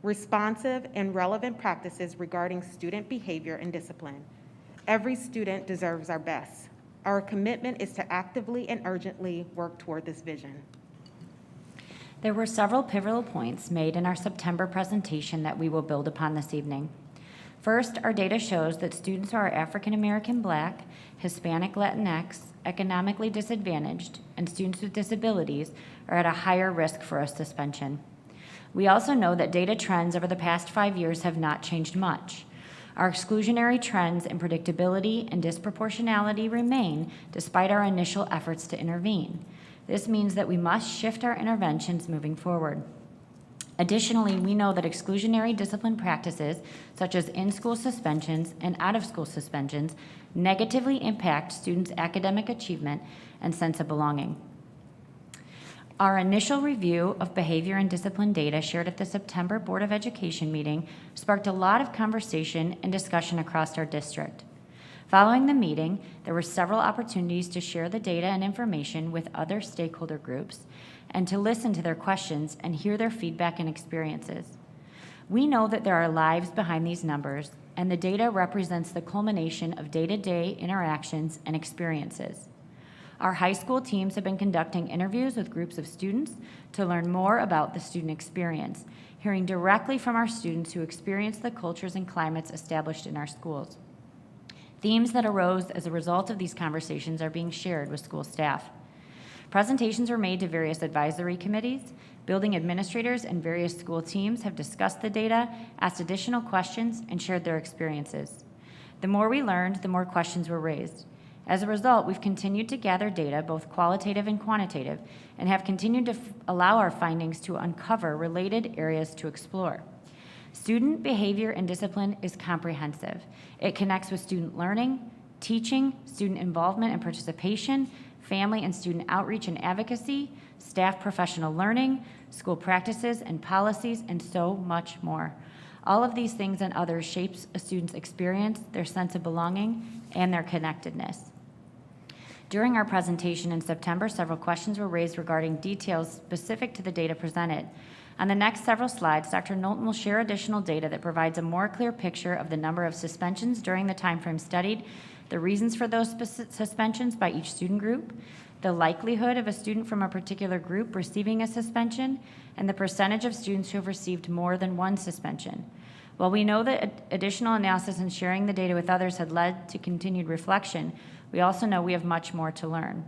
responsive and relevant practices regarding student behavior and discipline. Every student deserves our best. Our commitment is to actively and urgently work toward this vision. There were several pivotal points made in our September presentation that we will build upon this evening. First, our data shows that students who are African American, Black, Hispanic, Latinx, economically disadvantaged, and students with disabilities are at a higher risk for a suspension. We also know that data trends over the past 5 years have not changed much. Our exclusionary trends in predictability and disproportionality remain despite our initial efforts to intervene. This means that we must shift our interventions moving forward. Additionally, we know that exclusionary discipline practices, such as in-school suspensions and out-of-school suspensions, negatively impact students' academic achievement and sense of belonging. Our initial review of behavior and discipline data shared at the September Board of Education meeting sparked a lot of conversation and discussion across our district. Following the meeting, there were several opportunities to share the data and information with other stakeholder groups and to listen to their questions and hear their feedback and experiences. We know that there are lives behind these numbers, and the data represents the culmination of day-to-day interactions and experiences. Our high school teams have been conducting interviews with groups of students to learn more about the student experience, hearing directly from our students who experience the cultures and climates established in our schools. Themes that arose as a result of these conversations are being shared with school staff. Presentations were made to various advisory committees. Building administrators and various school teams have discussed the data, asked additional questions, and shared their experiences. The more we learned, the more questions were raised. As a result, we've continued to gather data, both qualitative and quantitative, and have continued to allow our findings to uncover related areas to explore. Student behavior and discipline is comprehensive. It connects with student learning, teaching, student involvement and participation, family and student outreach and advocacy, staff professional learning, school practices and policies, and so much more. All of these things and others shapes a student's experience, their sense of belonging, and their connectedness. During our presentation in September, several questions were raised regarding details specific to the data presented. On the next several slides, Dr. Knowlton will share additional data that provides a more clear picture of the number of suspensions during the timeframe studied, the reasons for those suspensions by each student group, the likelihood of a student from a particular group receiving a suspension, and the percentage of students who have received more than one suspension. While we know that additional analysis and sharing the data with others had led to continued reflection, we also know we have much more to learn.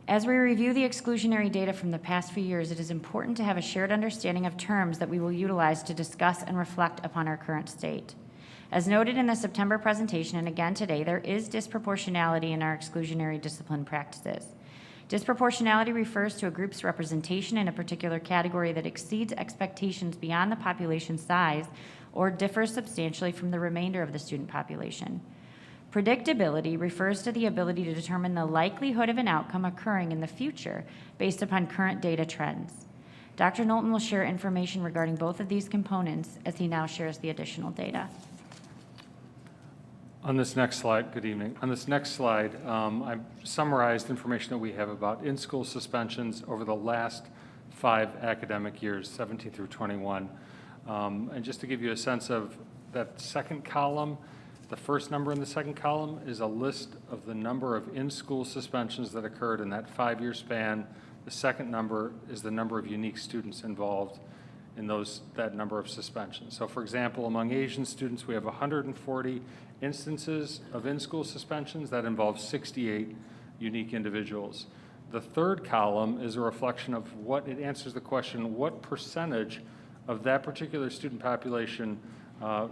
As we review the exclusionary data from the past few years, it is important to have a shared understanding of terms that we will utilize to discuss and reflect upon our current state. As noted in the September presentation and again today, there is disproportionality in our exclusionary discipline practices. Disproportionality refers to a group's representation in a particular category that exceeds expectations beyond the population size or differs substantially from the remainder of the student population. Predictability refers to the ability to determine the likelihood of an outcome occurring in the future based upon current data trends. Dr. Knowlton will share information regarding both of these components as he now shares the additional data. On this next slide, good evening. On this next slide, I've summarized information that we have about in-school suspensions over the last 5 academic years, 17 through 21. And just to give you a sense of that second column, the first number in the second column is a list of the number of in-school suspensions that occurred in that 5-year span. The second number is the number of unique students involved in that number of suspensions. So for example, among Asian students, we have 140 instances of in-school suspensions that involve 68 unique individuals. The third column is a reflection of it answers the question, what percentage of that particular student population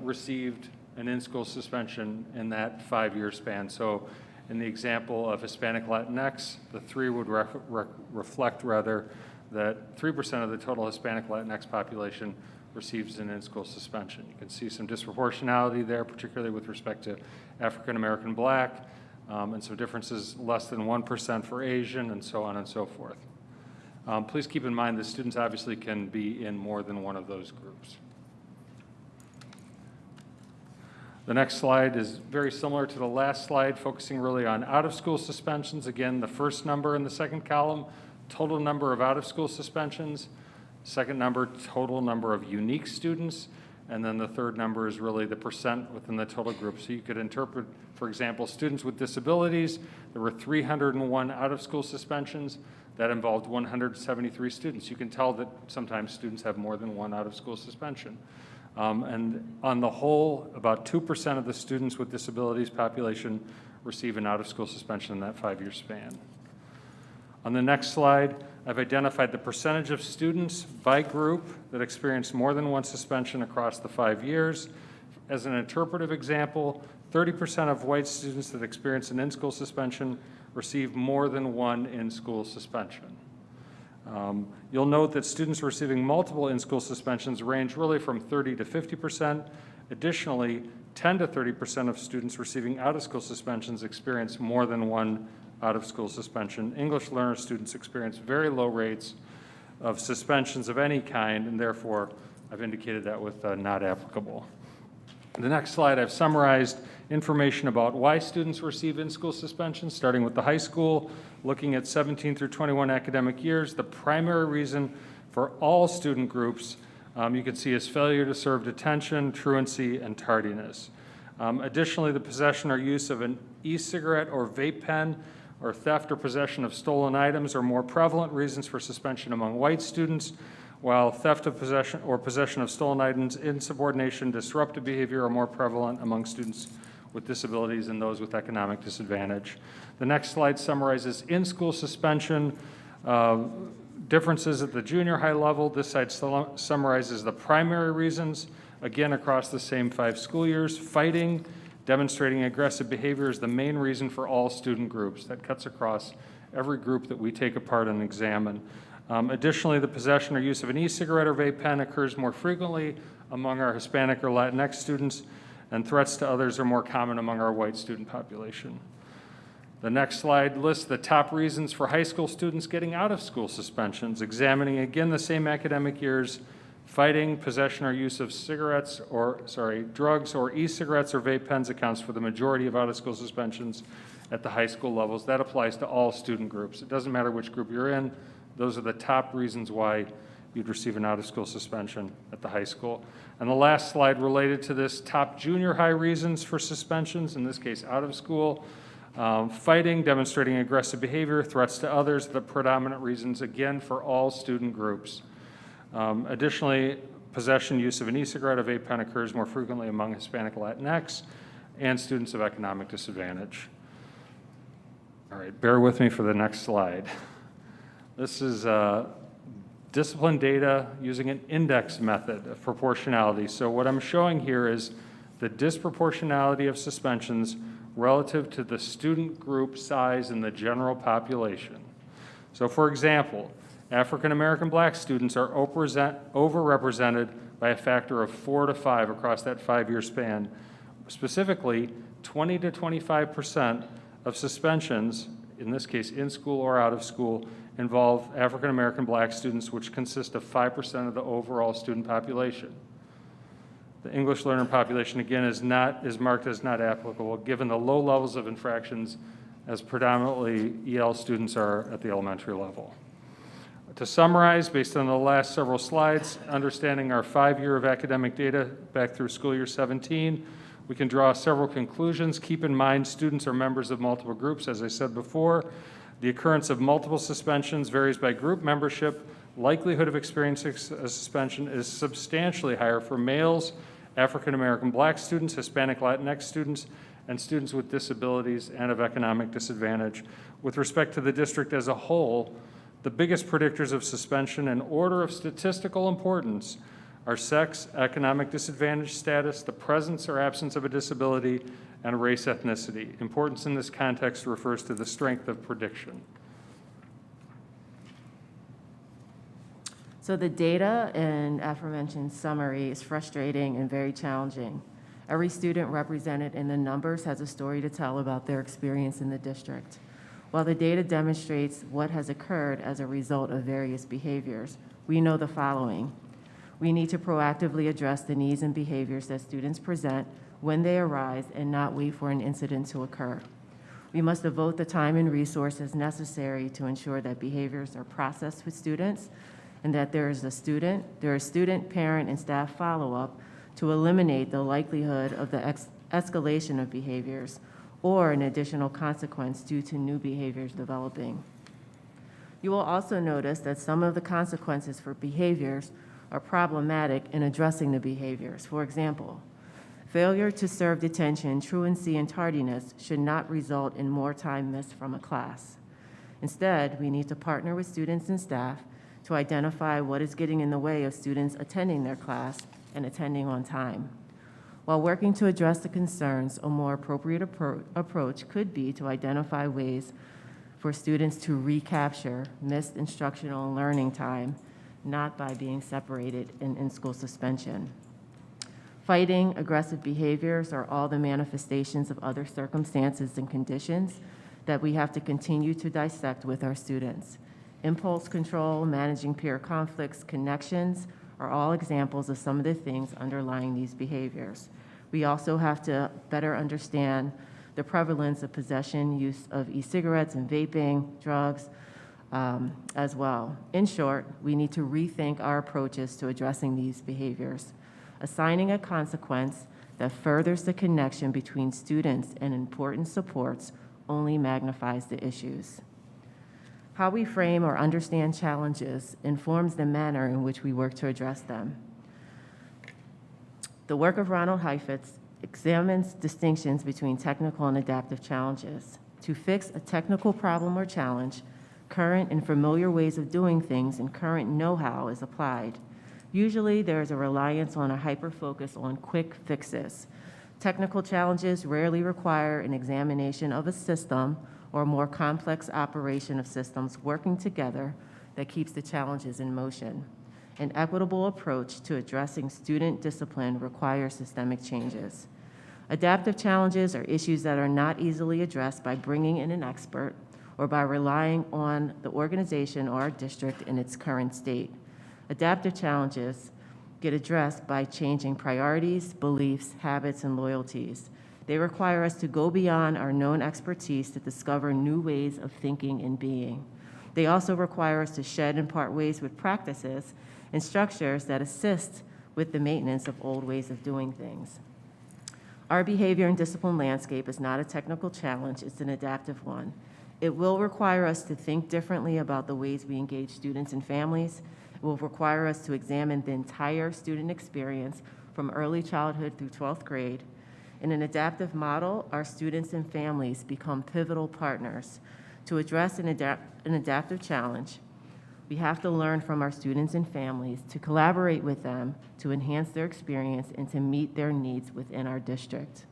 received an in-school suspension in that 5-year span. So in the example of Hispanic Latinx, the 3 would reflect that 3% of the total Hispanic Latinx population receives an in-school suspension. You can see some disproportionality there, particularly with respect to African American Black, and some differences less than 1% for Asian, and so on and so forth. Please keep in mind that students obviously can be in more than one of those groups. The next slide is very similar to the last slide, focusing really on out-of-school suspensions. Again, the first number in the second column, total number of out-of-school suspensions. Second number, total number of unique students. And then the third number is really the percent within the total group. So you could interpret, for example, students with disabilities. There were 301 out-of-school suspensions. That involved 173 students. You can tell that sometimes students have more than one out-of-school suspension. And on the whole, about 2% of the students with disabilities population receive an out-of-school suspension in that 5-year span. On the next slide, I've identified the percentage of students by group that experienced more than one suspension across the 5 years. As an interpretive example, 30% of white students that experience an in-school suspension receive more than one in-school suspension. You'll note that students receiving multiple in-school suspensions range really from 30 to 50%. Additionally, 10 to 30% of students receiving out-of-school suspensions experience more than one out-of-school suspension. English learner students experience very low rates of suspensions of any kind, and therefore I've indicated that with not applicable. The next slide, I've summarized information about why students receive in-school suspensions, starting with the high school, looking at 17 through 21 academic years. The primary reason for all student groups you can see is failure to serve detention, truancy, and tardiness. Additionally, the possession or use of an e-cigarette or vape pen or theft or possession of stolen items are more prevalent reasons for suspension among white students, while theft of possession or possession of stolen items, insubordination, disruptive behavior are more prevalent among students with disabilities and those with economic disadvantage. The next slide summarizes in-school suspension differences at the junior high level. This slide summarizes the primary reasons, again across the same 5 school years. Fighting, demonstrating aggressive behavior is the main reason for all student groups. That cuts across every group that we take apart and examine. Additionally, the possession or use of an e-cigarette or vape pen occurs more frequently among our Hispanic or Latinx students, and threats to others are more common among our white student population. The next slide lists the top reasons for high school students getting out of school suspensions, examining again the same academic years. Fighting, possession or use of drugs or e-cigarettes or vape pens accounts for the majority of out-of-school suspensions at the high school levels. That applies to all student groups. It doesn't matter which group you're in. Those are the top reasons why you'd receive an out-of-school suspension at the high school. And the last slide related to this, top junior high reasons for suspensions, in this case out of school. Fighting, demonstrating aggressive behavior, threats to others, the predominant reasons, again, for all student groups. Additionally, possession, use of an e-cigarette or vape pen occurs more frequently among Hispanic, Latinx, and students of economic disadvantage. All right, bear with me for the next slide. This is discipline data using an index method of proportionality. So what I'm showing here is the disproportionality of suspensions relative to the student group size in the general population. So for example, African American Black students are overrepresented by a factor of 4 to 5 across that 5-year span. Specifically, 20 to 25% of suspensions, in this case in school or out of school, involve African American Black students, which consist of 5% of the overall student population. The English learner population, again, is marked as not applicable, given the low levels of infractions as predominantly EL students are at the elementary level. To summarize, based on the last several slides, understanding our 5-year of academic data back through school year 17, we can draw several conclusions. Keep in mind, students are members of multiple groups, as I said before. The occurrence of multiple suspensions varies by group membership. Likelihood of experiencing a suspension is substantially higher for males, African American Black students, Hispanic Latinx students, and students with disabilities and of economic disadvantage. With respect to the district as a whole, the biggest predictors of suspension in order of statistical importance are sex, economic disadvantage status, the presence or absence of a disability, and race ethnicity. Importance in this context refers to the strength of prediction. So the data in aforementioned summary is frustrating and very challenging. Every student represented in the numbers has a story to tell about their experience in the district. While the data demonstrates what has occurred as a result of various behaviors, we know the following. We need to proactively address the needs and behaviors that students present when they arise and not wait for an incident to occur. We must devote the time and resources necessary to ensure that behaviors are processed with students and that there is student, parent, and staff follow-up to eliminate the likelihood of the escalation of behaviors or an additional consequence due to new behaviors developing. You will also notice that some of the consequences for behaviors are problematic in addressing the behaviors. For example, failure to serve detention, truancy, and tardiness should not result in more time missed from a class. Instead, we need to partner with students and staff to identify what is getting in the way of students attending their class and attending on time. While working to address the concerns, a more appropriate approach could be to identify ways for students to recapture missed instructional and learning time, not by being separated in in-school suspension. Fighting aggressive behaviors are all the manifestations of other circumstances and conditions that we have to continue to dissect with our students. Impulse control, managing peer conflicts, connections are all examples of some of the things underlying these behaviors. We also have to better understand the prevalence of possession, use of e-cigarettes and vaping, drugs, as well. In short, we need to rethink our approaches to addressing these behaviors. Assigning a consequence that furthers the connection between students and important supports only magnifies the issues. How we frame or understand challenges informs the manner in which we work to address them. The work of Ronald Heifetz examines distinctions between technical and adaptive challenges. To fix a technical problem or challenge, current and familiar ways of doing things and current know-how is applied. Usually, there is a reliance on a hyper-focus on quick fixes. Technical challenges rarely require an examination of a system or more complex operation of systems working together that keeps the challenges in motion. An equitable approach to addressing student discipline requires systemic changes. Adaptive challenges are issues that are not easily addressed by bringing in an expert or by relying on the organization or our district in its current state. Adaptive challenges get addressed by changing priorities, beliefs, habits, and loyalties. They require us to go beyond our known expertise to discover new ways of thinking and being. They also require us to shed and part ways with practices and structures that assist with the maintenance of old ways of doing things. Our behavior and discipline landscape is not a technical challenge, it's an adaptive one. It will require us to think differently about the ways we engage students and families. It will require us to examine the entire student experience from early childhood through 12th grade. In an adaptive model, our students and families become pivotal partners. To address an adaptive challenge, we have to learn from our students and families, to collaborate with them, to enhance their experience, and to meet their needs within our district.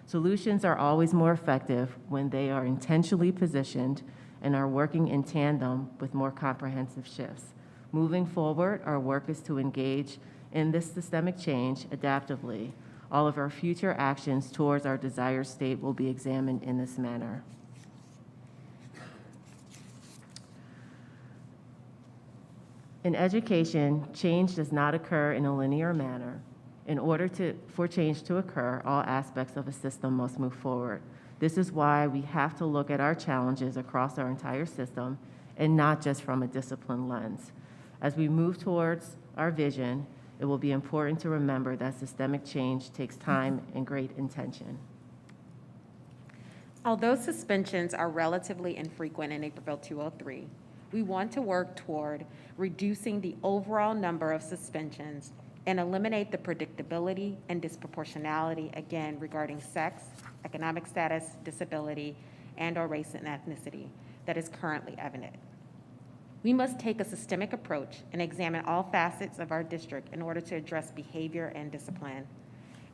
Solutions are always more effective when they are intentionally positioned and are working in tandem with more comprehensive shifts. Moving forward, our work is to engage in this systemic change adaptively. All of our future actions towards our desired state will be examined in this manner. In education, change does not occur in a linear manner. In order for change to occur, all aspects of a system must move forward. This is why we have to look at our challenges across our entire system and not just from a discipline lens. As we move towards our vision, it will be important to remember that systemic change takes time and great intention. Although suspensions are relatively infrequent in Naperville 203, we want to work toward reducing the overall number of suspensions and eliminate the predictability and disproportionality, again, regarding sex, economic status, disability, and/or race and ethnicity that is currently evident. We must take a systemic approach and examine all facets of our district in order to address behavior and discipline.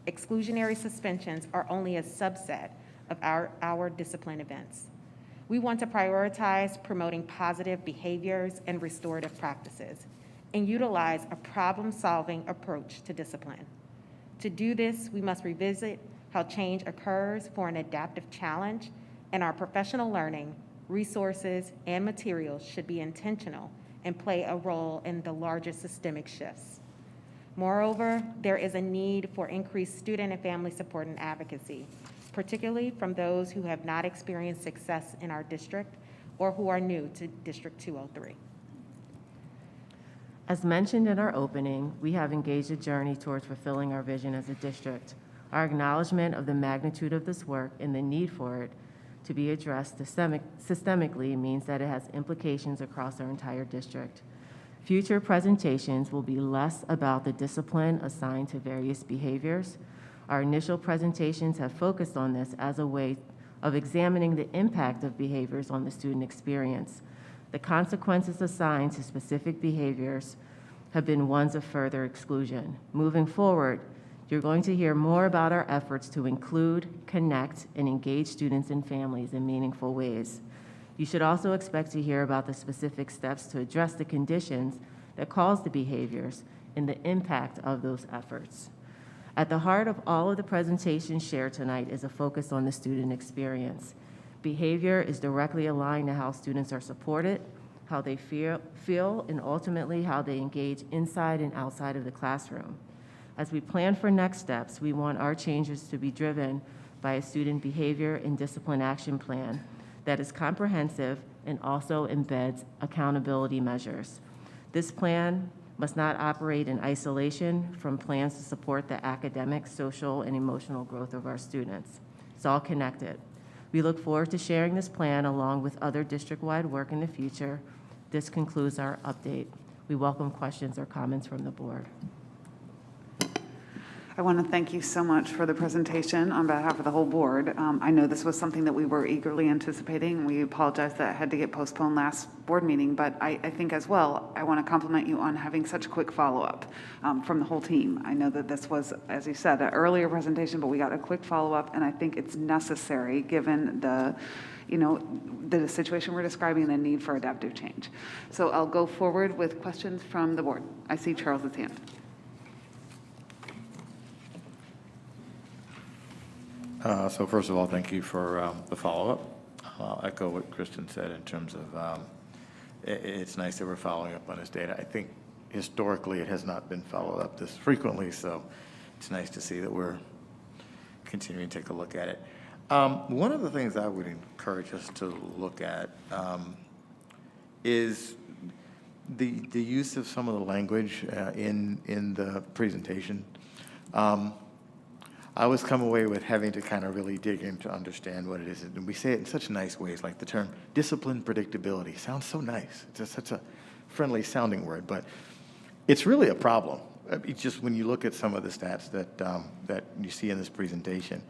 Exclusionary suspensions are only a subset of our discipline events. We want to prioritize promoting positive behaviors and restorative practices and utilize a problem-solving approach to discipline. To do this, we must revisit how change occurs for an adaptive challenge, and our professional learning, resources, and materials should be intentional and play a role in the larger systemic shifts. Moreover, there is a need for increased student and family support and advocacy, particularly from those who have not experienced success in our district or who are new to District 203. As mentioned in our opening, we have engaged a journey towards fulfilling our vision as a district. Our acknowledgement of the magnitude of this work and the need for it to be addressed systemically means that it has implications across our entire district. Future presentations will be less about the discipline assigned to various behaviors. Our initial presentations have focused on this as a way of examining the impact of behaviors on the student experience. The consequences assigned to specific behaviors have been ones of further exclusion. Moving forward, you're going to hear more about our efforts to include, connect, and engage students and families in meaningful ways. You should also expect to hear about the specific steps to address the conditions that cause the behaviors and the impact of those efforts. At the heart of all of the presentations shared tonight is a focus on the student experience. Behavior is directly aligned to how students are supported, how they feel, and ultimately how they engage inside and outside of the classroom. As we plan for next steps, we want our changes to be driven by a student behavior and discipline action plan that is comprehensive and also embeds accountability measures. This plan must not operate in isolation from plans to support the academic, social, and emotional growth of our students. It's all connected. We look forward to sharing this plan along with other district-wide work in the future. This concludes our update. We welcome questions or comments from the board. I want to thank you so much for the presentation on behalf of the whole board. I know this was something that we were eagerly anticipating. We apologize that it had to get postponed last board meeting, but I think as well, I want to compliment you on having such a quick follow-up from the whole team. I know that this was, as you said, an earlier presentation, but we got a quick follow-up, and I think it's necessary given the the situation we're describing and the need for adaptive change. So I'll go forward with questions from the board. I see Charles's hand. So first of all, thank you for the follow-up. I'll echo what Kristen said in terms of it's nice that we're following up on this data. I think historically it has not been followed up this frequently, so it's nice to see that we're continuing to take a look at it. One of the things I would encourage us to look at is the use of some of the language in the presentation. I always come away with having to kind of really dig in to understand what it is. And we say it in such nice ways, like the term discipline predictability. Sounds so nice. It's just such a friendly sounding word, but it's really a problem. It's just when you look at some of the stats that you see in this presentation.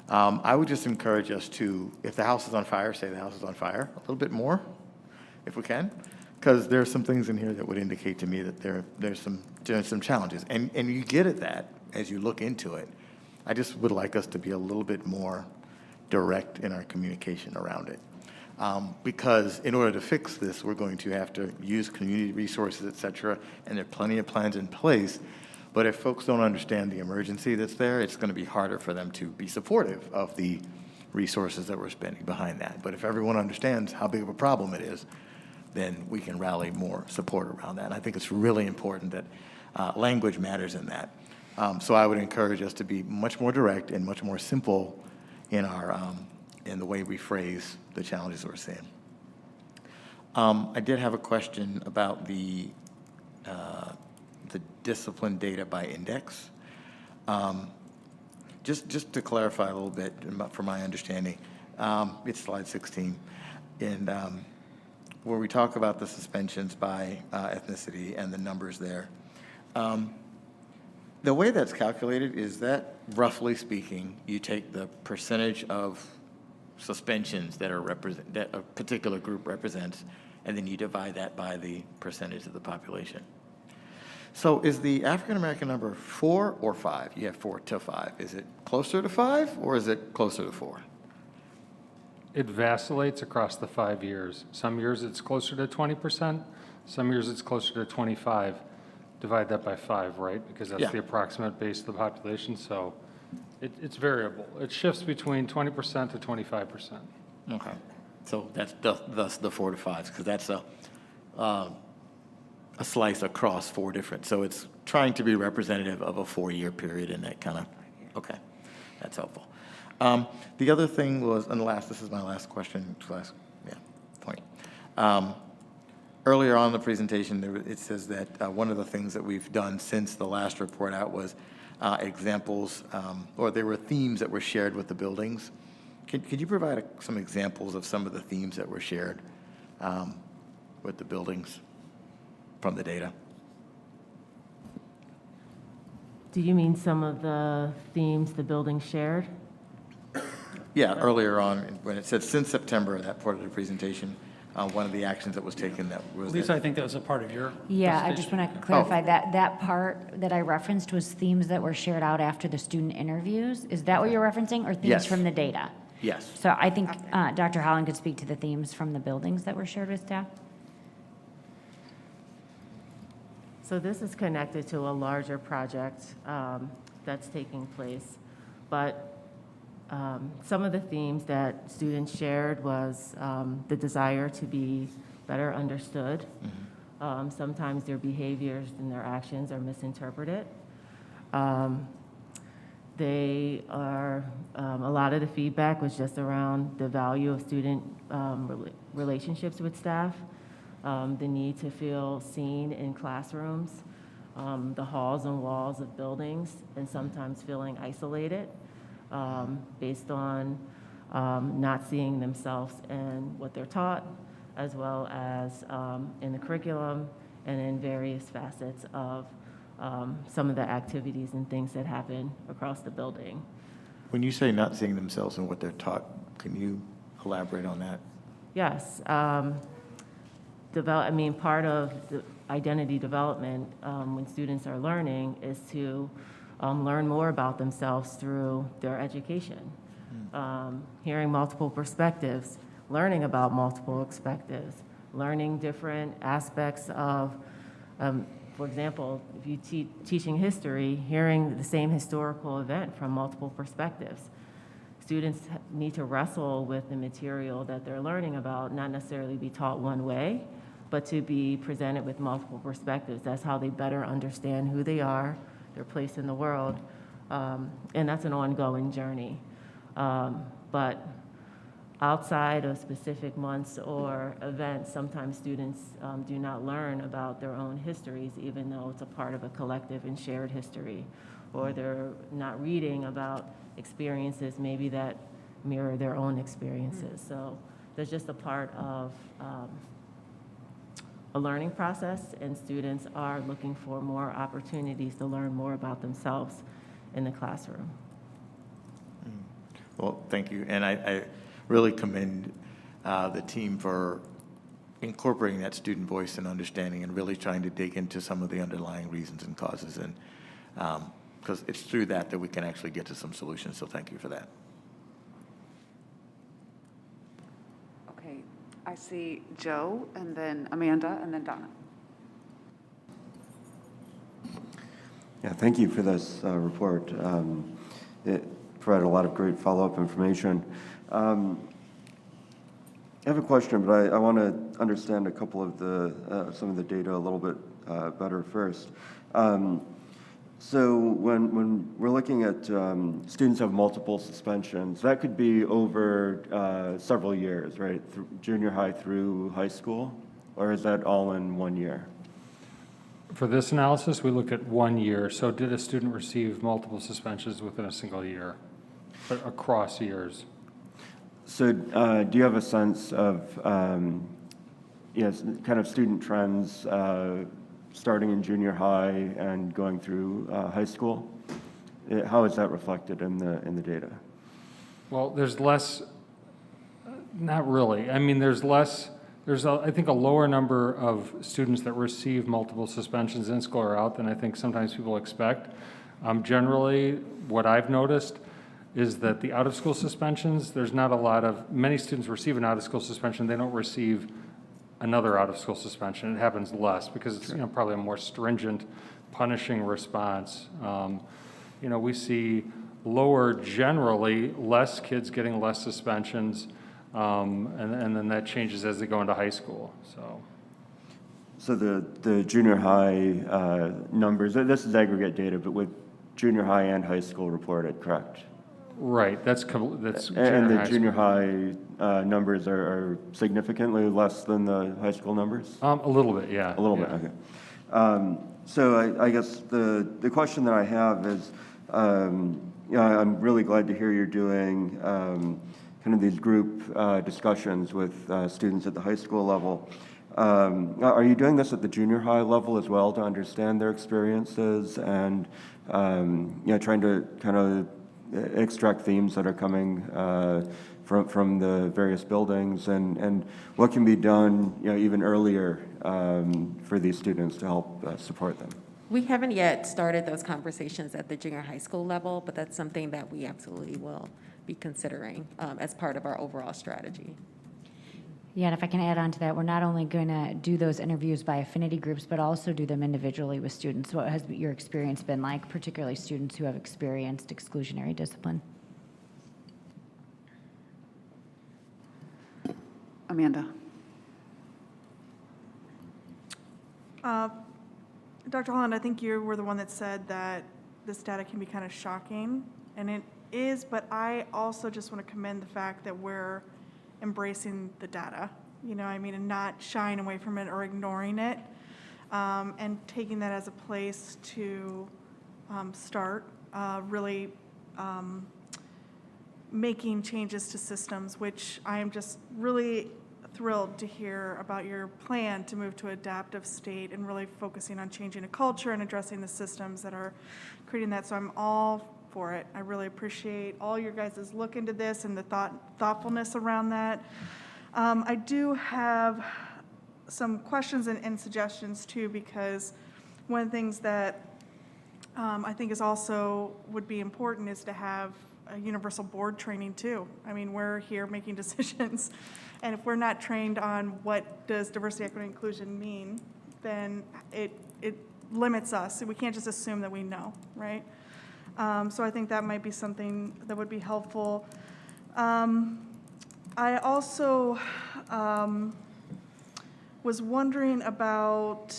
I would just encourage us to, if the house is on fire, say the house is on fire a little bit more, if we can, because there are some things in here that would indicate to me that there's some challenges. And you get at that as you look into it. I just would like us to be a little bit more direct in our communication around it. Because in order to fix this, we're going to have to use community resources, et cetera, and there are plenty of plans in place. But if folks don't understand the emergency that's there, it's going to be harder for them to be supportive of the resources that we're spending behind that. But if everyone understands how big of a problem it is, then we can rally more support around that. And I think it's really important that language matters in that. So I would encourage us to be much more direct and much more simple in our in the way we phrase the challenges we're seeing. I did have a question about the discipline data by index. Just to clarify a little bit from my understanding, it's slide 16, and where we talk about the suspensions by ethnicity and the numbers there. The way that's calculated is that, roughly speaking, you take the percentage of suspensions that a particular group represents, and then you divide that by the percentage of the population. So is the African-American number 4 or 5? You have 4 to 5. Is it closer to 5 or is it closer to 4? It vacillates across the 5 years. Some years it's closer to 20%, some years it's closer to 25. Divide that by 5, right? Because that's the approximate base of the population, so it's variable. It shifts between 20% to 25%. Okay, so that's thus the 4 to 5, because that's a slice across 4 different. So it's trying to be representative of a 4-year period, and that kind of, okay, that's helpful. The other thing was, and this is my last question, point. Earlier on in the presentation, it says that one of the things that we've done since the last report out was examples, or there were themes that were shared with the buildings. Could you provide some examples of some of the themes that were shared with the buildings from the data? Do you mean some of the themes the building shared? Yeah, earlier on, when it said since September, that part of the presentation, one of the actions that was taken that was... Lisa, I think that was a part of your Yeah, I just want to clarify that part that I referenced was themes that were shared out after the student interviews. Is that what you're referencing, or themes Yes. from the data? Yes. So I think Dr. Holland could speak to the themes from the buildings that were shared with staff. So this is connected to a larger project that's taking place. But some of the themes that students shared was the desire to be better understood. Sometimes their behaviors and their actions are misinterpreted. They are, a lot of the feedback was just around the value of student relationships with staff, the need to feel seen in classrooms, the halls and walls of buildings, and sometimes feeling isolated based on not seeing themselves in what they're taught, as well as in the curriculum and in various facets of some of the activities and things that happen across the building. When you say not seeing themselves in what they're taught, can you elaborate on that? Yes. Part of the identity development when students are learning is to learn more about themselves through their education. Hearing multiple perspectives, learning about multiple perspectives, learning different aspects of, for example, if you teaching history, hearing the same historical event from multiple perspectives. Students need to wrestle with the material that they're learning about, not necessarily be taught one way, but to be presented with multiple perspectives. That's how they better understand who they are, their place in the world, and that's an ongoing journey. But outside of specific months or events, sometimes students do not learn about their own histories, even though it's a part of a collective and shared history, or they're not reading about experiences maybe that mirror their own experiences. So there's just a part of a learning process, and students are looking for more opportunities to learn more about themselves in the classroom. Well, thank you. And I really commend the team for incorporating that student voice and understanding and really trying to dig into some of the underlying reasons and causes. And because it's through that we can actually get to some solutions. So thank you for that. Okay, I see Joe, and then Amanda, and then Donna. Yeah, thank you for this report. It provided a lot of great follow-up information. I have a question, but I want to understand a couple of some of the data a little bit better first. So when we're looking at students have multiple suspensions, that could be over several years, right? Junior high through high school, or is that all in 1 year? For this analysis, we looked at 1 year. So did a student receive multiple suspensions within a single year, but across years? So do you have a sense of kind of student trends starting in junior high and going through high school? How is that reflected in the data? Well, there's less, not really. I mean, there's I think a lower number of students that receive multiple suspensions in school or out than I think sometimes people expect. Generally, what I've noticed is that the out-of-school suspensions, there's not a lot of, many students receive an out-of-school suspension, they don't receive another out-of-school suspension. It happens less because it's probably a more stringent, punishing response. We see lower, generally, less kids getting less suspensions, and then that changes as they go into high school. So the junior high numbers, this is aggregate data, but with junior high and high school reported, correct? Right, that's and the junior high numbers are significantly less than the high school numbers? A little bit, yeah. A little bit, okay. So I guess the question that I have is, I'm really glad to hear you're doing kind of these group discussions with students at the high school level. Are you doing this at the junior high level as well to understand their experiences and trying to kind of extract themes that are coming from the various buildings and what can be done even earlier for these students to help support them? We haven't yet started those conversations at the junior high school level, but that's something that we absolutely will be considering as part of our overall strategy. Yeah, and if I can add on to that, we're not only going to do those interviews by affinity groups, but also do them individually with students. What has your experience been like, particularly students who have experienced exclusionary discipline? Amanda. Dr. Holland, I think you were the one that said that this data can be kind of shocking, and it is, but I also just want to commend the fact that we're embracing the data, and not shying away from it or ignoring it, and taking that as a place to start really making changes to systems, which I am just really thrilled to hear about your plan to move to adaptive state and really focusing on changing a culture and addressing the systems that are creating that. So I'm all for it. I really appreciate all your guys' look into this and the thoughtfulness around that. I do have some questions and suggestions too, because one of the things that I think is also would be important is to have a universal board training too. I mean, we're here making decisions, and if we're not trained on what does diversity, equity, and inclusion mean, then it limits us. We can't just assume that we know, right? So I think that might be something that would be helpful. I also was wondering about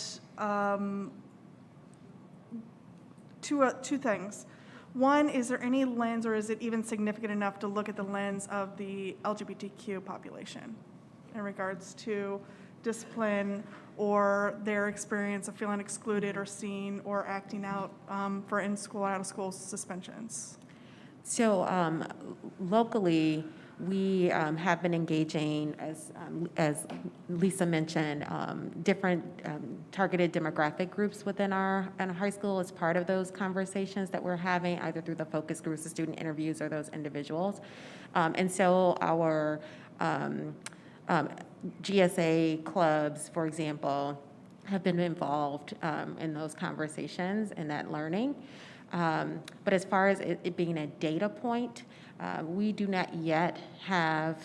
two things. One, is there any lens, or is it even significant enough to look at the lens of the LGBTQ population in regards to discipline or their experience of feeling excluded or seen or acting out for in-school, out-of-school suspensions? So locally, we have been engaging, as Lisa mentioned, different targeted demographic groups within our high school as part of those conversations that we're having, either through the focus groups, the student interviews, or those individuals. And so our GSA clubs, for example, have been involved in those conversations and that learning. But as far as it being a data point, we do not yet have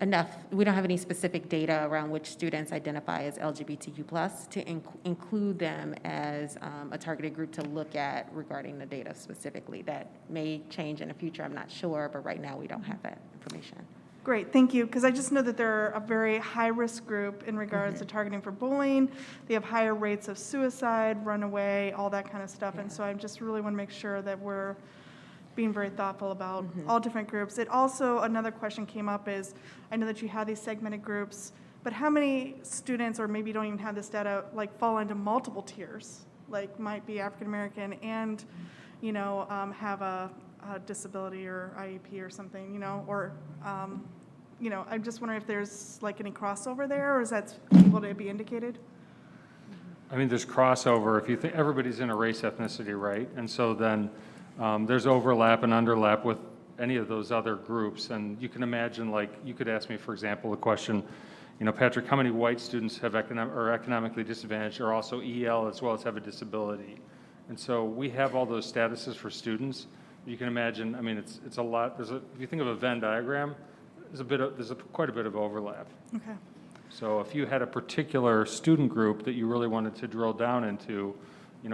enough, we don't have any specific data around which students identify as LGBTQ+ to include them as a targeted group to look at regarding the data specifically. That may change in the future, I'm not sure, but right now we don't have that information. Great, thank you, because I just know that they're a very high-risk group in regards to targeting for bullying. They have higher rates of suicide, runaway, all that kind of stuff, and so I just really want to make sure that we're being very thoughtful about all different groups. It also, another question came up is, I know that you have these segmented groups, but how many students, or maybe you don't even have this data, like fall into multiple tiers, like might be African-American and, have a disability or IEP or something, or, I'm just wondering if there's like any crossover there, or is that able to be indicated? I mean, there's crossover. If you think everybody's in a race ethnicity, right? And so then there's overlap and underlap with any of those other groups. And you can imagine, like, you could ask me, for example, the question, Patrick, how many white students are economically disadvantaged or also EL as well as have a disability? And so we have all those statuses for students. You can imagine, I mean, it's a lot. If you think of a Venn diagram, there's quite a bit of overlap. Okay. So if you had a particular student group that you really wanted to drill down into,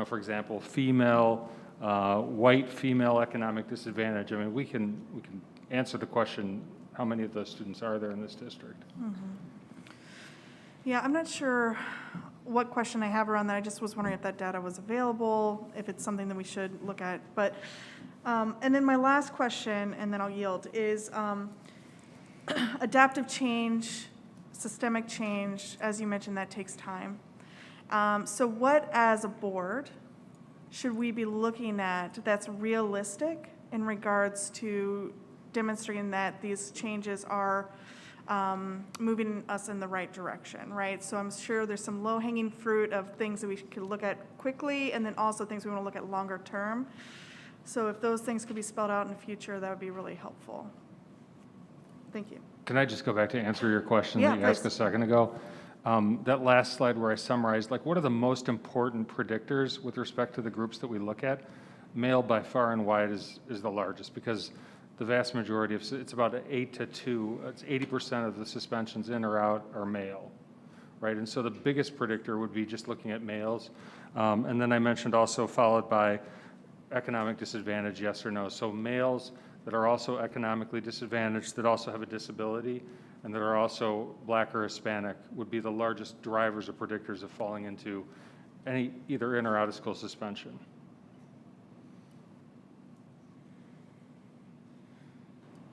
for example, white female economic disadvantage, I mean, we can answer the question, how many of those students are there in this district? Yeah, I'm not sure what question I have around that. I just was wondering if that data was available, if it's something that we should look at. But, and then my last question, and then I'll yield, is adaptive change, systemic change, as you mentioned, that takes time. So what, as a board, should we be looking at that's realistic in regards to demonstrating that these changes are moving us in the right direction, right? So I'm sure there's some low-hanging fruit of things that we could look at quickly, and then also things we want to look at longer term. So if those things could be spelled out in the future, that would be really helpful. Thank you. Can I just go back to answer your question Yeah, that you asked please. a second ago? That last slide where I summarized, like, what are the most important predictors with respect to the groups that we look at? Male by far and wide is the largest, because the vast majority of, it's about 8 to 2, it's 80% of the suspensions in or out are male, right? And so the biggest predictor would be just looking at males. And then I mentioned also followed by economic disadvantage, yes or no. So males that are also economically disadvantaged, that also have a disability, and that are also Black or Hispanic would be the largest drivers or predictors of falling into any either in or out of school suspension.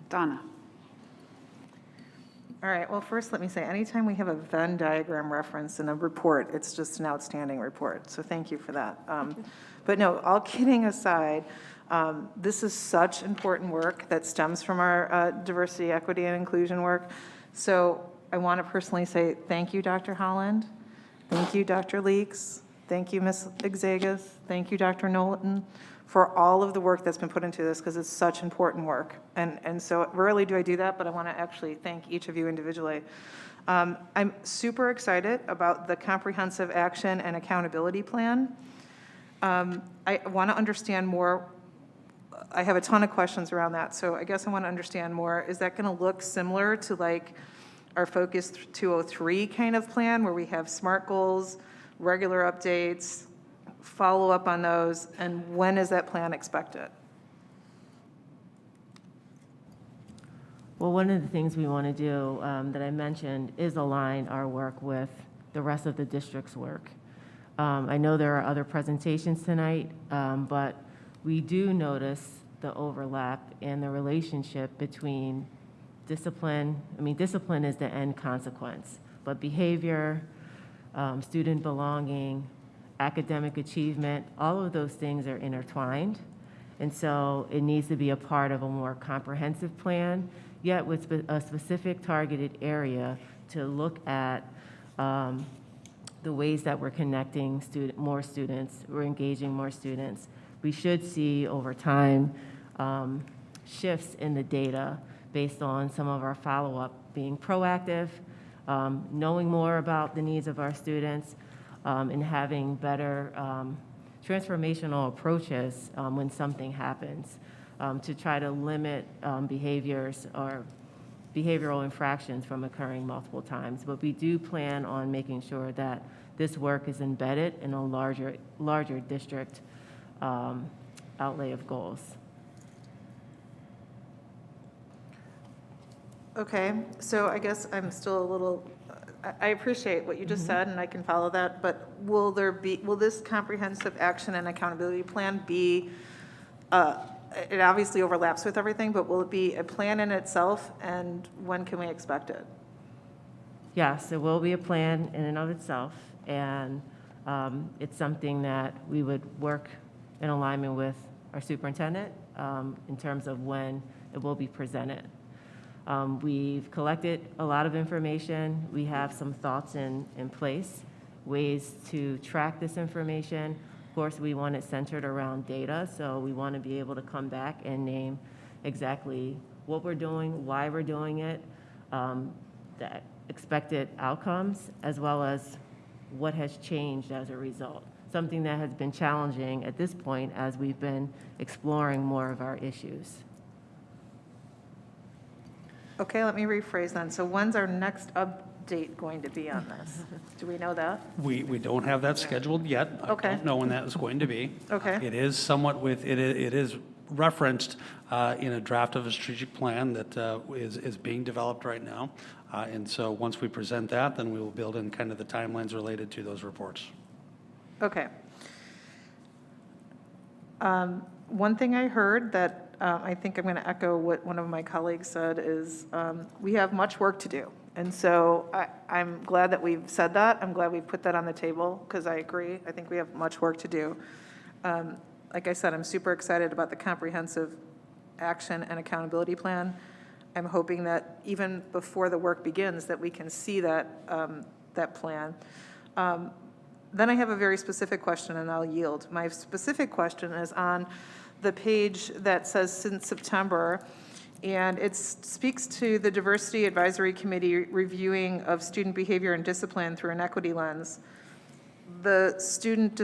Donna. All right, well, first let me say, anytime we have a Venn diagram reference in a report, it's just an outstanding report, so thank you for that. But no, all kidding aside, this is such important work that stems from our diversity, equity, and inclusion work. So I want to personally say thank you, Dr. Holland. Thank you, Dr. Leeks. Thank you, Ms. Exegas. Thank you, Dr. Knowlton, for all of the work that's been put into this, because it's such important work. And so rarely do I do that, but I want to actually thank each of you individually. I'm super excited about the comprehensive action and accountability plan. I want to understand more. I have a ton of questions around that, so I guess I want to understand more. Is that going to look similar to like our Focus 203 kind of plan, where we have SMART goals, regular updates, follow up on those, and when is that plan expected? Well, one of the things we want to do that I mentioned is align our work with the rest of the district's work. I know there are other presentations tonight, but we do notice the overlap and the relationship between discipline. I mean, discipline is the end consequence, but behavior, student belonging, academic achievement, all of those things are intertwined. And so it needs to be a part of a more comprehensive plan, yet with a specific targeted area to look at the ways that we're connecting more students, we're engaging more students. We should see over time shifts in the data based on some of our follow-up being proactive, knowing more about the needs of our students, and having better transformational approaches when something happens to try to limit behaviors or behavioral infractions from occurring multiple times. But we do plan on making sure that this work is embedded in a larger district outlay of goals. Okay, so I guess I'm still a little, I appreciate what you just said, and I can follow that, but will this comprehensive action and accountability plan be, it obviously overlaps with everything, but will it be a plan in itself, and when can we expect it? Yes, it will be a plan in and of itself, and it's something that we would work in alignment with our superintendent in terms of when it will be presented. We've collected a lot of information. We have some thoughts in place, ways to track this information. Of course, we want it centered around data, so we want to be able to come back and name exactly what we're doing, why we're doing it, the expected outcomes, as well as what has changed as a result. Something that has been challenging at this point as we've been exploring more of our issues. Okay, let me rephrase then. So when's our next update going to be on this? Do we know that? We don't have that scheduled yet. Okay. I don't know when that is going to be. Okay. It is somewhat it is referenced in a draft of a strategic plan that is being developed right now. And so once we present that, then we will build in kind of the timelines related to those reports. Okay. One thing I heard that I think I'm going to echo what one of my colleagues said is we have much work to do. And so I'm glad that we've said that. I'm glad we've put that on the table because I agree. I think we have much work to do. Like I said, I'm super excited about the comprehensive action and accountability plan. I'm hoping that even before the work begins that we can see that, that plan. Then I have a very specific question and I'll yield. My specific question is on the page that says since September, and it speaks to the Diversity Advisory Committee reviewing of student behavior and discipline through an equity lens. The Student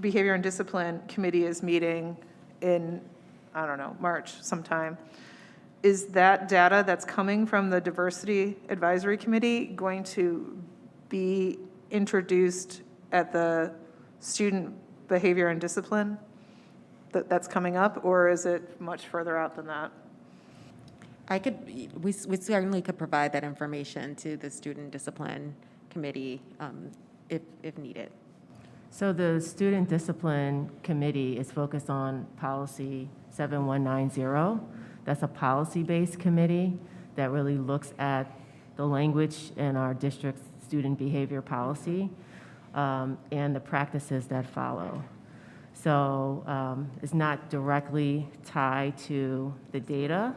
Behavior and Discipline Committee is meeting in I don't know, March sometime. Is that data that's coming from the Diversity Advisory Committee going to be introduced at the student behavior and discipline that's coming up, or is it much further out than that? We certainly could provide that information to the Student Discipline Committee if needed. So the Student Discipline Committee is focused on policy 7190. That's a policy-based committee that really looks at the language in our district's student behavior policy and the practices that follow. So it's not directly tied to the data.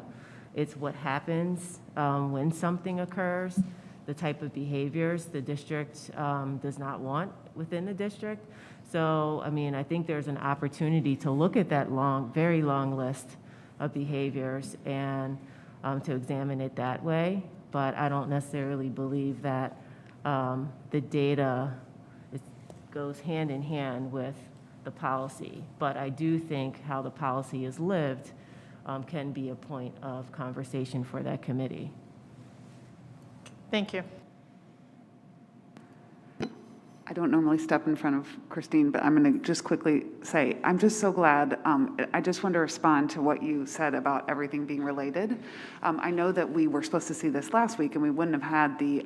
It's what happens when something occurs, the type of behaviors the district does not want within the district. So, I mean, I think there's an opportunity to look at that very long list of behaviors and to examine it that way. But I don't necessarily believe that the data goes hand in hand with the policy. But I do think how the policy is lived can be a point of conversation for that committee. Thank you. I don't normally step in front of Christine, but I'm going to just quickly say, I'm just so glad. I just want to respond to what you said about everything being related. I know that we were supposed to see this last week, and we wouldn't have had the,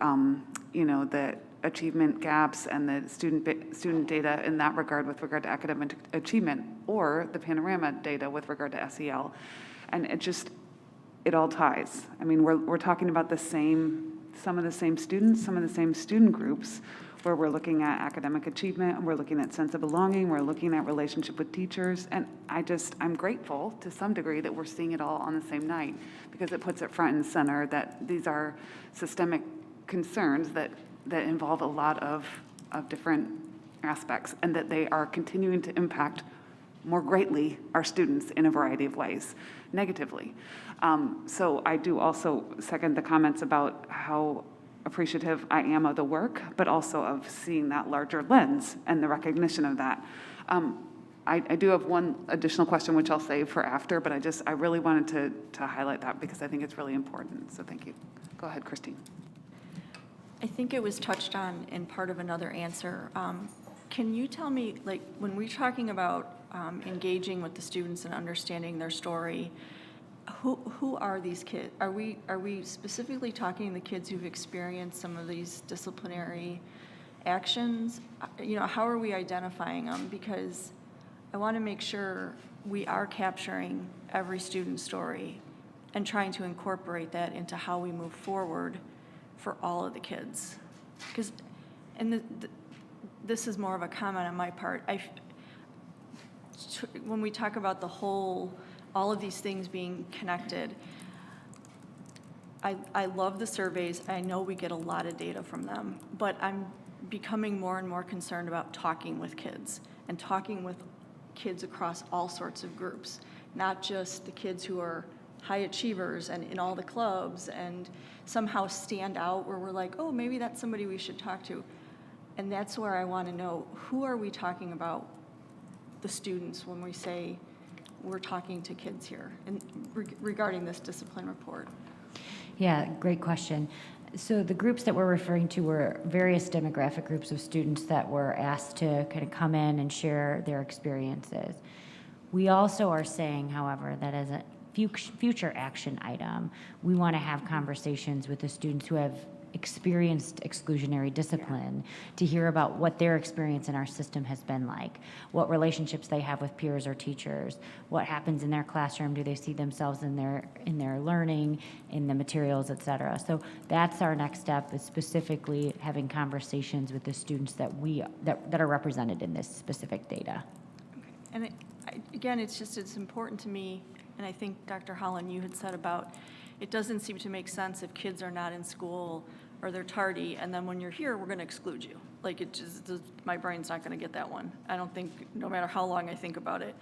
the achievement gaps and the student data in that regard with regard to academic achievement, or the panorama data with regard to SEL. And it all ties. I mean, we're talking about some of the same students, some of the same student groups, where we're looking at academic achievement, and we're looking at sense of belonging, we're looking at relationship with teachers, and I'm grateful to some degree that we're seeing it all on the same night, because it puts it front and center that these are systemic concerns that involve a lot of different aspects, and that they are continuing to impact more greatly our students in a variety of ways, negatively. So I do also second the comments about how appreciative I am of the work, but also of seeing that larger lens and the recognition of that. I do have one additional question, which I'll save for after, but I really wanted to highlight that because I think it's really important. So thank you. Go ahead, Christine. I think it was touched on in part of another answer. Can you tell me, like, when we're talking about engaging with the students and understanding their story, who are these kids? Are we specifically talking the kids who've experienced some of these disciplinary actions? How are we identifying them? Because I want to make sure we are capturing every student's story and trying to incorporate that into how we move forward for all of the kids. Because, this is more of a comment on my part. When we talk about all of these things being connected, I love the surveys. I know we get a lot of data from them, but I'm becoming more and more concerned about talking with kids and talking with kids across all sorts of groups, not just the kids who are high achievers and in all the clubs and somehow stand out where we're like, oh, maybe that's somebody we should talk to. And that's where I want to know, who are we talking about, the students, when we say we're talking to kids here and regarding this discipline report? Yeah, great question. So the groups that we're referring to were various demographic groups of students that were asked to kind of come in and share their experiences. We also are saying, however, that as a future action item, we want to have conversations with the students who have experienced exclusionary discipline to hear about what their experience in our system has been like, what relationships they have with peers or teachers, what happens in their classroom, do they see themselves in their learning, in the materials, et cetera. So that's our next step, is specifically having conversations with the students that are represented in this specific data. Okay. And again, it's important to me, and I think Dr. Holland, you had said about, it doesn't seem to make sense if kids are not in school or they're tardy, and then when you're here, we're going to exclude you. Like, my brain's not going to get that one. I don't think, no matter how long I think about it.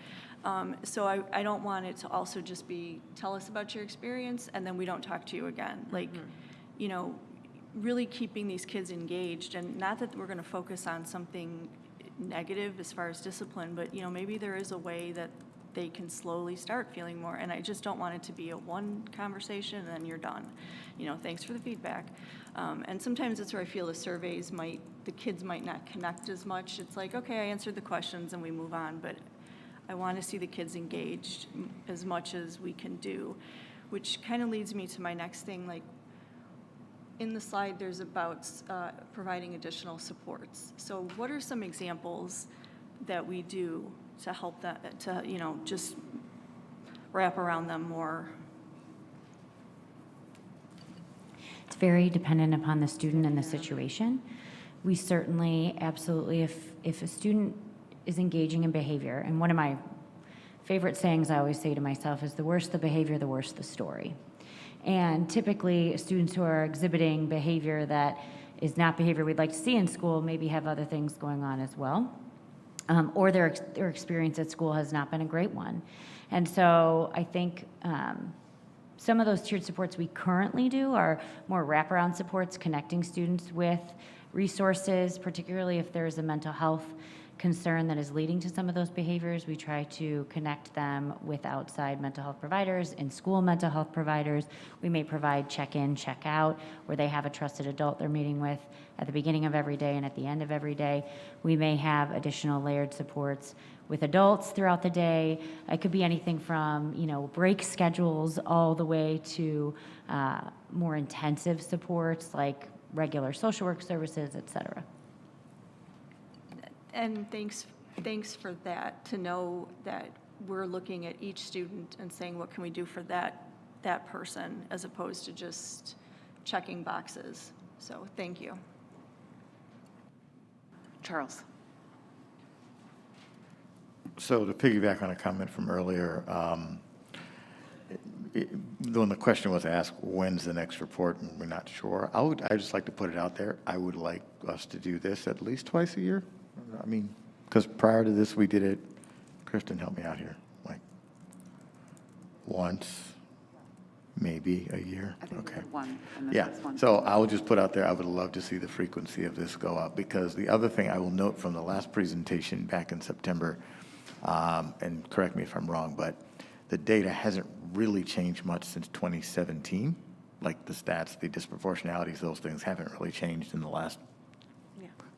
So I don't want it to also just be, tell us about your experience, and then we don't talk to you again. Like, really keeping these kids engaged, and not that we're going to focus on something negative as far as discipline, but maybe there is a way that they can slowly start feeling more. And I just don't want it to be a one conversation and then you're done. Thanks for the feedback. And sometimes it's where I feel the kids might not connect as much. It's like, okay, I answered the questions and we move on, but I want to see the kids engaged as much as we can do, which kind of leads me to my next thing. Like in the slide, there's about providing additional supports. So what are some examples that we do to help that, to, just wrap around them more? It's very dependent upon the student and the situation. We certainly, absolutely, if a student is engaging in behavior, and one of my favorite sayings I always say to myself is, the worse the behavior, the worse the story. And typically, students who are exhibiting behavior that is not behavior we'd like to see in school maybe have other things going on as well, or their experience at school has not been a great one. And so I think some of those tiered supports we currently do are more wraparound supports, connecting students with resources, particularly if there's a mental health concern that is leading to some of those behaviors. We try to connect them with outside mental health providers, in-school mental health providers. We may provide check-in, check-out, where they have a trusted adult they're meeting with at the beginning of every day and at the end of every day. We may have additional layered supports with adults throughout the day. It could be anything from, break schedules all the way to more intensive supports like regular social work services, et cetera. And thanks for that, to know that we're looking at each student and saying, what can we do for that person, as opposed to just checking boxes. So thank you. Charles. So to piggyback on a comment from earlier, when the question was asked, when's the next report, and we're not sure, I just like to put it out there. I would like us to do this at least twice a year. I mean, because prior to this, we did it, Kristen, help me out here, like once, maybe a year. I think okay. we had one, and then Yeah, this one. so I will just put out there, I would love to see the frequency of this go up, because the other thing I will note from the last presentation back in September, and correct me if I'm wrong, but the data hasn't really changed much since 2017. Like the stats, the disproportionalities, those things haven't really changed in the last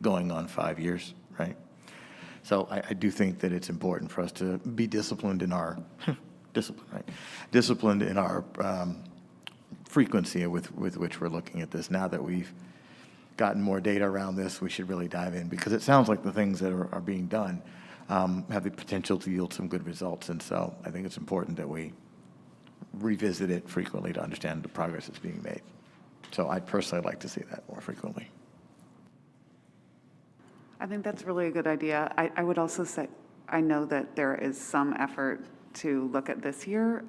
going on 5 years, right? So I do think that it's important for us to be disciplined in our disciplined in our frequency with which we're looking at this. Now that we've gotten more data around this, we should really dive in, because it sounds like the things that are being done have the potential to yield some good results. And so I think it's important that we revisit it frequently to understand the progress that's being made. So I'd personally like to see that more frequently. I think that's really a good idea. I would also say, I know that there is some effort to look at this year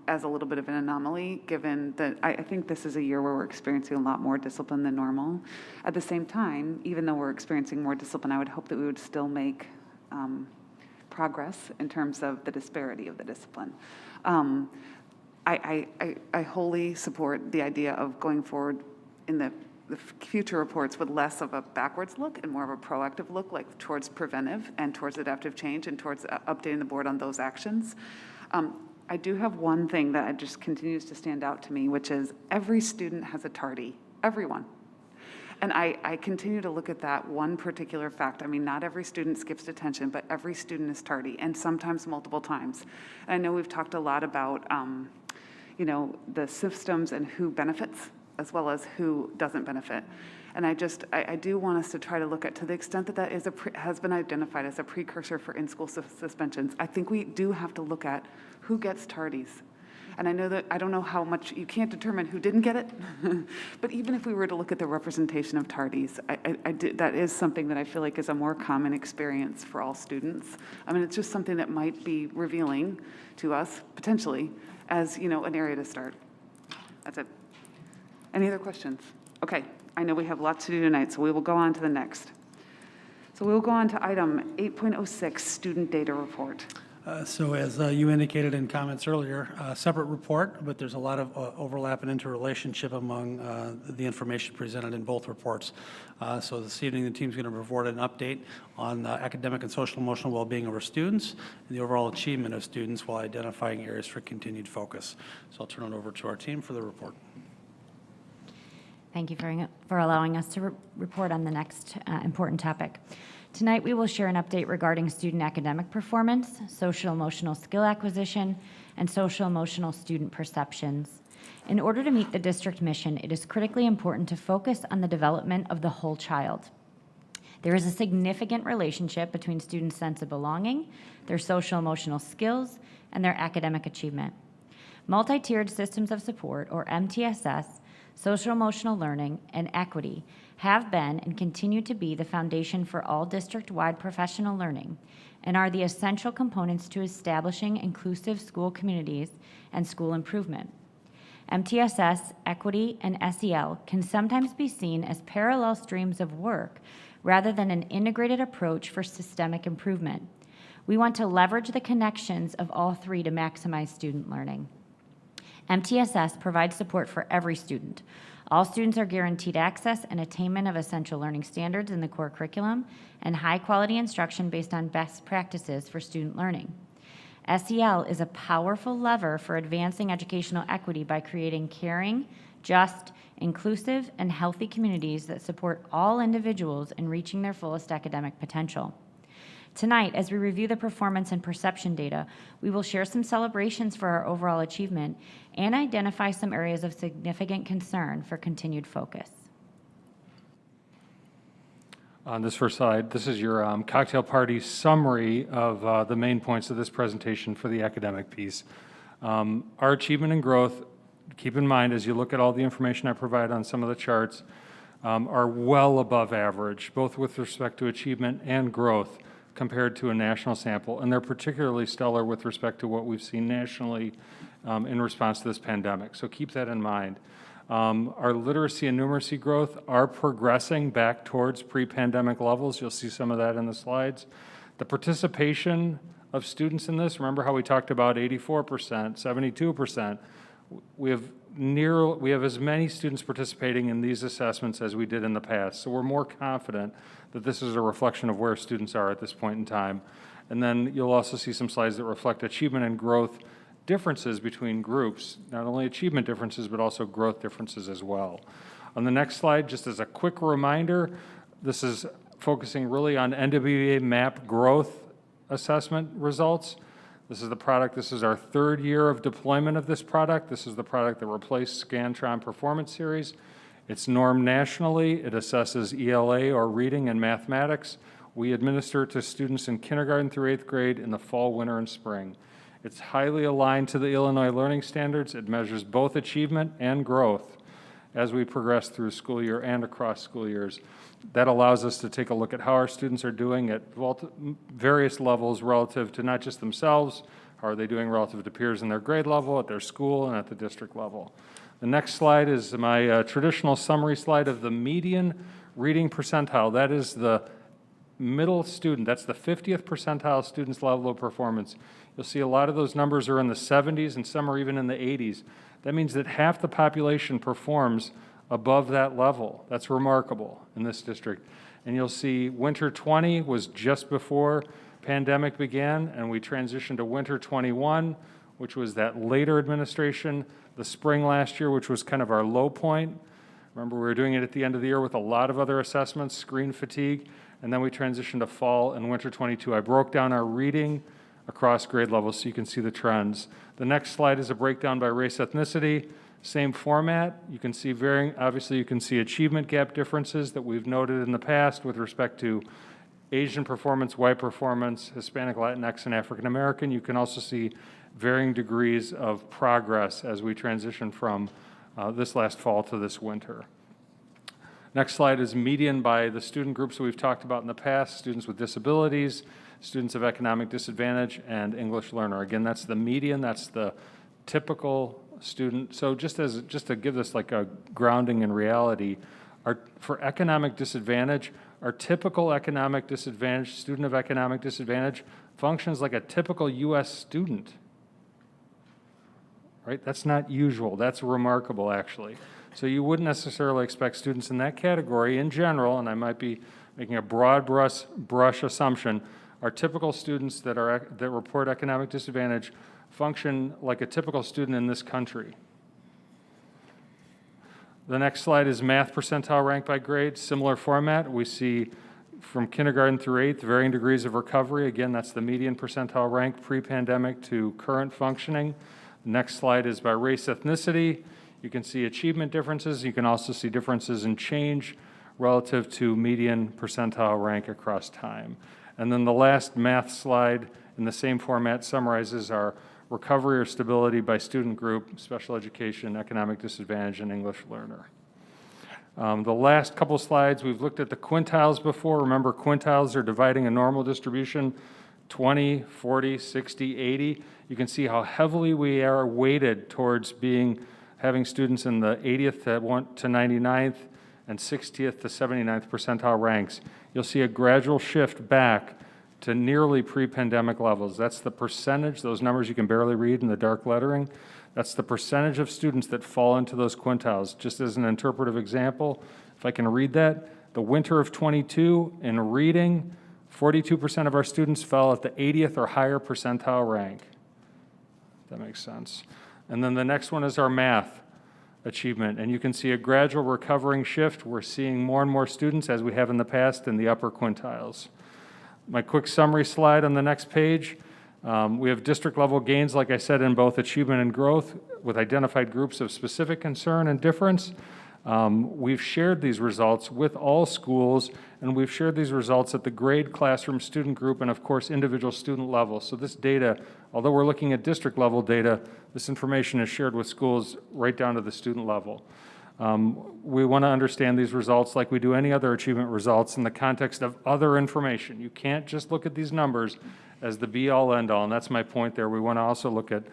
as a little bit of an anomaly, given that I think this is a year where we're experiencing a lot more discipline than normal. At the same time, even though we're experiencing more discipline, I would hope that we would still make progress in terms of the disparity of the discipline. I wholly support the idea of going forward in the future reports with less of a backwards look and more of a proactive look, like towards preventive and towards adaptive change and towards updating the board on those actions. I do have one thing that just continues to stand out to me, which is every student has a tardy, everyone. And I continue to look at that one particular fact. I mean, not every student skips detention, but every student is tardy, and sometimes multiple times. And I know we've talked a lot about, the systems and who benefits as well as who doesn't benefit. And I do want us to try to look at, to the extent that that is has been identified as a precursor for in-school suspensions, I think we do have to look at who gets tardies. And I know that, I don't know how much, you can't determine who didn't get it, but even if we were to look at the representation of tardies, that is something that I feel like is a more common experience for all students. I mean, it's just something that might be revealing to us, potentially, as, an area to start. That's it. Any other questions? Okay, I know we have lots to do tonight, so we will go on to the next. So we will go on to item 8.06, student data report. So as you indicated in comments earlier, separate report, but there's a lot of overlap and interrelationship among the information presented in both reports. So this evening, the team's going to report an update on academic and social emotional well-being of our students and the overall achievement of students while identifying areas for continued focus. So I'll turn it over to our team for the report. Thank you for allowing us to report on the next important topic. Tonight, we will share an update regarding student academic performance, social-emotional skill acquisition, and social-emotional student perceptions. In order to meet the district mission, it is critically important to focus on the development of the whole child. There is a significant relationship between students' sense of belonging, their social-emotional skills, and their academic achievement. Multi-tiered systems of support, or MTSS, social-emotional learning, and equity have been and continue to be the foundation for all district-wide professional learning and are the essential components to establishing inclusive school communities and school improvement. MTSS, equity, and SEL can sometimes be seen as parallel streams of work rather than an integrated approach for systemic improvement. We want to leverage the connections of all three to maximize student learning. MTSS provides support for every student. All students are guaranteed access and attainment of essential learning standards in the core curriculum and high-quality instruction based on best practices for student learning. SEL is a powerful lever for advancing educational equity by creating caring, just, inclusive, and healthy communities that support all individuals in reaching their fullest academic potential. Tonight, as we review the performance and perception data, we will share some celebrations for our overall achievement and identify some areas of significant concern for continued focus. On this first slide, this is your cocktail party summary of the main points of this presentation for the academic piece. Our achievement and growth, keep in mind as you look at all the information I provide on some of the charts, are well above average, both with respect to achievement and growth compared to a national sample, and they're particularly stellar with respect to what we've seen nationally in response to this pandemic. So keep that in mind. Our literacy and numeracy growth are progressing back towards pre-pandemic levels. You'll see some of that in the slides. The participation of students in this, remember how we talked about 84%, 72%. We have as many students participating in these assessments as we did in the past. So we're more confident that this is a reflection of where students are at this point in time. And then you'll also see some slides that reflect achievement and growth differences between groups, not only achievement differences, but also growth differences as well. On the next slide, just as a quick reminder, this is focusing really on NWEA MAP growth assessment results. This is the product, this is our third year of deployment of this product. This is the product that replaced Scantron Performance Series. It's normed nationally. It assesses ELA or reading and mathematics. We administer it to students in kindergarten through 8th grade in the fall, winter, and spring. It's highly aligned to the Illinois Learning Standards. It measures both achievement and growth as we progress through school year and across school years. That allows us to take a look at how our students are doing at various levels relative to not just themselves, how are they doing relative to peers in their grade level, at their school, and at the district level. The next slide is my traditional summary slide of the median reading percentile. That is the middle student. That's the 50th percentile student's level of performance. You'll see a lot of those numbers are in the 70s and some are even in the 80s. That means that half the population performs above that level. That's remarkable in this district. And you'll see winter 20 was just before pandemic began, and we transitioned to winter 21, which was that later administration, the spring last year, which was kind of our low point. Remember, we were doing it at the end of the year with a lot of other assessments, screen fatigue, and then we transitioned to fall and winter 22. I broke down our reading across grade levels so you can see the trends. The next slide is a breakdown by race ethnicity. Same format. You can see obviously you can see achievement gap differences that we've noted in the past with respect to Asian performance, white performance, Hispanic, Latinx, and African American. You can also see varying degrees of progress as we transition from this last fall to this winter. Next slide is median by the student groups that we've talked about in the past, students with disabilities, students of economic disadvantage, and English learner. Again, that's the median, that's the typical student. So just to give this like a grounding in reality, for economic disadvantage, our typical economic disadvantage, student of economic disadvantage, functions like a typical U.S. student. Right? That's not usual. That's remarkable, actually. So you wouldn't necessarily expect students in that category in general, and I might be making a broad brush assumption, are typical students that report economic disadvantage function like a typical student in this country. The next slide is math percentile rank by grade. Similar format. We see from kindergarten through 8th, varying degrees of recovery. Again, that's the median percentile rank pre-pandemic to current functioning. The next slide is by race, ethnicity. You can see achievement differences. You can also see differences in change relative to median percentile rank across time. And then the last math slide in the same format summarizes our recovery or stability by student group, special education, economic disadvantage, and English learner. The last couple slides, we've looked at the quintiles before. Remember, quintiles are dividing a normal distribution, 20, 40, 60, 80. You can see how heavily we are weighted towards having students in the 80th to 99th and 60th to 79th percentile ranks. You'll see a gradual shift back to nearly pre-pandemic levels. That's the percentage, those numbers you can barely read in the dark lettering. That's the percentage of students that fall into those quintiles. Just as an interpretive example, if I can read that, the winter of 22 in reading, 42% of our students fell at the 80th or higher percentile rank. That makes sense. And then the next one is our math achievement. And you can see a gradual recovering shift. We're seeing more and more students, as we have in the past, in the upper quintiles. My quick summary slide on the next page. We have district level gains, like I said, in both achievement and growth with identified groups of specific concern and difference. We've shared these results with all schools, and we've shared these results at the grade, classroom, student group, and of course, individual student level. So this data, although we're looking at district level data, this information is shared with schools right down to the student level. We want to understand these results like we do any other achievement results in the context of other information. You can't just look at these numbers as the be-all, end-all, and that's my point there. We want to also look at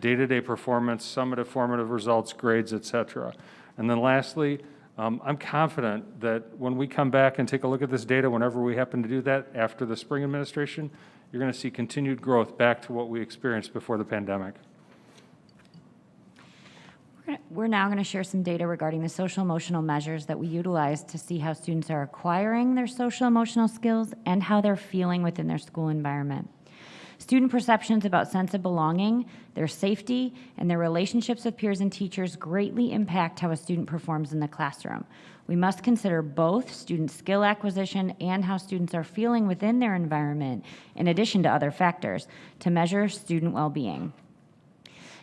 day-to-day performance, summative, formative results, grades, et cetera. And then lastly, I'm confident that when we come back and take a look at this data, whenever we happen to do that after the spring administration, you're going to see continued growth back to what we experienced before the pandemic. We're now going to share some data regarding the social emotional measures that we utilize to see how students are acquiring their social emotional skills and how they're feeling within their school environment. Student perceptions about sense of belonging, their safety, and their relationships with peers and teachers greatly impact how a student performs in the classroom. We must consider both student skill acquisition and how students are feeling within their environment, in addition to other factors, to measure student well-being.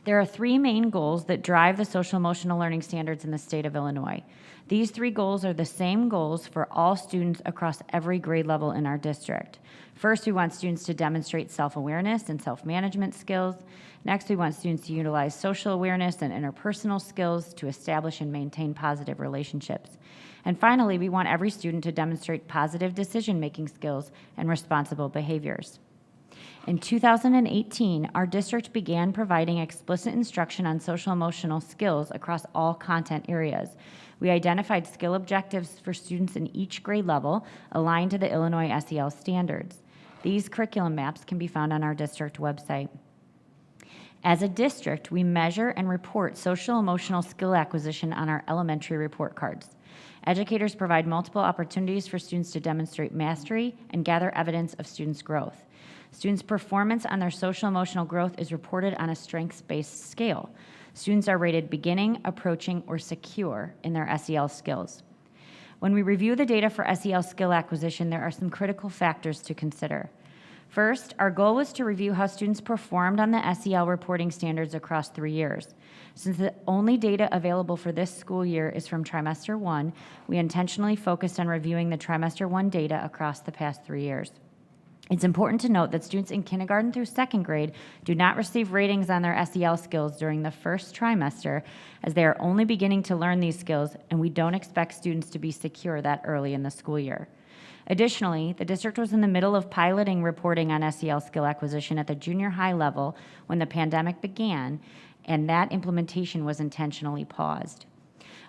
There are 3 main goals that drive the social emotional learning standards in the state of Illinois. These 3 goals are the same goals for all students across every grade level in our district. First, we want students to demonstrate self-awareness and self-management skills. Next, we want students to utilize social awareness and interpersonal skills to establish and maintain positive relationships. And finally, we want every student to demonstrate positive decision-making skills and responsible behaviors. In 2018, our district began providing explicit instruction on social emotional skills across all content areas. We identified skill objectives for students in each grade level aligned to the Illinois SEL standards. These curriculum maps can be found on our district website. As a district, we measure and report social emotional skill acquisition on our elementary report cards. Educators provide multiple opportunities for students to demonstrate mastery and gather evidence of students' growth. Students' performance on their social emotional growth is reported on a strengths-based scale. Students are rated beginning, approaching, or secure in their SEL skills. When we review the data for SEL skill acquisition, there are some critical factors to consider. First, our goal was to review how students performed on the SEL reporting standards across 3 years. Since the only data available for this school year is from trimester 1, we intentionally focused on reviewing the trimester 1 data across the past 3 years. It's important to note that students in kindergarten through 2nd grade do not receive ratings on their SEL skills during the first trimester, as they are only beginning to learn these skills, and we don't expect students to be secure that early in the school year. Additionally, the district was in the middle of piloting reporting on SEL skill acquisition at the junior high level when the pandemic began, and that implementation was intentionally paused.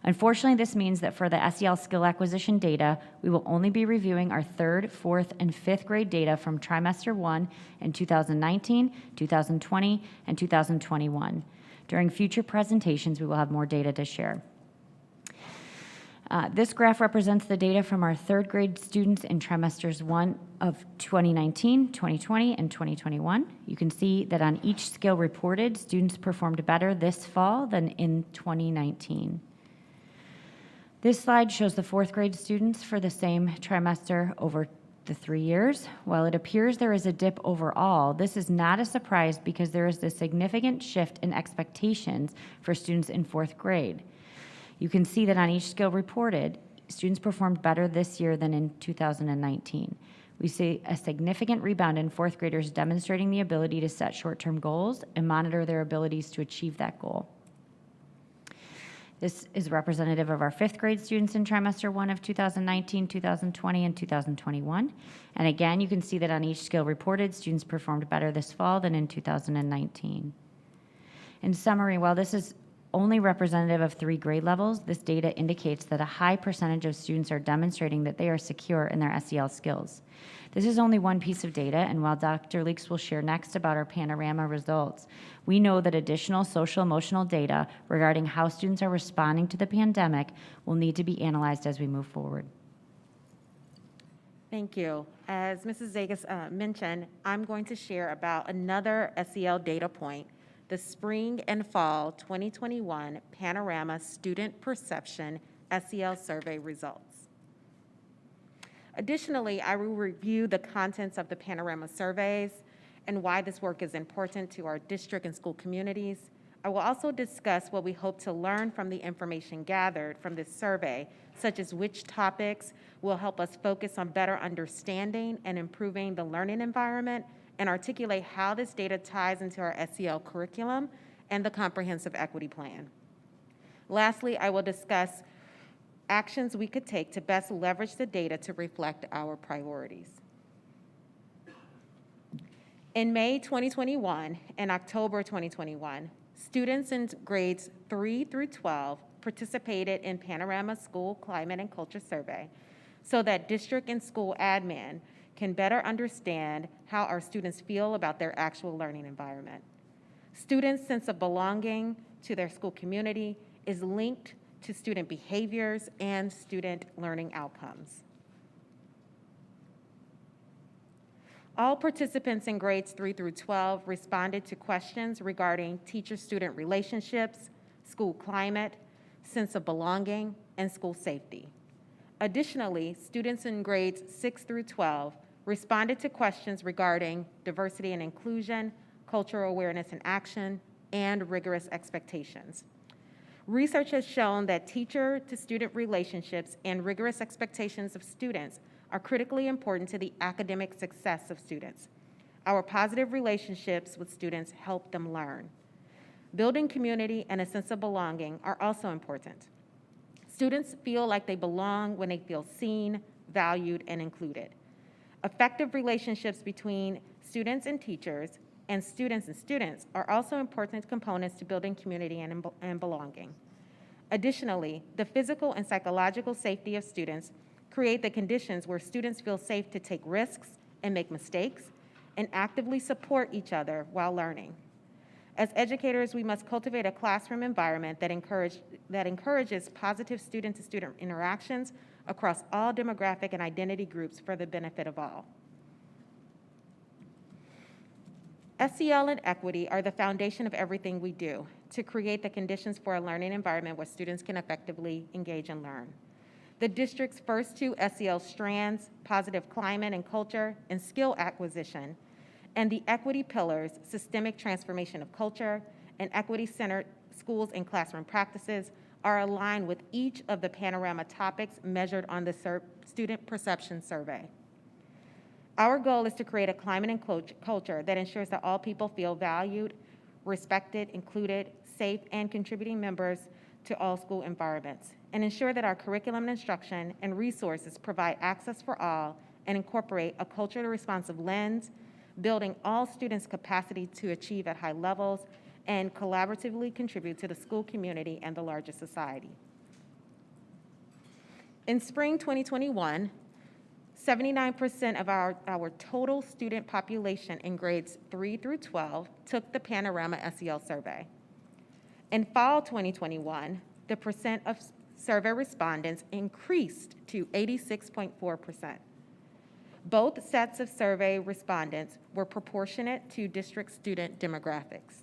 Unfortunately, this means that for the SEL skill acquisition data, we will only be reviewing our 3rd, 4th, and 5th grade data from trimester 1 in 2019, 2020, and 2021. During future presentations, we will have more data to share. This graph represents the data from our 3rd grade students in trimesters 1 of 2019, 2020, and 2021. You can see that on each skill reported, students performed better this fall than in 2019. This slide shows the 4th grade students for the same trimester over the 3 years. While it appears there is a dip overall, this is not a surprise because there is a significant shift in expectations for students in 4th grade. You can see that on each skill reported, students performed better this year than in 2019. We see a significant rebound in 4th graders demonstrating the ability to set short-term goals and monitor their abilities to achieve that goal. This is representative of our 5th grade students in trimester 1 of 2019, 2020, and 2021. And again, you can see that on each skill reported, students performed better this fall than in 2019. In summary, while this is only representative of 3 grade levels, this data indicates that a high percentage of students are demonstrating that they are secure in their SEL skills. This is only one piece of data, and while Dr. Leeks will share next about our panorama results, we know that additional social-emotional data regarding how students are responding to the pandemic will need to be analyzed as we move forward. Thank you. As Mrs. Zagas mentioned, I'm going to share about another SEL data point, the spring and fall 2021 Panorama Student Perception SEL Survey results. Additionally, I will review the contents of the Panorama surveys and why this work is important to our district and school communities. I will also discuss what we hope to learn from the information gathered from this survey, such as which topics will help us focus on better understanding and improving the learning environment, and articulate how this data ties into our SEL curriculum and the comprehensive equity plan. Lastly, I will discuss actions we could take to best leverage the data to reflect our priorities. In May 2021 and October 2021, students in grades 3 through 12 participated in Panorama School Climate and Culture Survey so that district and school admin can better understand how our students feel about their actual learning environment. Students' sense of belonging to their school community is linked to student behaviors and student learning outcomes. All participants in grades 3 through 12 responded to questions regarding teacher-student relationships, school climate, sense of belonging, and school safety. Additionally, students in grades 6 through 12 responded to questions regarding diversity and inclusion, cultural awareness and action, and rigorous expectations. Research has shown that teacher-to-student relationships and rigorous expectations of students are critically important to the academic success of students. Our positive relationships with students help them learn. Building community and a sense of belonging are also important. Students feel like they belong when they feel seen, valued, and included. Effective relationships between students and teachers and students are also important components to building community and belonging. Additionally, the physical and psychological safety of students create the conditions where students feel safe to take risks and make mistakes and actively support each other while learning. As educators, we must cultivate a classroom environment that encourages positive student-to-student interactions across all demographic and identity groups for the benefit of all. SEL and equity are the foundation of everything we do to create the conditions for a learning environment where students can effectively engage and learn. The district's first 2 SEL strands, positive climate and culture, and skill acquisition, and the equity pillars, systemic transformation of culture, and equity-centered schools and classroom practices, are aligned with each of the Panorama topics measured on the Student Perception Survey. Our goal is to create a climate and culture that ensures that all people feel valued, respected, included, safe, and contributing members to all school environments, and ensure that our curriculum and instruction and resources provide access for all and incorporate a culturally responsive lens, building all students' capacity to achieve at high levels and collaboratively contribute to the school community and the larger society. In spring 2021, 79% of our total student population in grades 3 through 12 took the Panorama SEL survey. In fall 2021, the percent of survey respondents increased to 86.4%. Both sets of survey respondents were proportionate to district student demographics.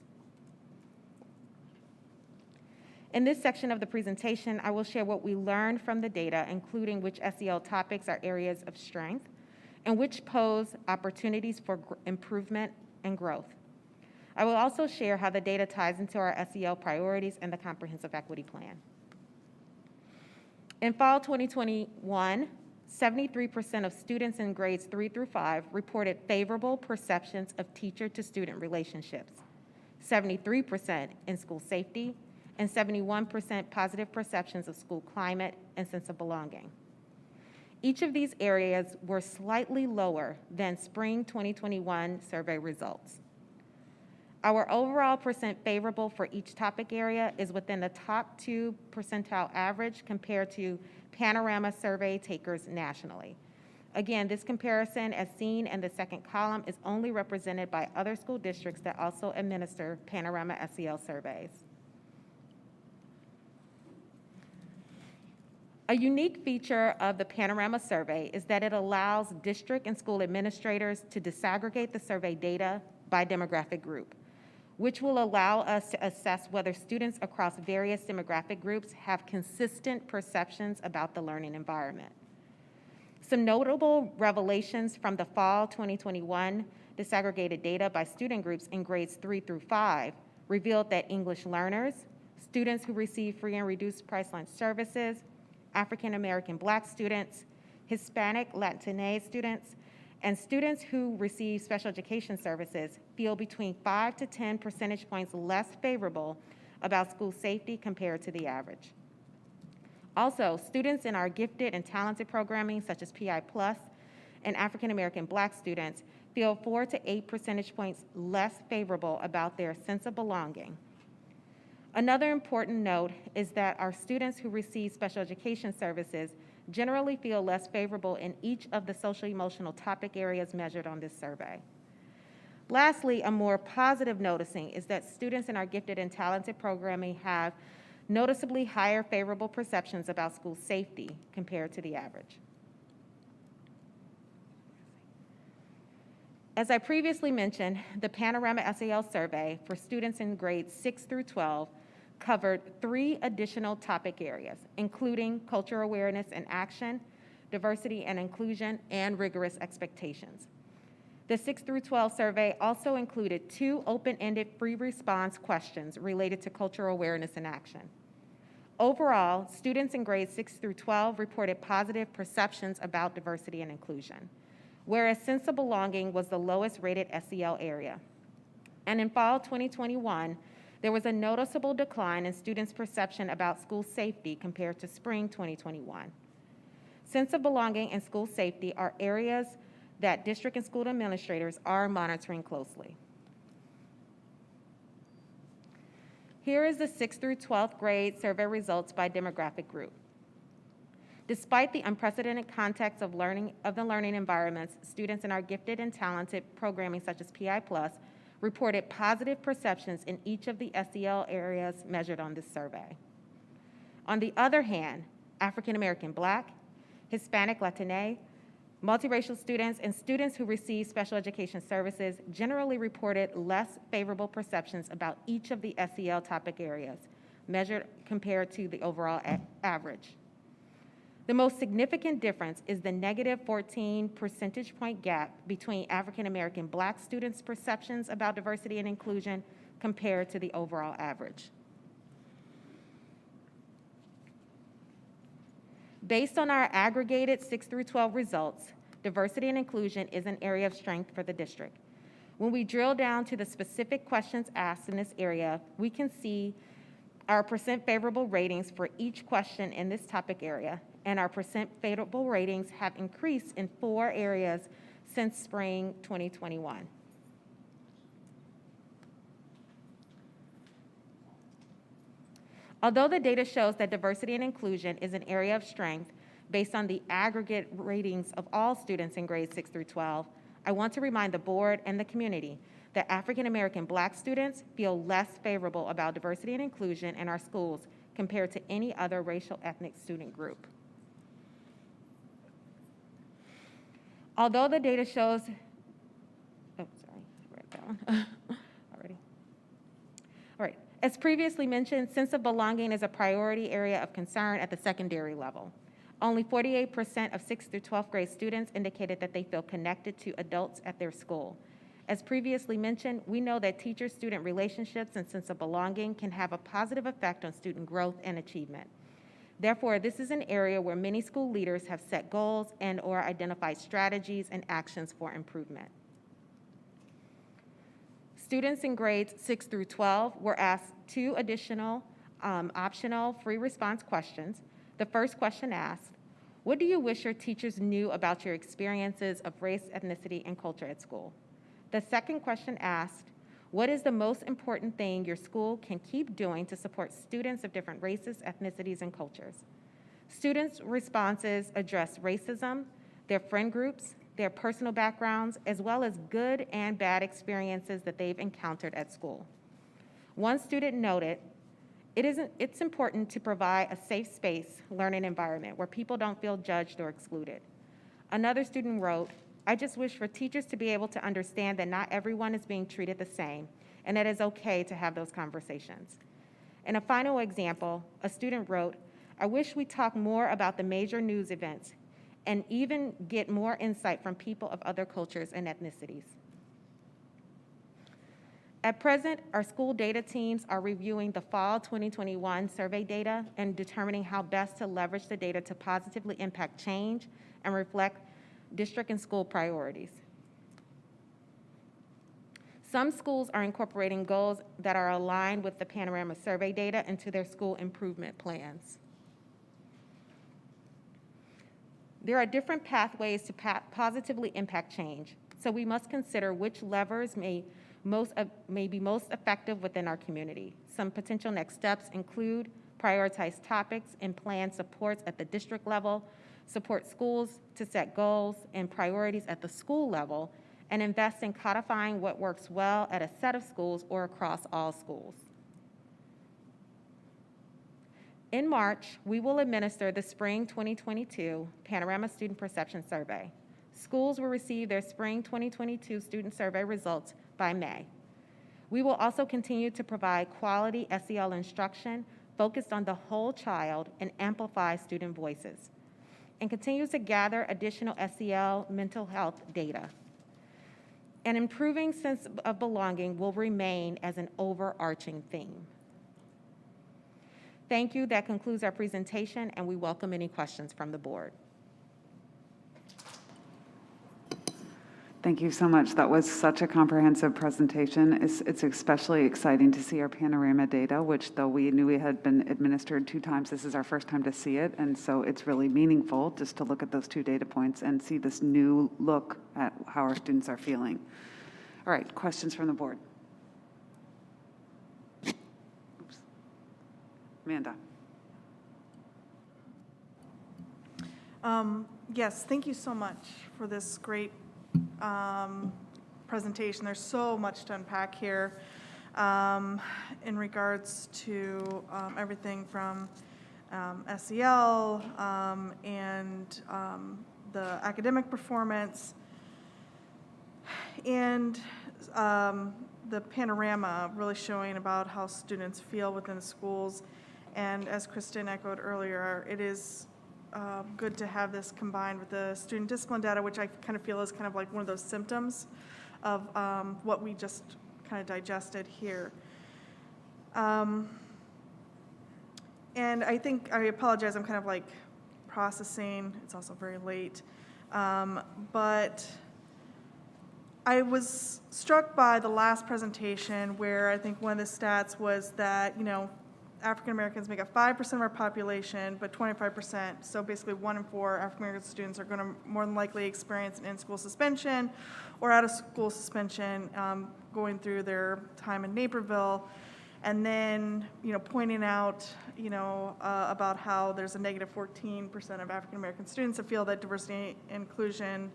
In this section of the presentation, I will share what we learned from the data, including which SEL topics are areas of strength and which pose opportunities for improvement and growth. I will also share how the data ties into our SEL priorities and the Comprehensive Equity Plan. In fall 2021, 73% of students in grades 3 through 5 reported favorable perceptions of teacher-to-student relationships, 73% in school safety, and 71% positive perceptions of school climate and sense of belonging. Each of these areas were slightly lower than spring 2021 survey results. Our overall percent favorable for each topic area is within the top 2 percentile average compared to Panorama survey takers nationally. Again, this comparison, as seen in the second column, is only represented by other school districts that also administer Panorama SEL surveys. A unique feature of the Panorama survey is that it allows district and school administrators to disaggregate the survey data by demographic group, which will allow us to assess whether students across various demographic groups have consistent perceptions about the learning environment. Some notable revelations from the fall 2021 disaggregated data by student groups in grades 3 through 5 revealed that English learners, students who receive free and reduced price lunch services, African American Black students, Hispanic Latinx students, and students who receive special education services feel between 5 to 10 percentage points less favorable about school safety compared to the average. Also, students in our gifted and talented programming, such as PI Plus, and African American Black students feel 4 to 8 percentage points less favorable about their sense of belonging. Another important note is that our students who receive special education services generally feel less favorable in each of the social-emotional topic areas measured on this survey. Lastly, a more positive noticing is that students in our gifted and talented programming have noticeably higher favorable perceptions about school safety compared to the average. As I previously mentioned, the Panorama SEL survey for students in grades 6 through 12 covered 3 additional topic areas, including cultural awareness and action, diversity and inclusion, and rigorous expectations. The 6 through 12 survey also included 2 open-ended free response questions related to cultural awareness and action. Overall, students in grades 6 through 12 reported positive perceptions about diversity and inclusion, whereas sense of belonging was the lowest rated SEL area. And in fall 2021, there was a noticeable decline in students' perception about school safety compared to spring 2021. Sense of belonging and school safety are areas that district and school administrators are monitoring closely. Here is the 6th through 12th grade survey results by demographic group. Despite the unprecedented context of the learning environments, students in our gifted and talented programming such as PI Plus reported positive perceptions in each of the SEL areas measured on this survey. On the other hand, African American Black, Hispanic Latinx, multiracial students, and students who receive special education services generally reported less favorable perceptions about each of the SEL topic areas measured compared to the overall average. The most significant difference is the negative 14 percentage point gap between African American Black students' perceptions about diversity and inclusion compared to the overall average. Based on our aggregated 6 through 12 results, diversity and inclusion is an area of strength for the district. When we drill down to the specific questions asked in this area, we can see our percent favorable ratings for each question in this topic area, and our percent favorable ratings have increased in 4 areas since spring 2021. Although the data shows that diversity and inclusion is an area of strength, based on the aggregate ratings of all students in grades 6 through 12, I want to remind the board and the community that African American Black students feel less favorable about diversity and inclusion in our schools compared to any other racial ethnic student group. Although the data shows, oh, sorry, I read that one already. All right, as previously mentioned, sense of belonging is a priority area of concern at the secondary level. Only 48% of 6th through 12th grade students indicated that they feel connected to adults at their school. As previously mentioned, we know that teacher-student relationships and sense of belonging can have a positive effect on student growth and achievement. Therefore, this is an area where many school leaders have set goals and/or identified strategies and actions for improvement. Students in grades 6 through 12 were asked 2 additional optional free response questions. The first question asked, what do you wish your teachers knew about your experiences of race, ethnicity, and culture at school? The second question asked, what is the most important thing your school can keep doing to support students of different races, ethnicities, and cultures? Students' responses address racism, their friend groups, their personal backgrounds, as well as good and bad experiences that they've encountered at school. One student noted, it's important to provide a safe space, learning environment where people don't feel judged or excluded. Another student wrote, I just wish for teachers to be able to understand that not everyone is being treated the same and that it's okay to have those conversations. In a final example, a student wrote, I wish we talk more about the major news events and even get more insight from people of other cultures and ethnicities. At present, our school data teams are reviewing the fall 2021 survey data and determining how best to leverage the data to positively impact change and reflect district and school priorities. Some schools are incorporating goals that are aligned with the Panorama survey data into their school improvement plans. There are different pathways to positively impact change, so we must consider which levers may be most effective within our community. Some potential next steps include prioritize topics and plan supports at the district level, support schools to set goals and priorities at the school level, and invest in codifying what works well at a set of schools or across all schools. In March, we will administer the Spring 2022 Panorama Student Perception Survey. Schools will receive their Spring 2022 student survey results by May. We will also continue to provide quality SEL instruction focused on the whole child and amplify student voices, and continue to gather additional SEL mental health data. An improving sense of belonging will remain as an overarching theme. Thank you. That concludes our presentation, and we welcome any questions from the board. Thank you so much. That was such a comprehensive presentation. It's especially exciting to see our panorama data, which though we knew we had been administered 2 times, this is our first time to see it. And so it's really meaningful just to look at those 2 data points and see this new look at how our students are feeling. All right, questions from the board. Oops. Amanda. Yes, thank you so much for this great presentation. There's so much to unpack here in regards to everything from SEL and the academic performance and the panorama really showing about how students feel within the schools. And as Kristen echoed earlier, it is good to have this combined with the student discipline data, which I kind of feel is kind of like one of those symptoms of what we just kind of digested here. And I think, I apologize, I'm kind of like processing, it's also very late. But I was struck by the last presentation where I think one of the stats was that, you know, African Americans make up 5% of our population, but 25%, so basically 1 in 4 African American students are going to more than likely experience an in-school suspension or out-of-school suspension going through their time in Naperville. And then, pointing out, about how there's a negative 14% of African American students that feel that diversity and inclusion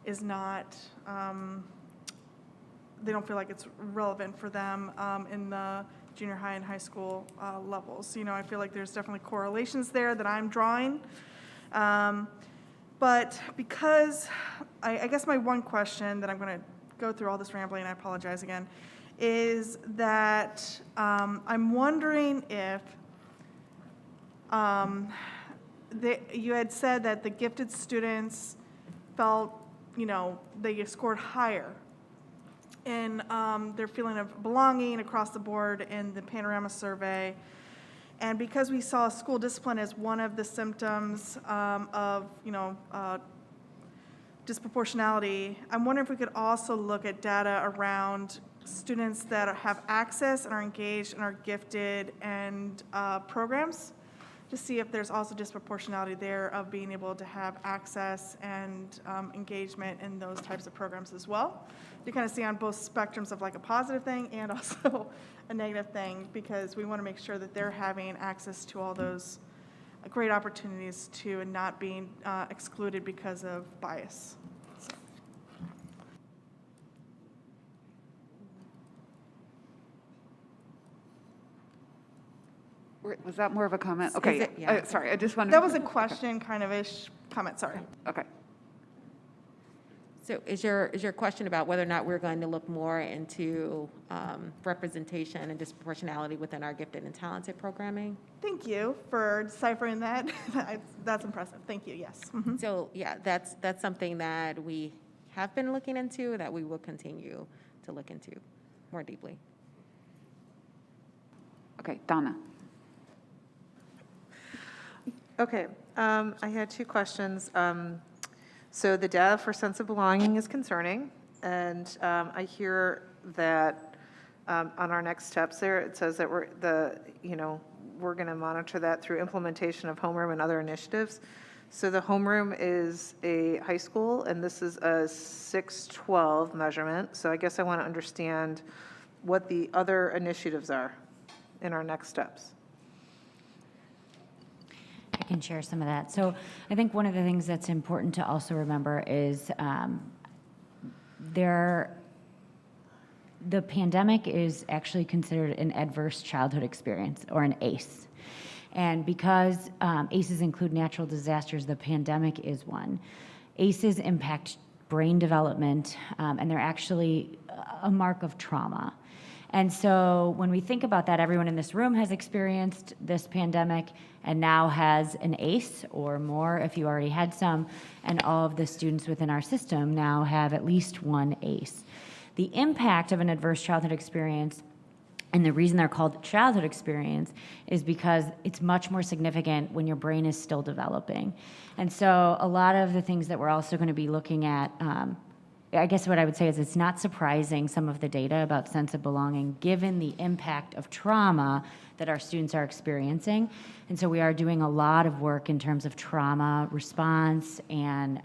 is not, they don't feel like it's relevant for them in the junior high and high school levels. I feel like there's definitely correlations there that I'm drawing. But because, I guess my one question that I'm going to go through all this rambling, I apologize again, is that I'm wondering if you had said that the gifted students felt, they scored higher in their feeling of belonging across the board in the Panorama survey. And because we saw school discipline as one of the symptoms of, disproportionality, I'm wondering if we could also look at data around students that have access and are engaged and are gifted and programs to see if there's also disproportionality there of being able to have access and engagement in those types of programs as well. You kind of see on both spectrums of like a positive thing and also a negative thing, because we want to make sure that they're having access to all those great opportunities too and not being excluded because of bias. Was that more of a comment? Okay, Yeah. sorry, I just wanted. That was a question, kind of ish comment, sorry. Okay. So is your question about whether or not we're going to look more into representation and disproportionality within our gifted and talented programming? Thank you for deciphering that. That's impressive. Thank you, yes. Mhm. So yeah, that's something that we have been looking into, that we will continue to look into more deeply. Okay, Donna. Okay, I had two questions. So the data for sense of belonging is concerning, and I hear that on our next steps there, it says that we're going to monitor that through implementation of homeroom and other initiatives. So the homeroom is a high school, and this is a 612 measurement. So I guess I want to understand what the other initiatives are in our next steps. I can share some of that. So I think one of the things that's important to also remember is the pandemic is actually considered an adverse childhood experience, or an ACE. And because ACEs include natural disasters, the pandemic is one. ACEs impact brain development, and they're actually a mark of trauma. And so when we think about that, everyone in this room has experienced this pandemic and now has an ACE or more if you already had some, and all of the students within our system now have at least one ACE. The impact of an adverse childhood experience, and the reason they're called childhood experience, is because it's much more significant when your brain is still developing. And so a lot of the things that we're also going to be looking at, I guess what I would say is it's not surprising, some of the data about sense of belonging, given the impact of trauma that our students are experiencing. And so we are doing a lot of work in terms of trauma response and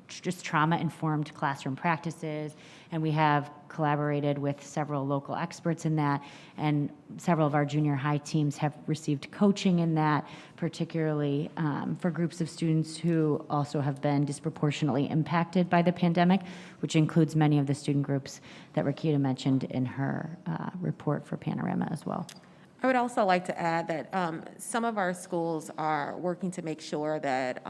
just trauma-informed classroom practices. And we have collaborated with several local experts in that, and several of our junior high teams have received coaching in that, particularly for groups of students who also have been disproportionately impacted by the pandemic, which includes many of the student groups that Rakita mentioned in her report for Panorama as well. I would also like to add that some of our schools are working to make sure that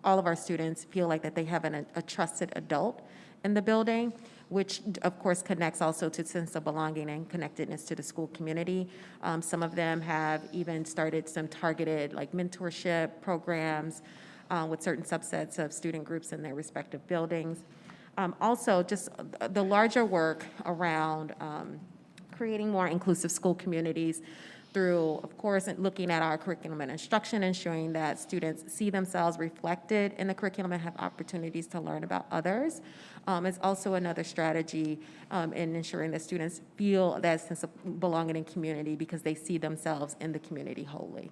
all of our students feel like that they have a trusted adult in the building, which of course connects also to sense of belonging and connectedness to the school community. Some of them have even started some targeted like mentorship programs with certain subsets of student groups in their respective buildings. Also, just the larger work around creating more inclusive school communities through, of course, looking at our curriculum and instruction, ensuring that students see themselves reflected in the curriculum and have opportunities to learn about others. It's also another strategy in ensuring that students feel that sense of belonging in community because they see themselves in the community wholly.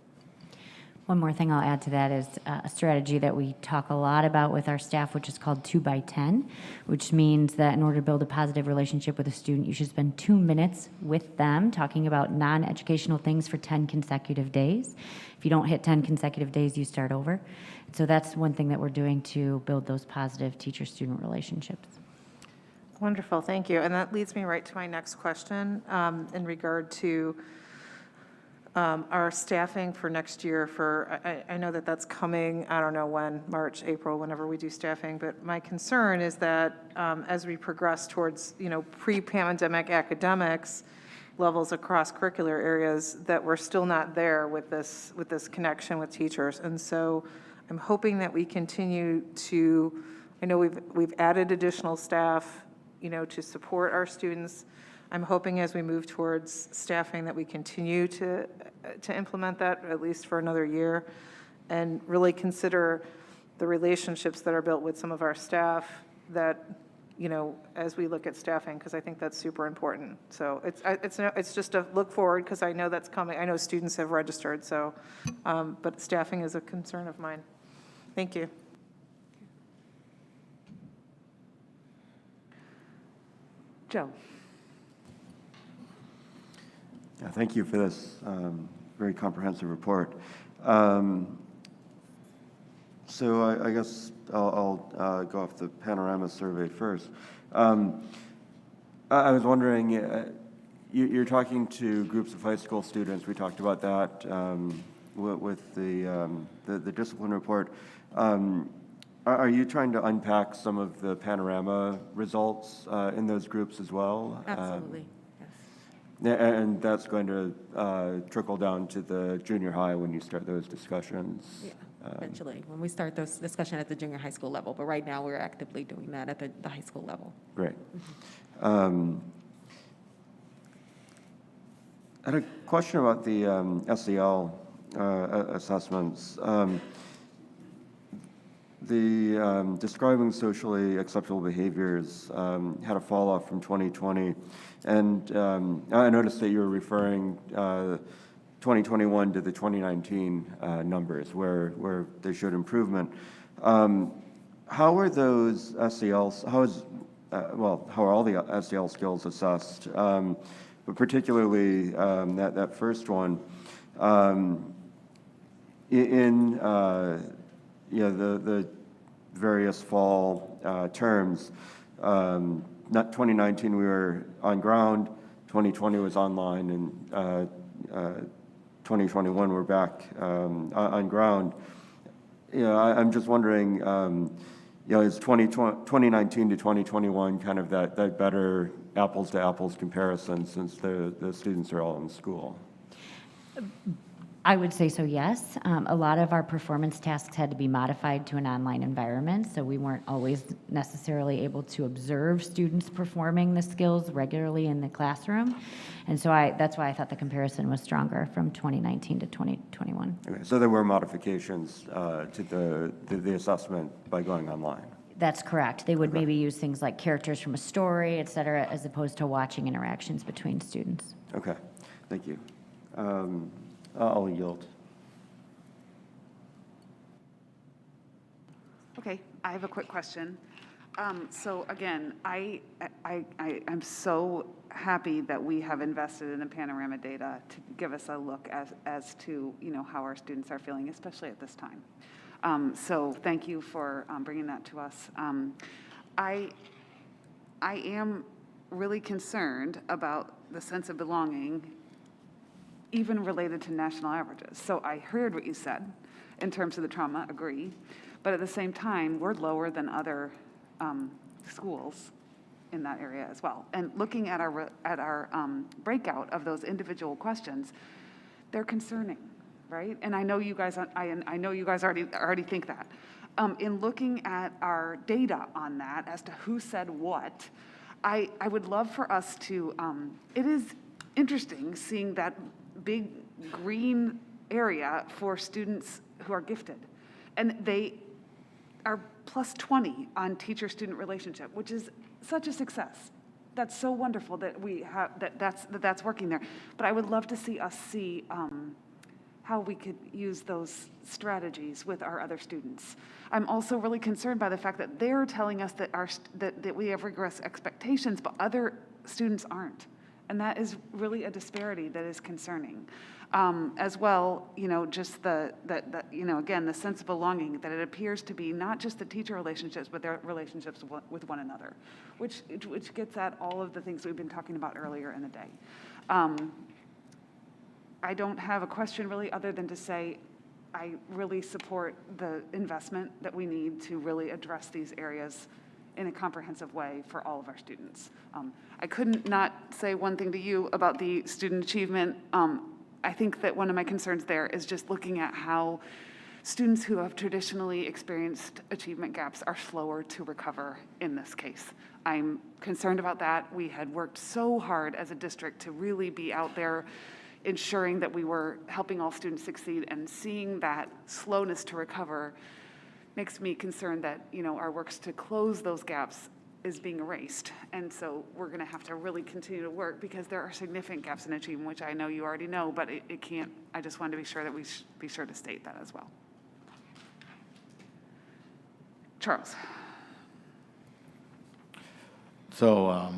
One more thing I'll add to that is a strategy that we talk a lot about with our staff, which is called 2 by 10, which means that in order to build a positive relationship with a student, you should spend 2 minutes with them talking about non-educational things for 10 consecutive days. If you don't hit 10 consecutive days, you start over. So that's one thing that we're doing to build those positive teacher-student relationships. Wonderful, thank you. And that leads me right to my next question in regard to our staffing for next year. I know that that's coming, I don't know when, March, April, whenever we do staffing, but my concern is that as we progress towards, pre-pandemic academics levels across curricular areas, that we're still not there with this connection with teachers. And so I'm hoping that we continue to, I know we've added additional staff, to support our students. I'm hoping as we move towards staffing that we continue to implement that at least for another year, and really consider the relationships that are built with some of our staff that, as we look at staffing, because I think that's super important. So it's just a look forward, because I know that's coming. I know students have registered, so, but staffing is a concern of mine. Thank you. Joe. Yeah, thank you for this very comprehensive report. So I guess I'll go off the panorama survey first. I was wondering, you're talking to groups of high school students. We talked about that with the discipline report. Are you trying to unpack some of the panorama results in those groups as well? Absolutely. And that's going to trickle down to the junior high when you start those discussions? Yeah, eventually, when we start those discussions at the junior high school level. But right now, we're actively doing that at the high school level. Great. I had a question about the SEL assessments. The describing socially acceptable behaviors had a fall off from 2020, and I noticed that you were referring 2021 to the 2019 numbers where they showed improvement. How are those SELs? How are all the SEL skills assessed? But particularly that first one in the various fall terms. 2019 we were on ground, 2020 was online, and 2021 we're back on ground. I'm just wondering, is 2019 to 2021 kind of that better apples to apples comparison, since the students are all in school? I would say so, yes. A lot of our performance tasks had to be modified to an online environment, so we weren't always necessarily able to observe students performing the skills regularly in the classroom. And so that's why I thought the comparison was stronger from 2019 to 2021. Okay, so there were modifications to the assessment by going online? That's correct. They would maybe use things like characters from a story, et cetera, as opposed to watching interactions between students. Okay, thank you. I'll yield. Okay, I have a quick question. So again, I'm so happy that we have invested in the panorama data to give us a look as to how our students are feeling, especially at this time. So thank you for bringing that to us. I am really concerned about the sense of belonging, even related to national averages. So I heard what you said in terms of the trauma, agree, but at the same time, we're lower than other schools in that area as well. And looking at our breakout of those individual questions, they're concerning, right? And I know you guys, I know you guys already think that. In looking at our data on that as to who said what, I would love for us to. It is interesting seeing that big green area for students who are gifted, and they are plus 20 on teacher-student relationship, which is such a success. That's so wonderful that we have that's working there. But I would love to see us how we could use those strategies with our other students. I'm also really concerned by the fact that they're telling us that that we have rigorous expectations, but other students aren't. And that is really a disparity that is concerning. As well, just again, the sense of belonging, that it appears to be not just the teacher relationships, but their relationships with one another, which gets at all of the things we've been talking about earlier in the day. I don't have a question really other than to say I really support the investment that we need to really address these areas in a comprehensive way for all of our students. I couldn't not say one thing to you about the student achievement. I think that one of my concerns there is just looking at how students who have traditionally experienced achievement gaps are slower to recover in this case. I'm concerned about that. We had worked so hard as a district to really be out there ensuring that we were helping all students succeed, and seeing that slowness to recover makes me concerned that, our works to close those gaps is being erased. And so we're going to have to really continue to work, because there are significant gaps in achievement, which I know you already know, but it can't, I just wanted to be sure that we be sure to state that as well. Charles. So,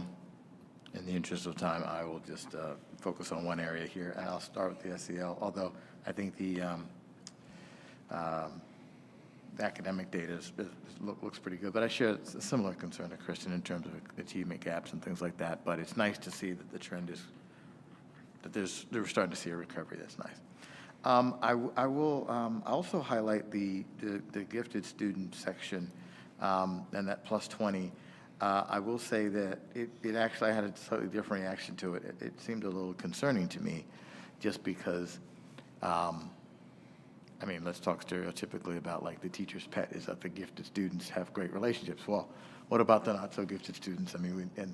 in the interest of time, I will just focus on one area here, and I'll start with the SEL, although I think the academic data looks pretty good, but I share a similar concern to Kristen in terms of achievement gaps and things like that, but it's nice to see that the trend is, that we're starting to see a recovery. That's nice. I will also highlight the gifted student section, and that plus 20. I will say that it actually, I had a slightly different reaction to it. It seemed a little concerning to me, just because, let's talk stereotypically about, like, the teacher's pet is that the gifted students have great relationships. Well, what about the not so gifted students?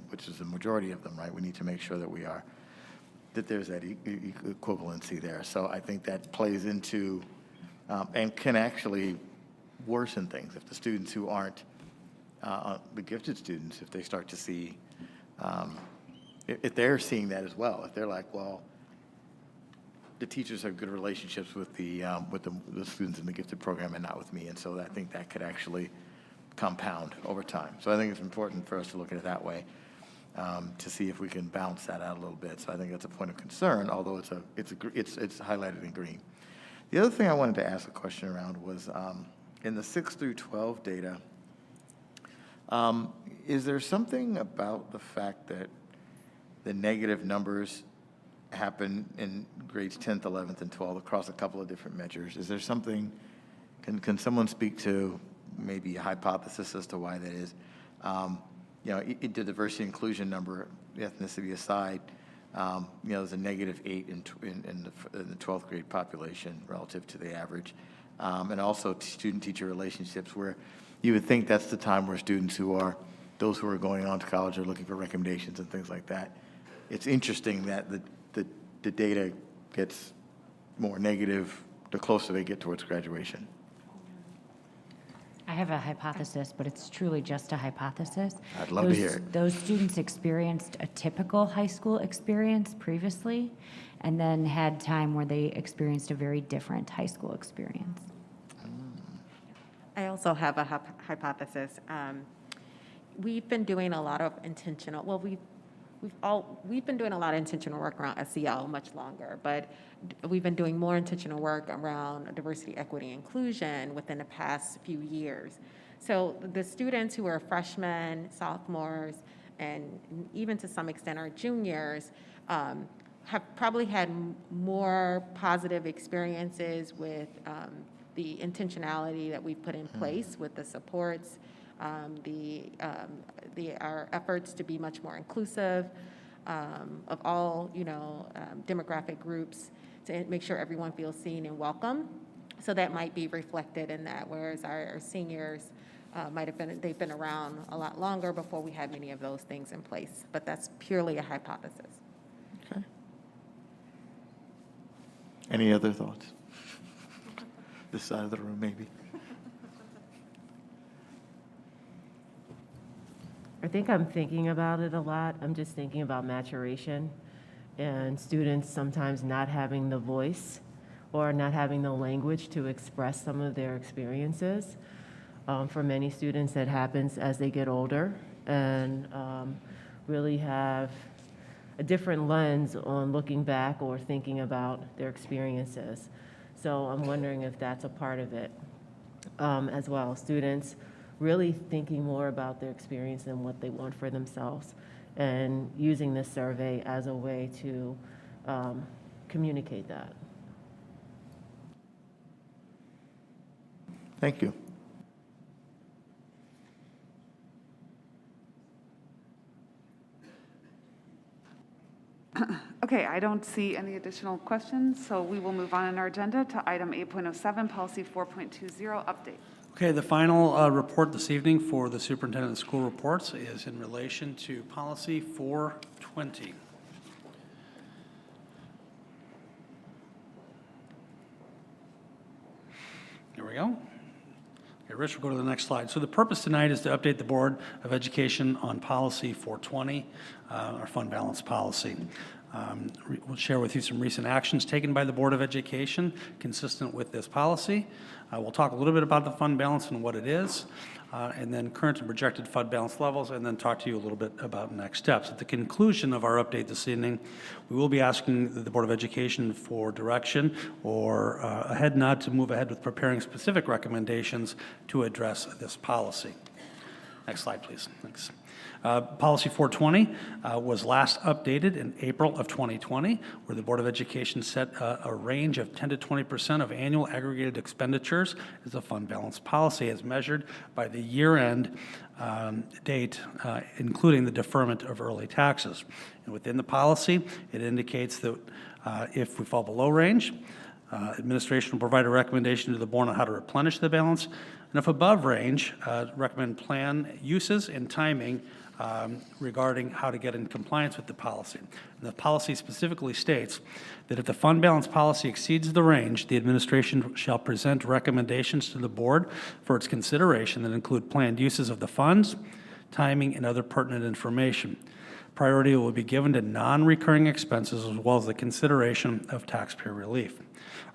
Which is the majority of them, right? We need to make sure that there's that equivalency there. So I think that plays into, and can actually worsen things if the students who aren't the gifted students, if they start to see, if they're seeing that as well, if they're like, well, the teachers have good relationships with the students in the gifted program and not with me, and so I think that could actually compound over time. So I think it's important for us to look at it that way, to see if we can balance that out a little bit. So I think that's a point of concern, although it's highlighted in green. The other thing I wanted to ask a question around was in the 6 through 12 data. Is there something about the fact that the negative numbers happen in grades 10th, 11th, and 12th across a couple of different measures? Is there something, can someone speak to maybe a hypothesis as to why that is? The diversity inclusion number, ethnicity aside, there's a -8 in the 12th grade population relative to the average. And also student-teacher relationships, where you would think that's the time where students those who are going on to college are looking for recommendations and things like that. It's interesting that the data gets more negative the closer they get towards graduation. I have a hypothesis, but it's truly just a hypothesis. I'd love to hear it. Those students experienced a typical high school experience previously, and then had time where they experienced a very different high school experience. I also have a hypothesis. We've been doing a lot of intentional, we've been doing a lot of intentional work around SEL much longer, but we've been doing more intentional work around diversity, equity, inclusion within the past few years. So the students who are freshmen, sophomores, and even to some extent our juniors, have probably had more positive experiences with the intentionality that we've put in place with the supports, our efforts to be much more inclusive of all, demographic groups, to make sure everyone feels seen and welcome. So that might be reflected in that, whereas our seniors they've been around a lot longer before we had many of those things in place. But that's purely a hypothesis. Okay. Any other thoughts? This side of the room, maybe. I think I'm thinking about it a lot. I'm just thinking about maturation and students sometimes not having the voice or not having the language to express some of their experiences. For many students, that happens as they get older and really have a different lens on looking back or thinking about their experiences. So I'm wondering if that's a part of it as well. Students really thinking more about their experience and what they want for themselves, and using this survey as a way to communicate that. Thank you. Okay, I don't see any additional questions, so we will move on in our agenda to item 8.07, policy 4.20, update. Okay, the final report this evening for the superintendent of school reports is in relation to policy 420. There we go. Okay, Rich, we'll go to the next slide. So the purpose tonight is to update the Board of Education on policy 420, our fund balance policy. We'll share with you some recent actions taken by the Board of Education consistent with this policy. We'll talk a little bit about the fund balance and what it is, and then current and projected fund balance levels, and then talk to you a little bit about next steps. At the conclusion of our update this evening, we will be asking the Board of Education for direction or a head nod to move ahead with preparing specific recommendations to address this policy. Next slide, please. Thanks. Policy 420 was last updated in April of 2020, where the Board of Education set a range of 10 to 20% of annual aggregated expenditures as a fund balance policy as measured by the year-end date, including the deferment of early taxes. And within the policy, it indicates that if we fall below range, administration will provide a recommendation to the board on how to replenish the balance, and if above range, recommend plan uses and timing regarding how to get in compliance with the policy. And the policy specifically states that if the fund balance policy exceeds the range, the administration shall present recommendations to the board for its consideration that include planned uses of the funds, timing, and other pertinent information. Priority will be given to non-recurring expenses as well as the consideration of taxpayer relief.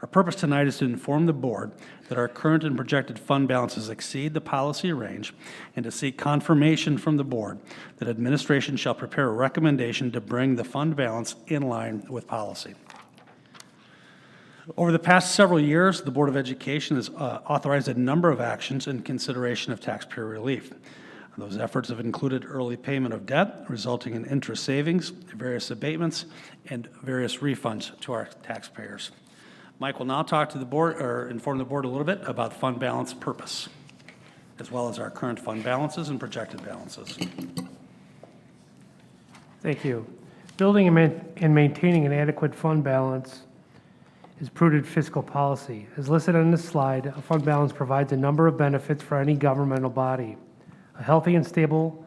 Our purpose tonight is to inform the board that our current and projected fund balances exceed the policy range and to seek confirmation from the board that administration shall prepare a recommendation to bring the fund balance in line with policy. Over the past several years, the Board of Education has authorized a number of actions in consideration of taxpayer relief. Those efforts have included early payment of debt, resulting in interest savings, various abatements, and various refunds to our taxpayers. Mike will now talk to the board, or inform the board a little bit about fund balance purpose, as well as our current fund balances and projected balances. Thank you. Building and maintaining an adequate fund balance is prudent fiscal policy. As listed on this slide, a fund balance provides a number of benefits for any governmental body. A healthy and stable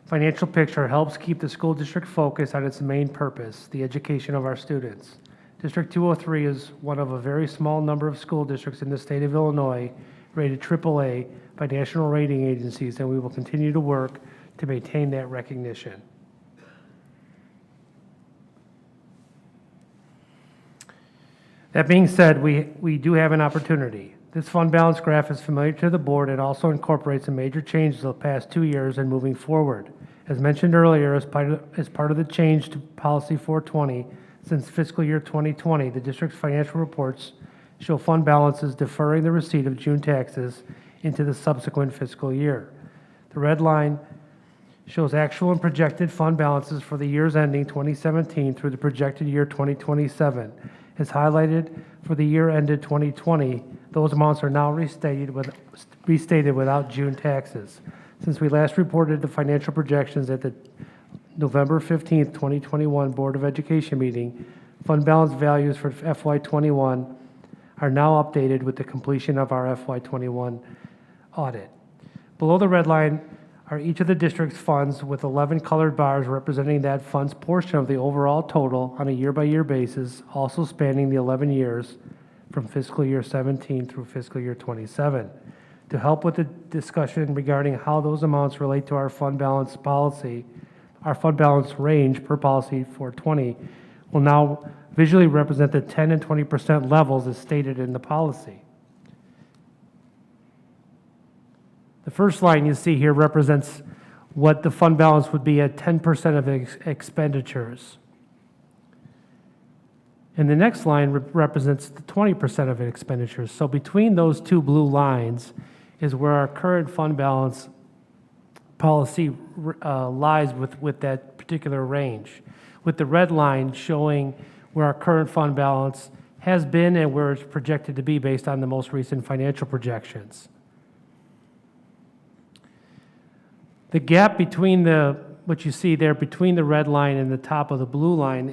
financial picture helps keep the school district focused on its main purpose, the education of our students. District 203 is one of a very small number of school districts in the state of Illinois rated AAA by national rating agencies, and we will continue to work to maintain that recognition. That being said, we do have an opportunity. This fund balance graph is familiar to the board. It also incorporates some major changes of the past 2 years and moving forward. As mentioned earlier, as part of the change to policy 420, since fiscal year 2020, the district's financial reports show fund balances deferring the receipt of June taxes into the subsequent fiscal year. The red line shows actual and projected fund balances for the years ending 2017 through the projected year 2027. As highlighted for the year ended 2020, those amounts are now restated without June taxes. Since we last reported the financial projections at the November 15th, 2021 Board of Education meeting, fund balance values for FY21 are now updated with the completion of our FY21 audit. Below the red line are each of the district's funds with 11 colored bars representing that fund's portion of the overall total on a year-by-year basis, also spanning the 11 years from fiscal year 17 through fiscal year 27. To help with the discussion regarding how those amounts relate to our fund balance policy, our fund balance range per policy 420 will now visually represent the 10 and 20% levels as stated in the policy. The first line you see here represents what the fund balance would be at 10% of expenditures. And the next line represents the 20% of expenditures. So between those two blue lines is where our current fund balance policy lies with that particular range, with the red line showing where our current fund balance has been and where it's projected to be based on the most recent financial projections. The gap between what you see there between the red line and the top of the blue line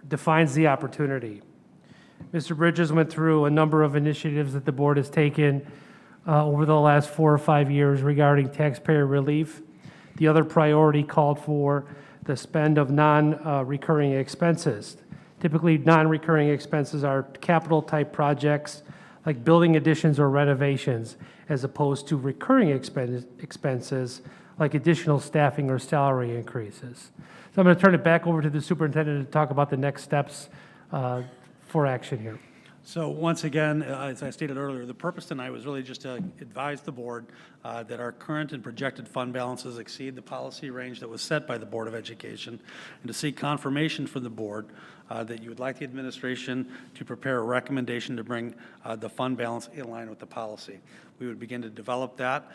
defines the opportunity. Mr. Bridges went through a number of initiatives that the board has taken over the last 4 or 5 years regarding taxpayer relief. The other priority called for the spend of non-recurring expenses. Typically, non-recurring expenses are capital type projects like building additions or renovations, as opposed to recurring expenses like additional staffing or salary increases. So I'm going to turn it back over to the superintendent to talk about the next steps for action here. So once again, as I stated earlier, the purpose tonight was really just to advise the board that our current and projected fund balances exceed the policy range that was set by the Board of Education, and to seek confirmation from the board that you would like the administration to prepare a recommendation to bring the fund balance in line with the policy. We would begin to develop that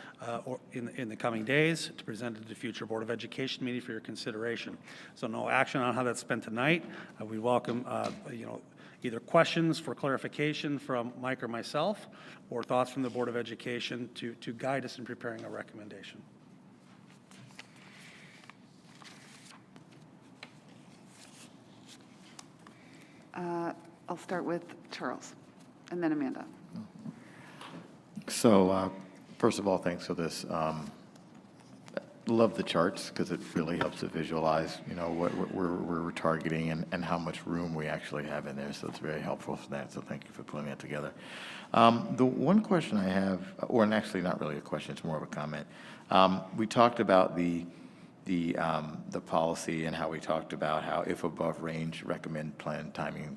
in the coming days to present it to the future Board of Education meeting for your consideration. So no action on how that's spent tonight. We welcome either questions for clarification from Mike or myself, or thoughts from the Board of Education to guide us in preparing a recommendation. I'll start with Charles, and then Amanda. So, first of all, thanks for this. Love the charts because it really helps to visualize, what we're targeting and how much room we actually have in there. So it's very helpful for that. So thank you for putting that together. The one question I have, or actually not really a question, it's more of a comment. We talked about the policy and how we talked about how if above range, recommend plan timing,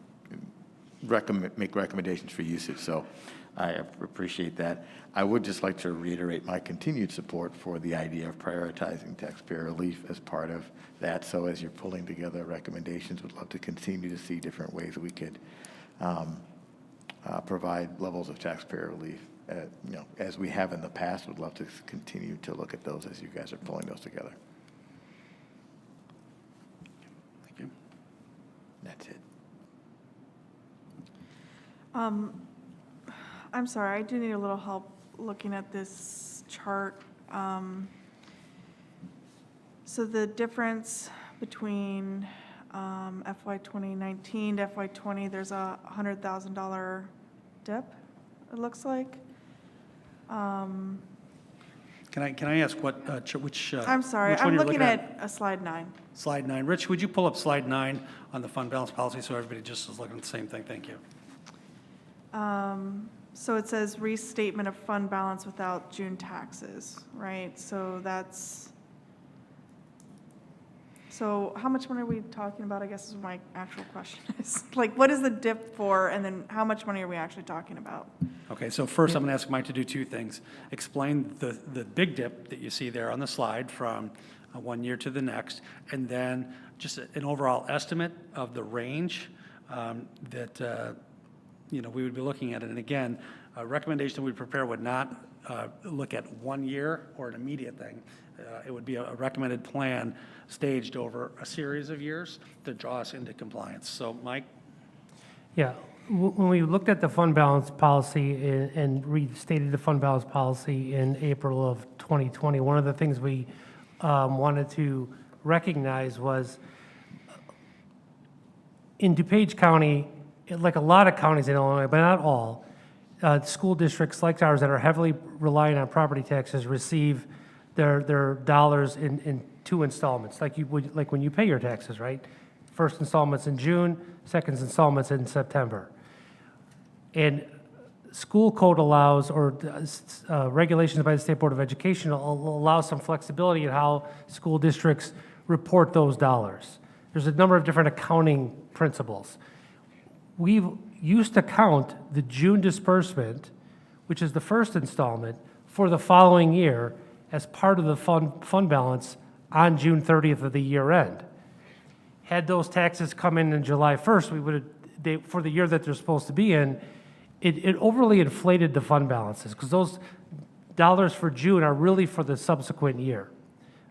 make recommendations for usage. So I appreciate that. I would just like to reiterate my continued support for the idea of prioritizing taxpayer relief as part of that. So as you're pulling together recommendations, would love to continue to see different ways we could provide levels of taxpayer relief. As we have in the past, would love to continue to look at those as you guys are pulling those together. Thank you. That's it. I'm sorry, I do need a little help looking at this chart. So the difference between FY 2019 to FY 20, there's a $100,000 dip, it looks like. Can I ask which? I'm sorry, which one I'm you're looking at slide 9. Slide 9. Rich, would you pull up slide 9 on the fund balance policy so everybody just is looking at the same thing? Thank you. So it says restatement of fund balance without June taxes, right? So how much money are we talking about, I guess is my actual question is. Like, what is the dip for, and then how much money are we actually talking about? Okay, so first I'm going to ask Mike to do two things. Explain the big dip that you see there on the slide from one year to the next, and then just an overall estimate of the range that we would be looking at it. And again, a recommendation we prepare would not look at 1 year or an immediate thing. It would be a recommended plan staged over a series of years to draw us into compliance. So, Mike? Yeah, when we looked at the fund balance policy and restated the fund balance policy in April of 2020, one of the things we wanted to recognize was in DuPage County, like a lot of counties in Illinois, but not all, school districts like ours that are heavily reliant on property taxes receive their dollars in two installments, like when you pay your taxes, right? First installment's in June, second installment's in September. And school code allows, or regulations by the State Board of Education allow some flexibility in how school districts report those dollars. There's a number of different accounting principals. We used to count the June disbursement, which is the first installment, for the following year as part of the fund balance on June 30th of the year end. Had those taxes come in July 1st, we would have, for the year that they're supposed to be in, it overly inflated the fund balances because those dollars for June are really for the subsequent year,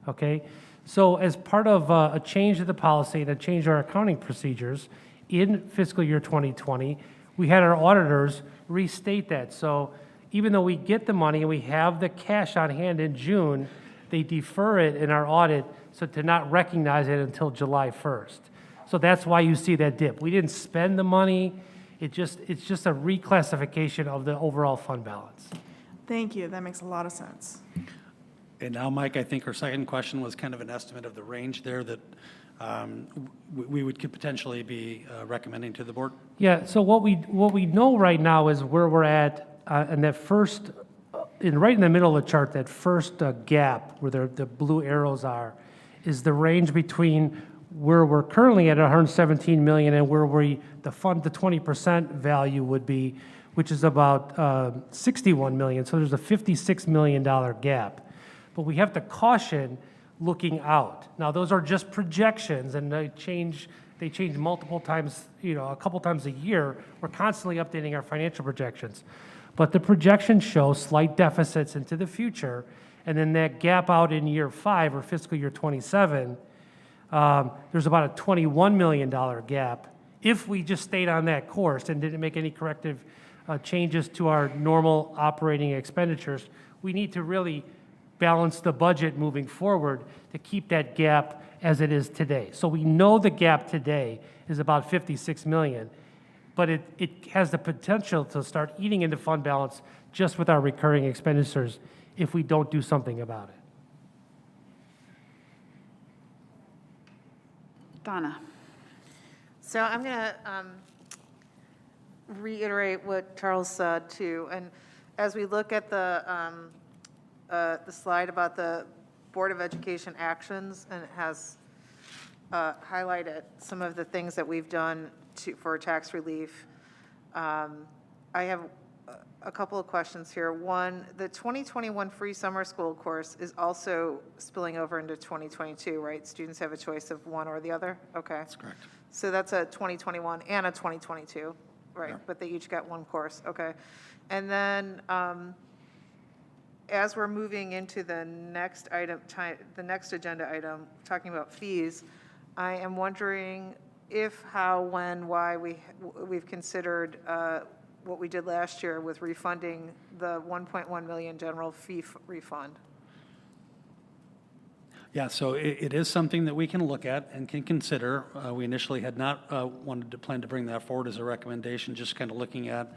okay? So as part of a change of the policy and a change of our accounting procedures in fiscal year 2020, we had our auditors restate that. So even though we get the money and we have the cash on hand in June, they defer it in our audit so to not recognize it until July 1st. So that's why you see that dip. We didn't spend the money. It's just a reclassification of the overall fund balance. Thank you. That makes a lot of sense. And now, Mike, I think our second question was kind of an estimate of the range there that we could potentially be recommending to the board. Yeah, so what we know right now is where we're at in that first, right in the middle of the chart, that first gap where the blue arrows are, is the range between where we're currently at 117 million and where the 20% value would be, which is about 61 million. So there's a $56 million gap. But we have to caution looking out. Now, those are just projections, and they change multiple times, a couple times a year. We're constantly updating our financial projections. But the projections show slight deficits into the future, and then that gap out in year 5 or fiscal year 27, there's about a $21 million gap if we just stayed on that course and didn't make any corrective changes to our normal operating expenditures. We need to really balance the budget moving forward to keep that gap as it is today. So we know the gap today is about 56 million, but it has the potential to start eating into fund balance just with our recurring expenditures if we don't do something about it. Donna. So I'm going to reiterate what Charles said too. And as we look at the slide about the Board of Education actions, and it has highlighted some of the things that we've done for tax relief. I have a couple of questions here. One, the 2021 free summer school course is also spilling over into 2022, right? Students have a choice of one or the other? Okay. That's correct. So that's a 2021 and a 2022, right? Yeah. But they each get one course, okay. And then as we're moving into the next item, the next agenda item, talking about fees, I am wondering if, how, when, why we've considered what we did last year with refunding the 1.1 million general fee refund. Yeah, so it is something that we can look at and can consider. We initially had not wanted to plan to bring that forward as a recommendation, just kind of looking at,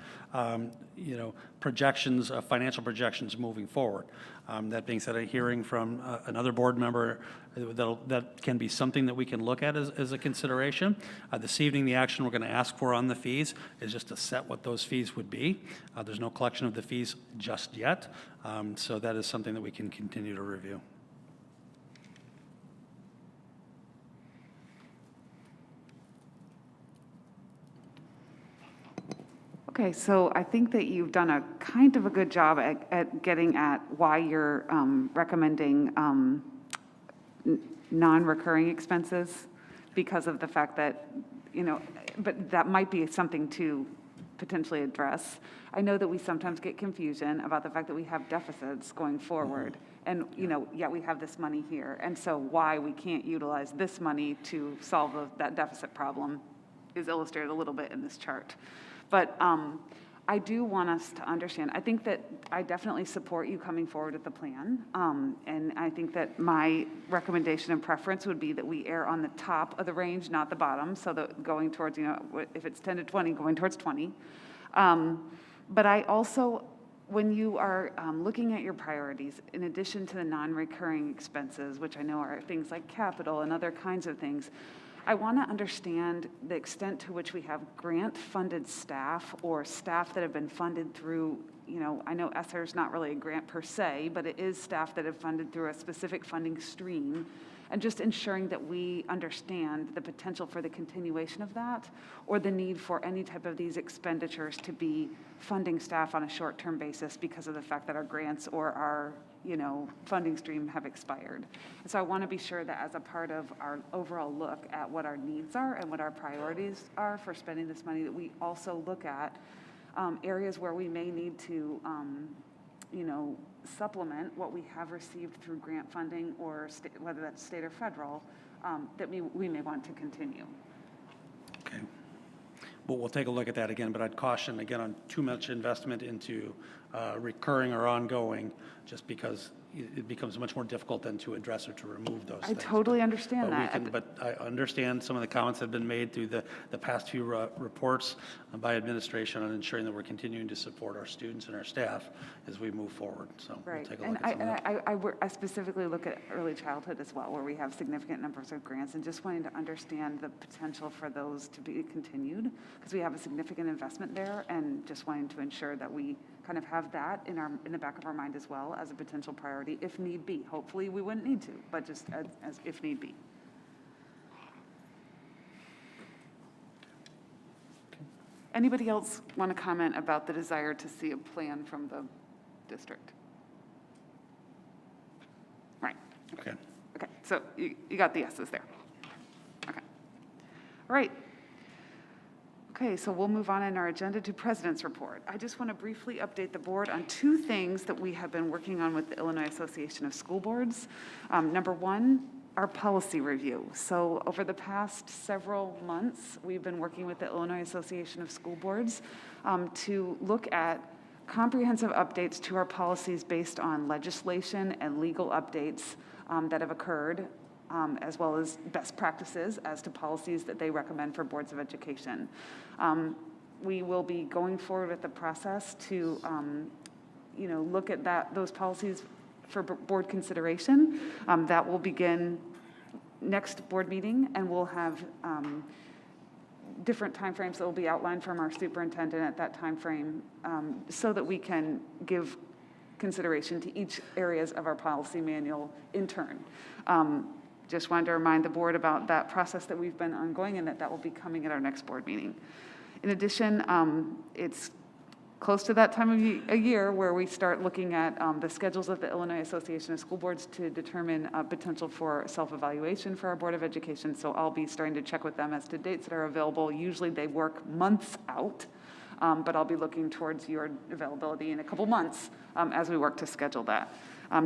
projections, financial projections moving forward. That being said, I'm hearing from another board member that can be something that we can look at as a consideration. This evening, the action we're going to ask for on the fees is just to set what those fees would be. There's no collection of the fees just yet, so that is something that we can continue to review. Okay, so I think that you've done a kind of a good job at getting at why you're recommending non-recurring expenses, because of the fact that, but that might be something to potentially address. I know that we sometimes get confusion about the fact that we have deficits going forward, and, yet we have this money here. And so why we can't utilize this money to solve that deficit problem is illustrated a little bit in this chart. But I do want us to understand, I think that I definitely support you coming forward with the plan. And I think that my recommendation and preference would be that we err on the top of the range, not the bottom, so that going towards, if it's 10 to 20, going towards 20. But I also, when you are looking at your priorities, in addition to the non-recurring expenses, which I know are things like capital and other kinds of things, I want to understand the extent to which we have grant-funded staff or staff that have been funded through I know ESSER is not really a grant per se, but it is staff that have funded through a specific funding stream, and just ensuring that we understand the potential for the continuation of that, or the need for any type of these expenditures to be funding staff on a short-term basis because of the fact that our grants or our funding stream have expired. And so I want to be sure that as a part of our overall look at what our needs are and what our priorities are for spending this money, that we also look at areas where we may need to, supplement what we have received through grant funding, or whether that's state or federal, that we may want to continue. Okay. Well, we'll take a look at that again, but I'd caution again on too much investment into recurring or ongoing, just because it becomes much more difficult then to address or to remove those I things. totally understand that. But I understand some of the comments that have been made through the past few reports by administration on ensuring that we're continuing to support our students and our staff as we move forward. So we'll take a look at some of that. I specifically look at early childhood as well, where we have significant numbers of grants, and just wanting to understand the potential for those to be continued, because we have a significant investment there, and just wanting to ensure that we kind of have that in the back of our mind as well as a potential priority if need be. Hopefully we wouldn't need to, but just as if need be. Anybody else want to comment about the desire to see a plan from the district? Right. Okay. Okay, so you got the yeses there. Okay. All right. Okay, so we'll move on in our agenda to President's Report. I just want to briefly update the board on two things that we have been working on with the Illinois Association of School Boards. Number one, our policy review. So over the past several months, we've been working with the Illinois Association of School Boards to look at comprehensive updates to our policies based on legislation and legal updates that have occurred, as well as best practices as to policies that they recommend for boards of education. We will be going forward with the process to, look at those policies for board consideration. That will begin next board meeting, and we'll have different timeframes that will be outlined from our superintendent at that timeframe, so that we can give consideration to each areas of our policy manual in turn. Just wanted to remind the board about that process that we've been ongoing, and that will be coming at our next board meeting. In addition, it's close to that time of a year where we start looking at the schedules of the Illinois Association of School Boards to determine potential for self-evaluation for our Board of Education. So I'll be starting to check with them as to dates that are available. Usually they work months out, but I'll be looking towards your availability in a couple months as we work to schedule that.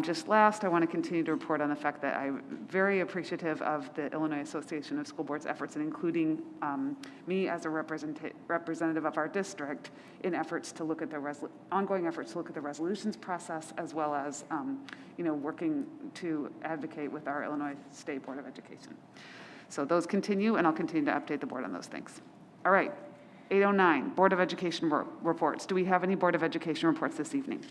Just last, I want to continue to report on the fact that I'm very appreciative of the Illinois Association of School Boards' efforts in including me as a representative of our district in efforts to look at the ongoing efforts to look at the resolutions process, as well as working to advocate with our Illinois State Board of Education. So those continue, and I'll continue to update the board on those things. All right, 8:09, Board of Education reports. Do we have any Board of Education reports this evening?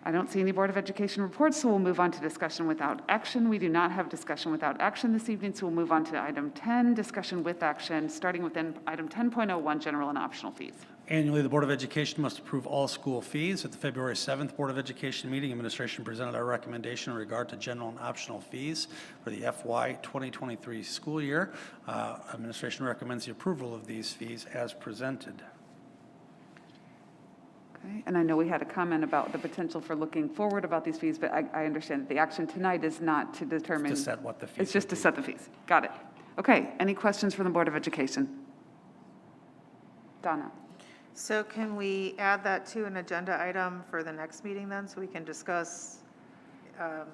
I don't see any Board of Education reports, so we'll move on to discussion without action. We do not have discussion without action this evening, so we'll move on to item 10, discussion with action, starting with item 10.01, general and optional fees. Annually, the Board of Education must approve all school fees. At the February 7th Board of Education meeting, administration presented our recommendation in regard to general and optional fees for the FY 2023 school year. Administration recommends the approval of these fees as presented. Okay, and I know we had a comment about the potential for looking forward about these fees, but I understand that the action tonight is not to determine. To set what the fees It's just to set the fees. Got it. Okay, any questions from the Board of Education? Donna? So can we add that to an agenda item for the next meeting then, so we can discuss or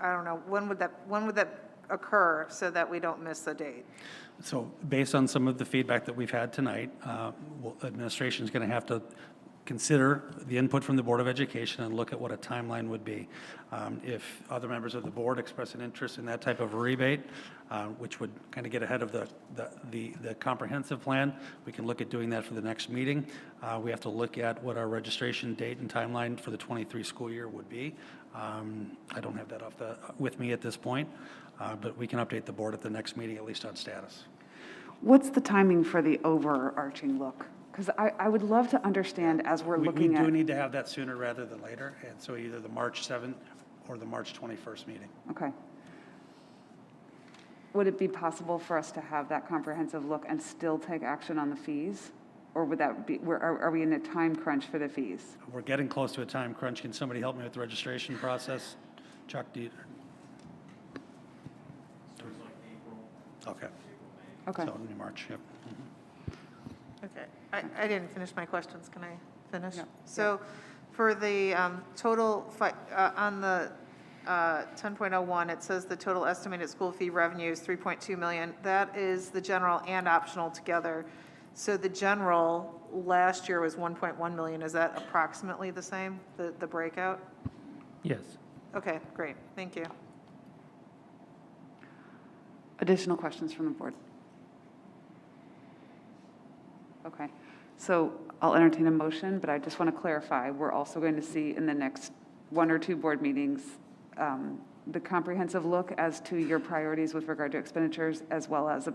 I don't know, when would that occur so that we don't miss the date? So based on some of the feedback that we've had tonight, administration is going to have to consider the input from the Board of Education and look at what a timeline would be. If other members of the board express an interest in that type of a rebate, which would kind of get ahead of the comprehensive plan, we can look at doing that for the next meeting. We have to look at what our registration date and timeline for the 23 school year would be. I don't have that with me at this point, but we can update the board at the next meeting, at least on status. What's the timing for the overarching look? Because I would love to understand as we're We looking do at. need to have that sooner rather than later, and so either the March 7th or the March 21st meeting. Okay. Would it be possible for us to have that comprehensive look and still take action on the fees? Or would that be, are we in a time crunch for the fees? We're getting close to a time crunch. Can somebody help me with the registration process? Chuck, do you? Okay. Okay. So in March, yep. Okay, I didn't finish my questions. Can I finish? Yeah. So for the total, on the 10.01, it says the total estimated school fee revenue is 3.2 million. That is the general and optional together. So the general last year was 1.1 million. Is that approximately the same, the breakout? Yes. Okay, great. Thank you. Additional questions from the board? Okay, so I'll entertain a motion, but I just want to clarify, we're also going to see in the next 1 or 2 board meetings the comprehensive look as to your priorities with regard to expenditures, as well as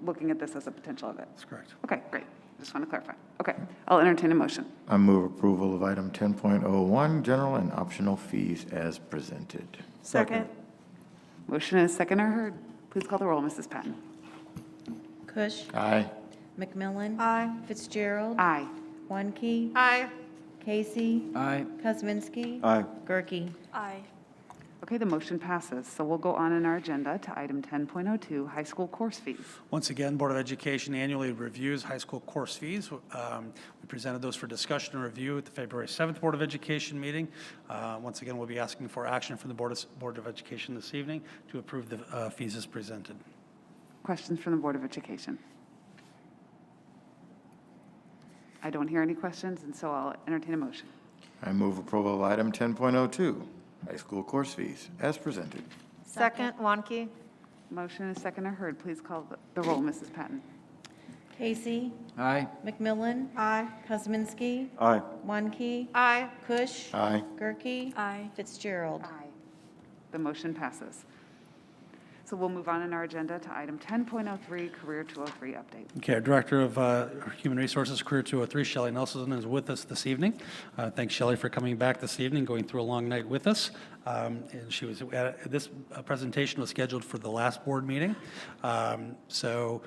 looking at this as a potential event. That's correct. Okay, great. Just want to clarify. Okay, I'll entertain a motion. I move approval of item 10.01, general and optional fees as presented. Second. Motion is second or heard. Please call the roll, Mrs. Patton. Kush. Aye. McMillan. Aye. Fitzgerald. Aye. Wanke. Aye. Casey. Aye. Kuzminski. Aye. Gerke. Aye. Okay, the motion passes. So we'll go on in our agenda to item 10.02, high school course fees. Once again, Board of Education annually reviews high school course fees. We presented those for discussion and review at the February 7th Board of Education meeting. Once again, we'll be asking for action from the Board of Education this evening to approve the fees as presented. Questions from the Board of Education? I don't hear any questions, and so I'll entertain a motion. I move approval of item 10.02, high school course fees as presented. Second, Wanke. Motion is second or heard. Please call the roll, Mrs. Patton. Casey. Aye. McMillan. Aye. Kuzminski. Aye. Wanke. Aye. Kush. Aye. Gerke. Aye. Fitzgerald. Aye. The motion passes. So we'll move on in our agenda to item 10.03, Career 203 update. Okay, our Director of Human Resources, Career 203, Shelley Nelson, is with us this evening. Thanks, Shelley, for coming back this evening, going through a long night with us. And she was this presentation was scheduled for the last board meeting, so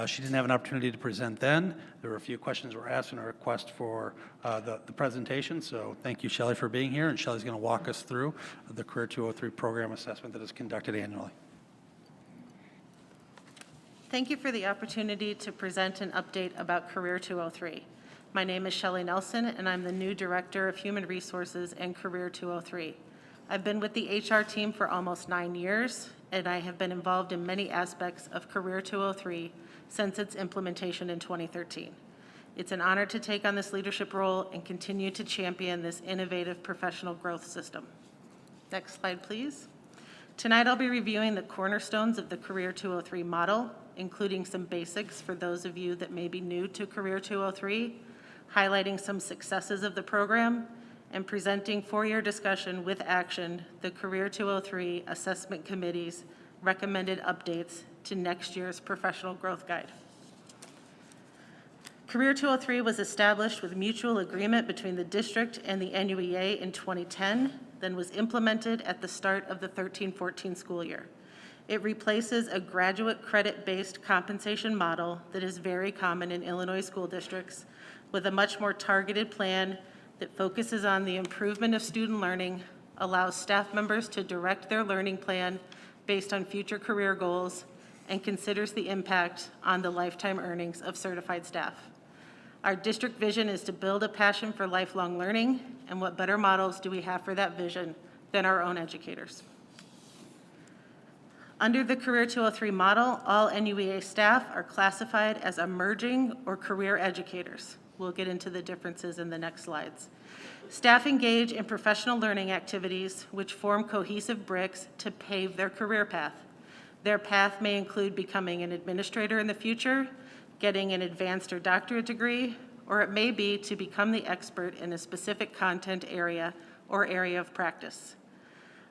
she didn't have an opportunity to present then. There were a few questions were asked in a request for the presentation. So thank you, Shelley, for being here. And Shelley's going to walk us through the Career 203 program assessment that is conducted annually. Thank you for the opportunity to present an update about Career 203. My name is Shelley Nelson, and I'm the new Director of Human Resources and Career 203. I've been with the HR team for almost 9 years, and I have been involved in many aspects of Career 203 since its implementation in 2013. It's an honor to take on this leadership role and continue to champion this innovative professional growth system. Next slide, please. Tonight, I'll be reviewing the cornerstones of the Career 203 model, including some basics for those of you that may be new to Career 203, highlighting some successes of the program, and presenting for your discussion with action the Career 203 Assessment Committee's recommended updates to next year's professional growth guide. Career 203 was established with mutual agreement between the district and the NUEA in 2010, then was implemented at the start of the 13-14 school year. It replaces a graduate credit-based compensation model that is very common in Illinois school districts with a much more targeted plan that focuses on the improvement of student learning, allows staff members to direct their learning plan based on future career goals, and considers the impact on the lifetime earnings of certified staff. Our district vision is to build a passion for lifelong learning, and what better models do we have for that vision than our own educators? Under the Career 203 model, all NUEA staff are classified as emerging or career educators. We'll get into the differences in the next slides. Staff engage in professional learning activities which form cohesive bricks to pave their career path. Their path may include becoming an administrator in the future, getting an advanced or doctorate degree, or it may be to become the expert in a specific content area or area of practice.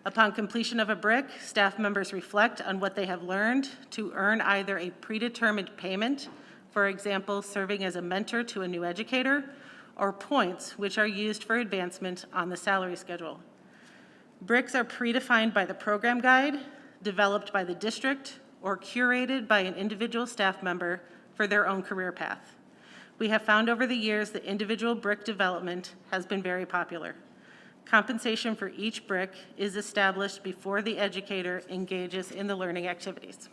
Upon completion of a brick, staff members reflect on what they have learned to earn either a predetermined payment, for example, serving as a mentor to a new educator, or points, which are used for advancement on the salary schedule. Bricks are predefined by the program guide, developed by the district, or curated by an individual staff member for their own career path. We have found over the years that individual brick development has been very popular. Compensation for each brick is established before the educator engages in the learning activities.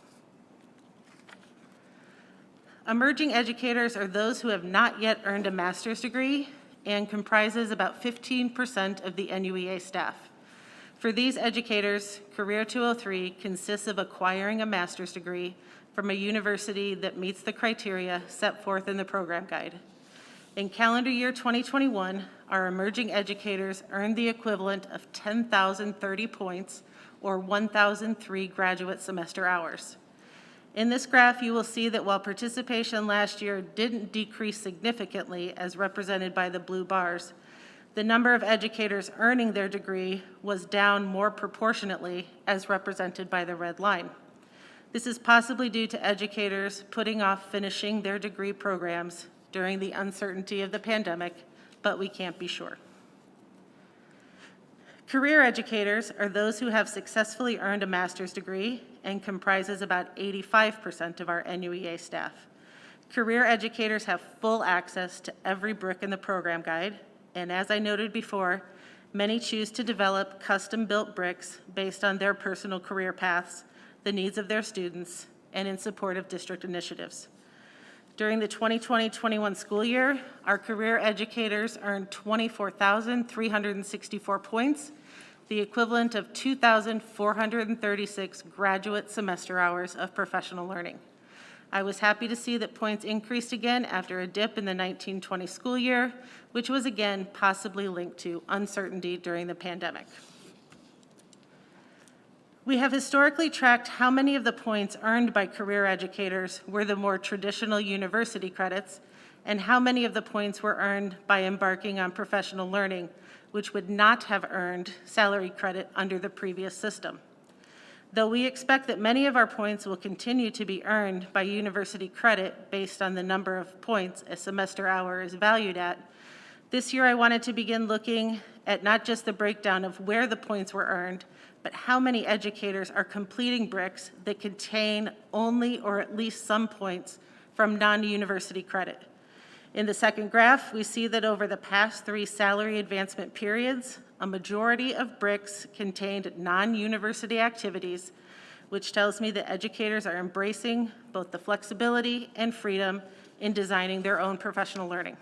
Emerging educators are those who have not yet earned a master's degree and comprises about 15% of the NUEA staff. For these educators, Career 203 consists of acquiring a master's degree from a university that meets the criteria set forth in the program guide. In calendar year 2021, our emerging educators earned the equivalent of 10,030 points, or 1,003 graduate semester hours. In this graph, you will see that while participation last year didn't decrease significantly as represented by the blue bars, the number of educators earning their degree was down more proportionately as represented by the red line. This is possibly due to educators putting off finishing their degree programs during the uncertainty of the pandemic, but we can't be sure. Career educators are those who have successfully earned a master's degree and comprises about 85% of our NUEA staff. Career educators have full access to every brick in the program guide, and as I noted before, many choose to develop custom-built bricks based on their personal career paths, the needs of their students, and in support of district initiatives. During the 2020-21 school year, our career educators earned 24,364 points, the equivalent of 2,436 graduate semester hours of professional learning. I was happy to see that points increased again after a dip in the 19-20 school year, which was again possibly linked to uncertainty during the pandemic. We have historically tracked how many of the points earned by career educators were the more traditional university credits, and how many of the points were earned by embarking on professional learning, which would not have earned salary credit under the previous system. Though we expect that many of our points will continue to be earned by university credit based on the number of points a semester hour is valued at, this year I wanted to begin looking at not just the breakdown of where the points were earned, but how many educators are completing bricks that contain only or at least some points from non-university credit. In the second graph, we see that over the past 3 salary advancement periods, a majority of bricks contained non-university activities, which tells me that educators are embracing both the flexibility and freedom in designing their own professional learning.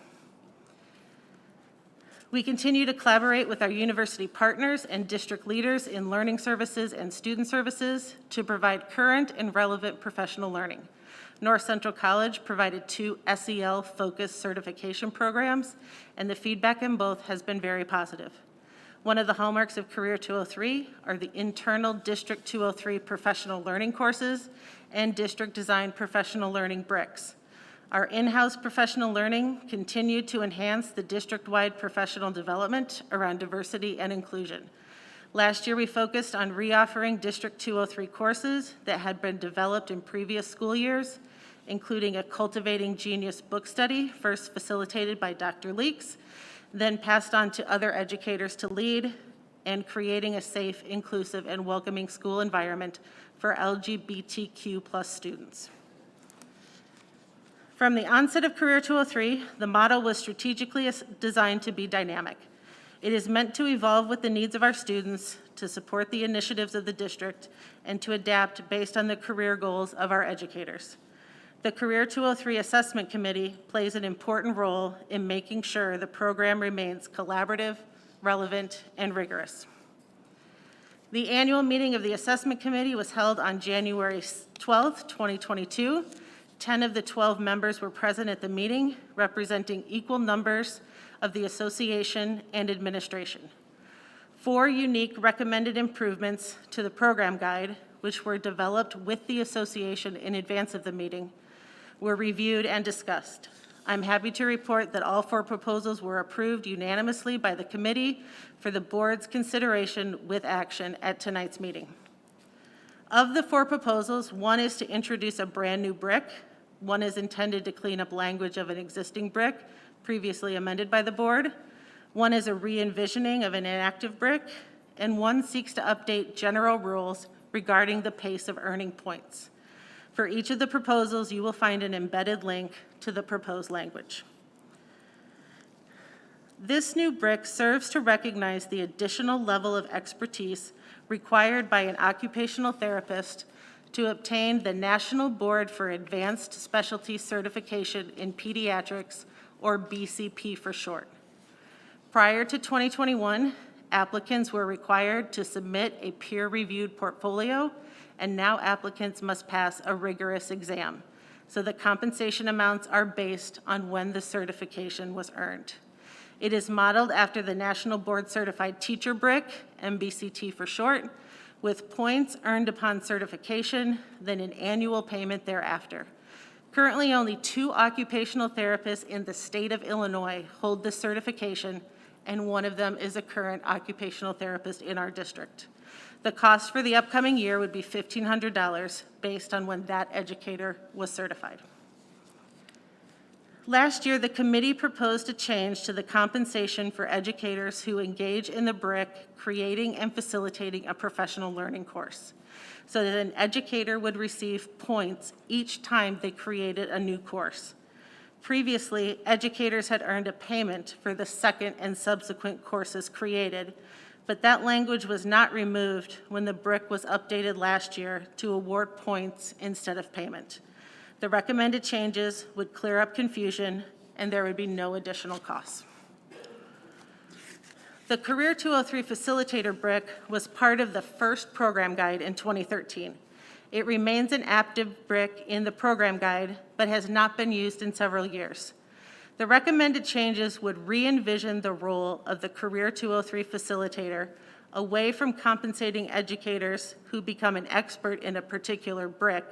We continue to collaborate with our university partners and district leaders in learning services and student services to provide current and relevant professional learning. North Central College provided 2 SEL-focused certification programs, and the feedback in both has been very positive. One of the hallmarks of Career 203 are the internal District 203 professional learning courses and district-designed professional learning bricks. Our in-house professional learning continued to enhance the district-wide professional development around diversity and inclusion. Last year, we focused on reoffering District 203 courses that had been developed in previous school years, including a Cultivating Genius book study, first facilitated by Dr. Leeks, then passed on to other educators to lead, and creating a safe, inclusive, and welcoming school environment for LGBTQ+ students. From the onset of Career 203, the model was strategically designed to be dynamic. It is meant to evolve with the needs of our students, to support the initiatives of the district, and to adapt based on the career goals of our educators. The Career 203 Assessment Committee plays an important role in making sure the program remains collaborative, relevant, and rigorous. The annual meeting of the Assessment Committee was held on January 12th, 2022. 10 of the 12 members were present at the meeting, representing equal numbers of the association and administration. 4 unique recommended improvements to the program guide, which were developed with the association in advance of the meeting, were reviewed and discussed. I'm happy to report that all 4 proposals were approved unanimously by the committee for the board's consideration with action at tonight's meeting. Of the 4 proposals, 1 is to introduce a brand-new brick, 1 is intended to clean up language of an existing brick previously amended by the board, 1 is a re-envisioning of an inactive brick, and 1 seeks to update general rules regarding the pace of earning points. For each of the proposals, you will find an embedded link to the proposed language. This new brick serves to recognize the additional level of expertise required by an occupational therapist to obtain the National Board for Advanced Specialty Certification in Pediatrics, or BCP for short. Prior to 2021, applicants were required to submit a peer-reviewed portfolio, and now applicants must pass a rigorous exam. So the compensation amounts are based on when the certification was earned. It is modeled after the National Board Certified Teacher Brick, MBCT for short, with points earned upon certification, then an annual payment thereafter. Currently, only 2 occupational therapists in the state of Illinois hold this certification, and 1 of them is a current occupational therapist in our district. The cost for the upcoming year would be $1,500 based on when that educator was certified. Last year, the committee proposed a change to the compensation for educators who engage in the brick, creating and facilitating a professional learning course, so that an educator would receive points each time they created a new course. Previously, educators had earned a payment for the second and subsequent courses created, but that language was not removed when the brick was updated last year to award points instead of payment. The recommended changes would clear up confusion, and there would be no additional costs. The Career 203 Facilitator brick was part of the first program guide in 2013. It remains an active brick in the program guide, but has not been used in several years. The recommended changes would re-envision the role of the Career 203 Facilitator away from compensating educators who become an expert in a particular brick,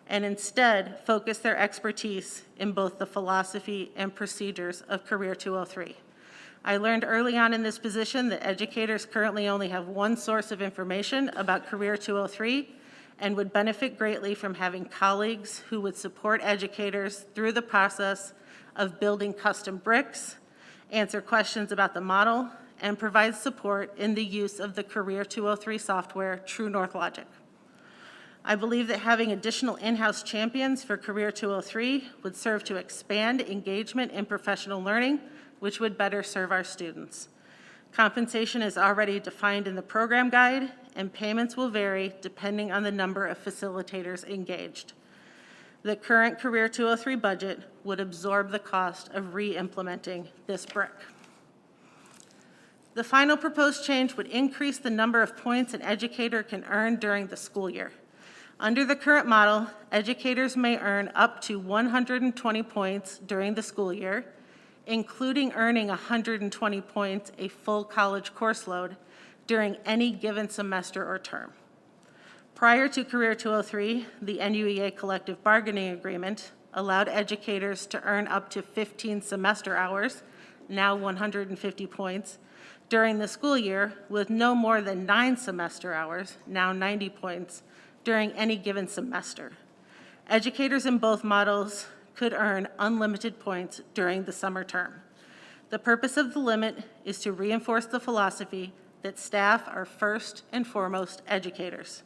and instead focus their expertise in both the philosophy and procedures of Career 203. I learned early on in this position that educators currently only have 1 source of information about Career 203 and would benefit greatly from having colleagues who would support educators through the process of building custom bricks, answer questions about the model, and provide support in the use of the Career 203 software, True North Logic. I believe that having additional in-house champions for Career 203 would serve to expand engagement in professional learning, which would better serve our students. Compensation is already defined in the program guide, and payments will vary depending on the number of facilitators engaged. The current Career 203 budget would absorb the cost of re-implementing this brick. The final proposed change would increase the number of points an educator can earn during the school year. Under the current model, educators may earn up to 120 points during the school year, including earning 120 points a full college course load during any given semester or term. Prior to Career 203, the NUEA collective bargaining agreement allowed educators to earn up to 15 semester hours, now 150 points, during the school year with no more than 9 semester hours, now 90 points, during any given semester. Educators in both models could earn unlimited points during the summer term. The purpose of the limit is to reinforce the philosophy that staff are first and foremost educators.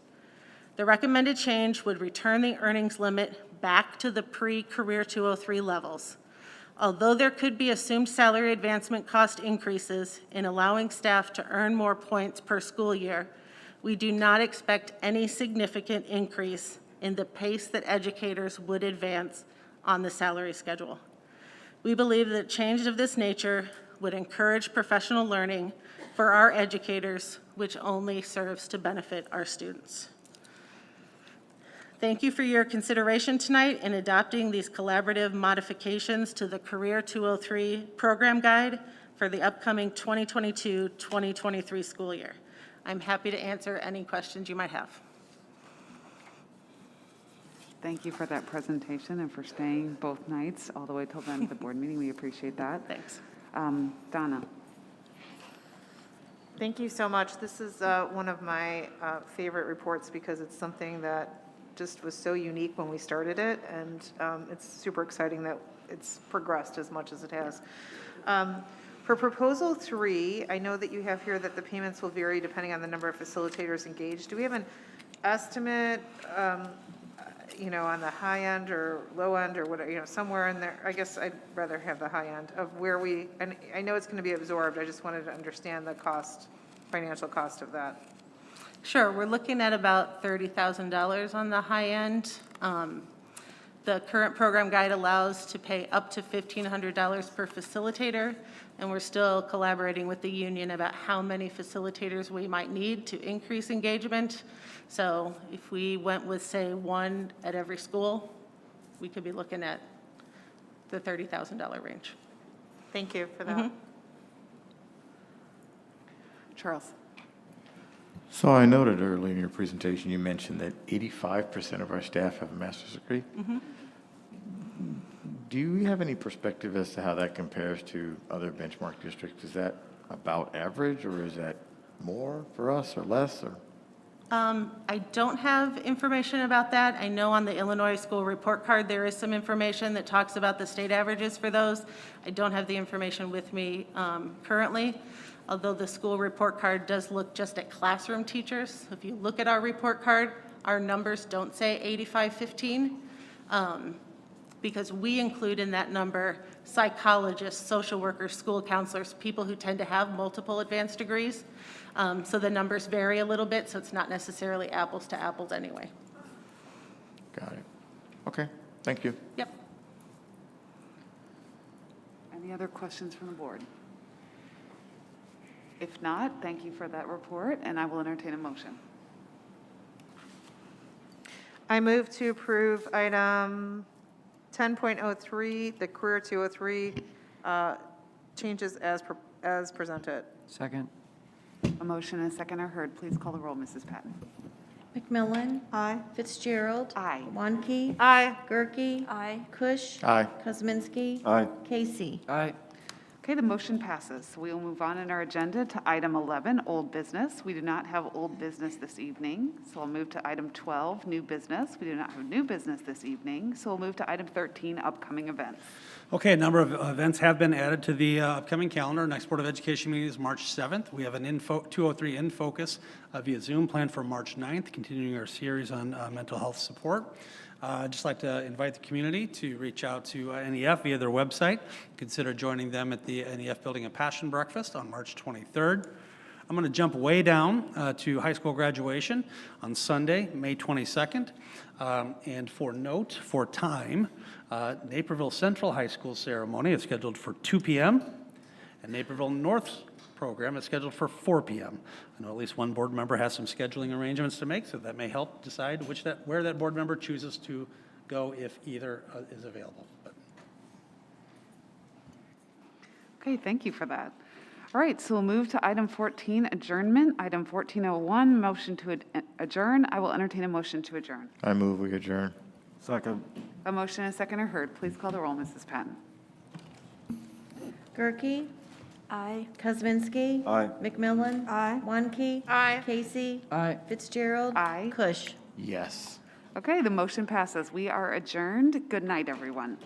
The recommended change would return the earnings limit back to the pre-Career 203 levels. Although there could be assumed salary advancement cost increases in allowing staff to earn more points per school year, we do not expect any significant increase in the pace that educators would advance on the salary schedule. We believe that change of this nature would encourage professional learning for our educators, which only serves to benefit our students. Thank you for your consideration tonight in adopting these collaborative modifications to the Career 203 program guide for the upcoming 2022-2023 school year. I'm happy to answer any questions you might have. Thank you for that presentation and for staying both nights all the way till the end of the board meeting. We appreciate that. Thanks. Donna? Thank you so much. This is one of my favorite reports because it's something that just was so unique when we started it, and it's super exciting that it's progressed as much as it has. For Proposal 3, I know that you have here that the payments will vary depending on the number of facilitators engaged. Do we have an estimate, on the high end or low end or whatever, somewhere in there? I guess I'd rather have the high end of where and I know it's going to be absorbed. I just wanted to understand the financial cost of that. Sure, we're looking at about $30,000 on the high end. The current program guide allows to pay up to $1,500 per facilitator, and we're still collaborating with the union about how many facilitators we might need to increase engagement. So if we went with, say, one at every school, we could be looking at the $30,000 range. Thank you for that. Charles? So I noted earlier in your presentation, you mentioned that 85% of our staff have a master's degree. Do you have any perspective as to how that compares to other benchmark districts? Is that about average, or is that more for us or less? Or? I don't have information about that. I know on the Illinois school report card, there is some information that talks about the state averages for those. I don't have the information with me currently, although the school report card does look just at classroom teachers. If you look at our report card, our numbers don't say 85-15, because we include in that number psychologists, social workers, school counselors, people who tend to have multiple advanced degrees. So the numbers vary a little bit, so it's not necessarily apples to apples anyway. Got it. Okay, thank you. Yep. Any other questions from the board? If not, thank you for that report, and I will entertain a motion. I move to approve item 10.03, the Career 203 changes as presented. Second. A motion and a second are heard. Please call the roll, Mrs. Patton. McMillan. Aye. Fitzgerald. Aye. Wanke. Aye. Gerke. Aye. Kush. Aye. Kuzminski. Aye. Casey. Aye. Okay, the motion passes. So we will move on in our agenda to item 11, old business. We do not have old business this evening, so I'll move to item 12, new business. We do not have new business this evening, so we'll move to item 13, upcoming events. Okay, a number of events have been added to the upcoming calendar. Next Board of Education meeting is March 7th. We have an 203 In Focus via Zoom planned for March 9th, continuing our series on mental health support. I'd just like to invite the community to reach out to NEF via their website. Consider joining them at the NEF Building a Passion Breakfast on March 23rd. I'm going to jump way down to high school graduation on Sunday, May 22nd. And for note, for time, Naperville Central High School ceremony is scheduled for 2 p.m. and Naperville North's program is scheduled for 4 p.m. I know at least one board member has some scheduling arrangements to make, so that may help decide where that board member chooses to go if either is available. Okay, thank you for that. All right, so we'll move to item 14, adjournment. Item 1401, motion to adjourn. I will entertain a motion to adjourn. I move we adjourn. Second. A motion and a second are heard. Please call the roll, Mrs. Patton. Gerke. Aye. Kuzminski. Aye. McMillan. Aye. Wanke. Aye. Casey. Aye. Fitzgerald. Aye. Kush. Yes. Okay, the motion passes. We are adjourned. Good night, everyone.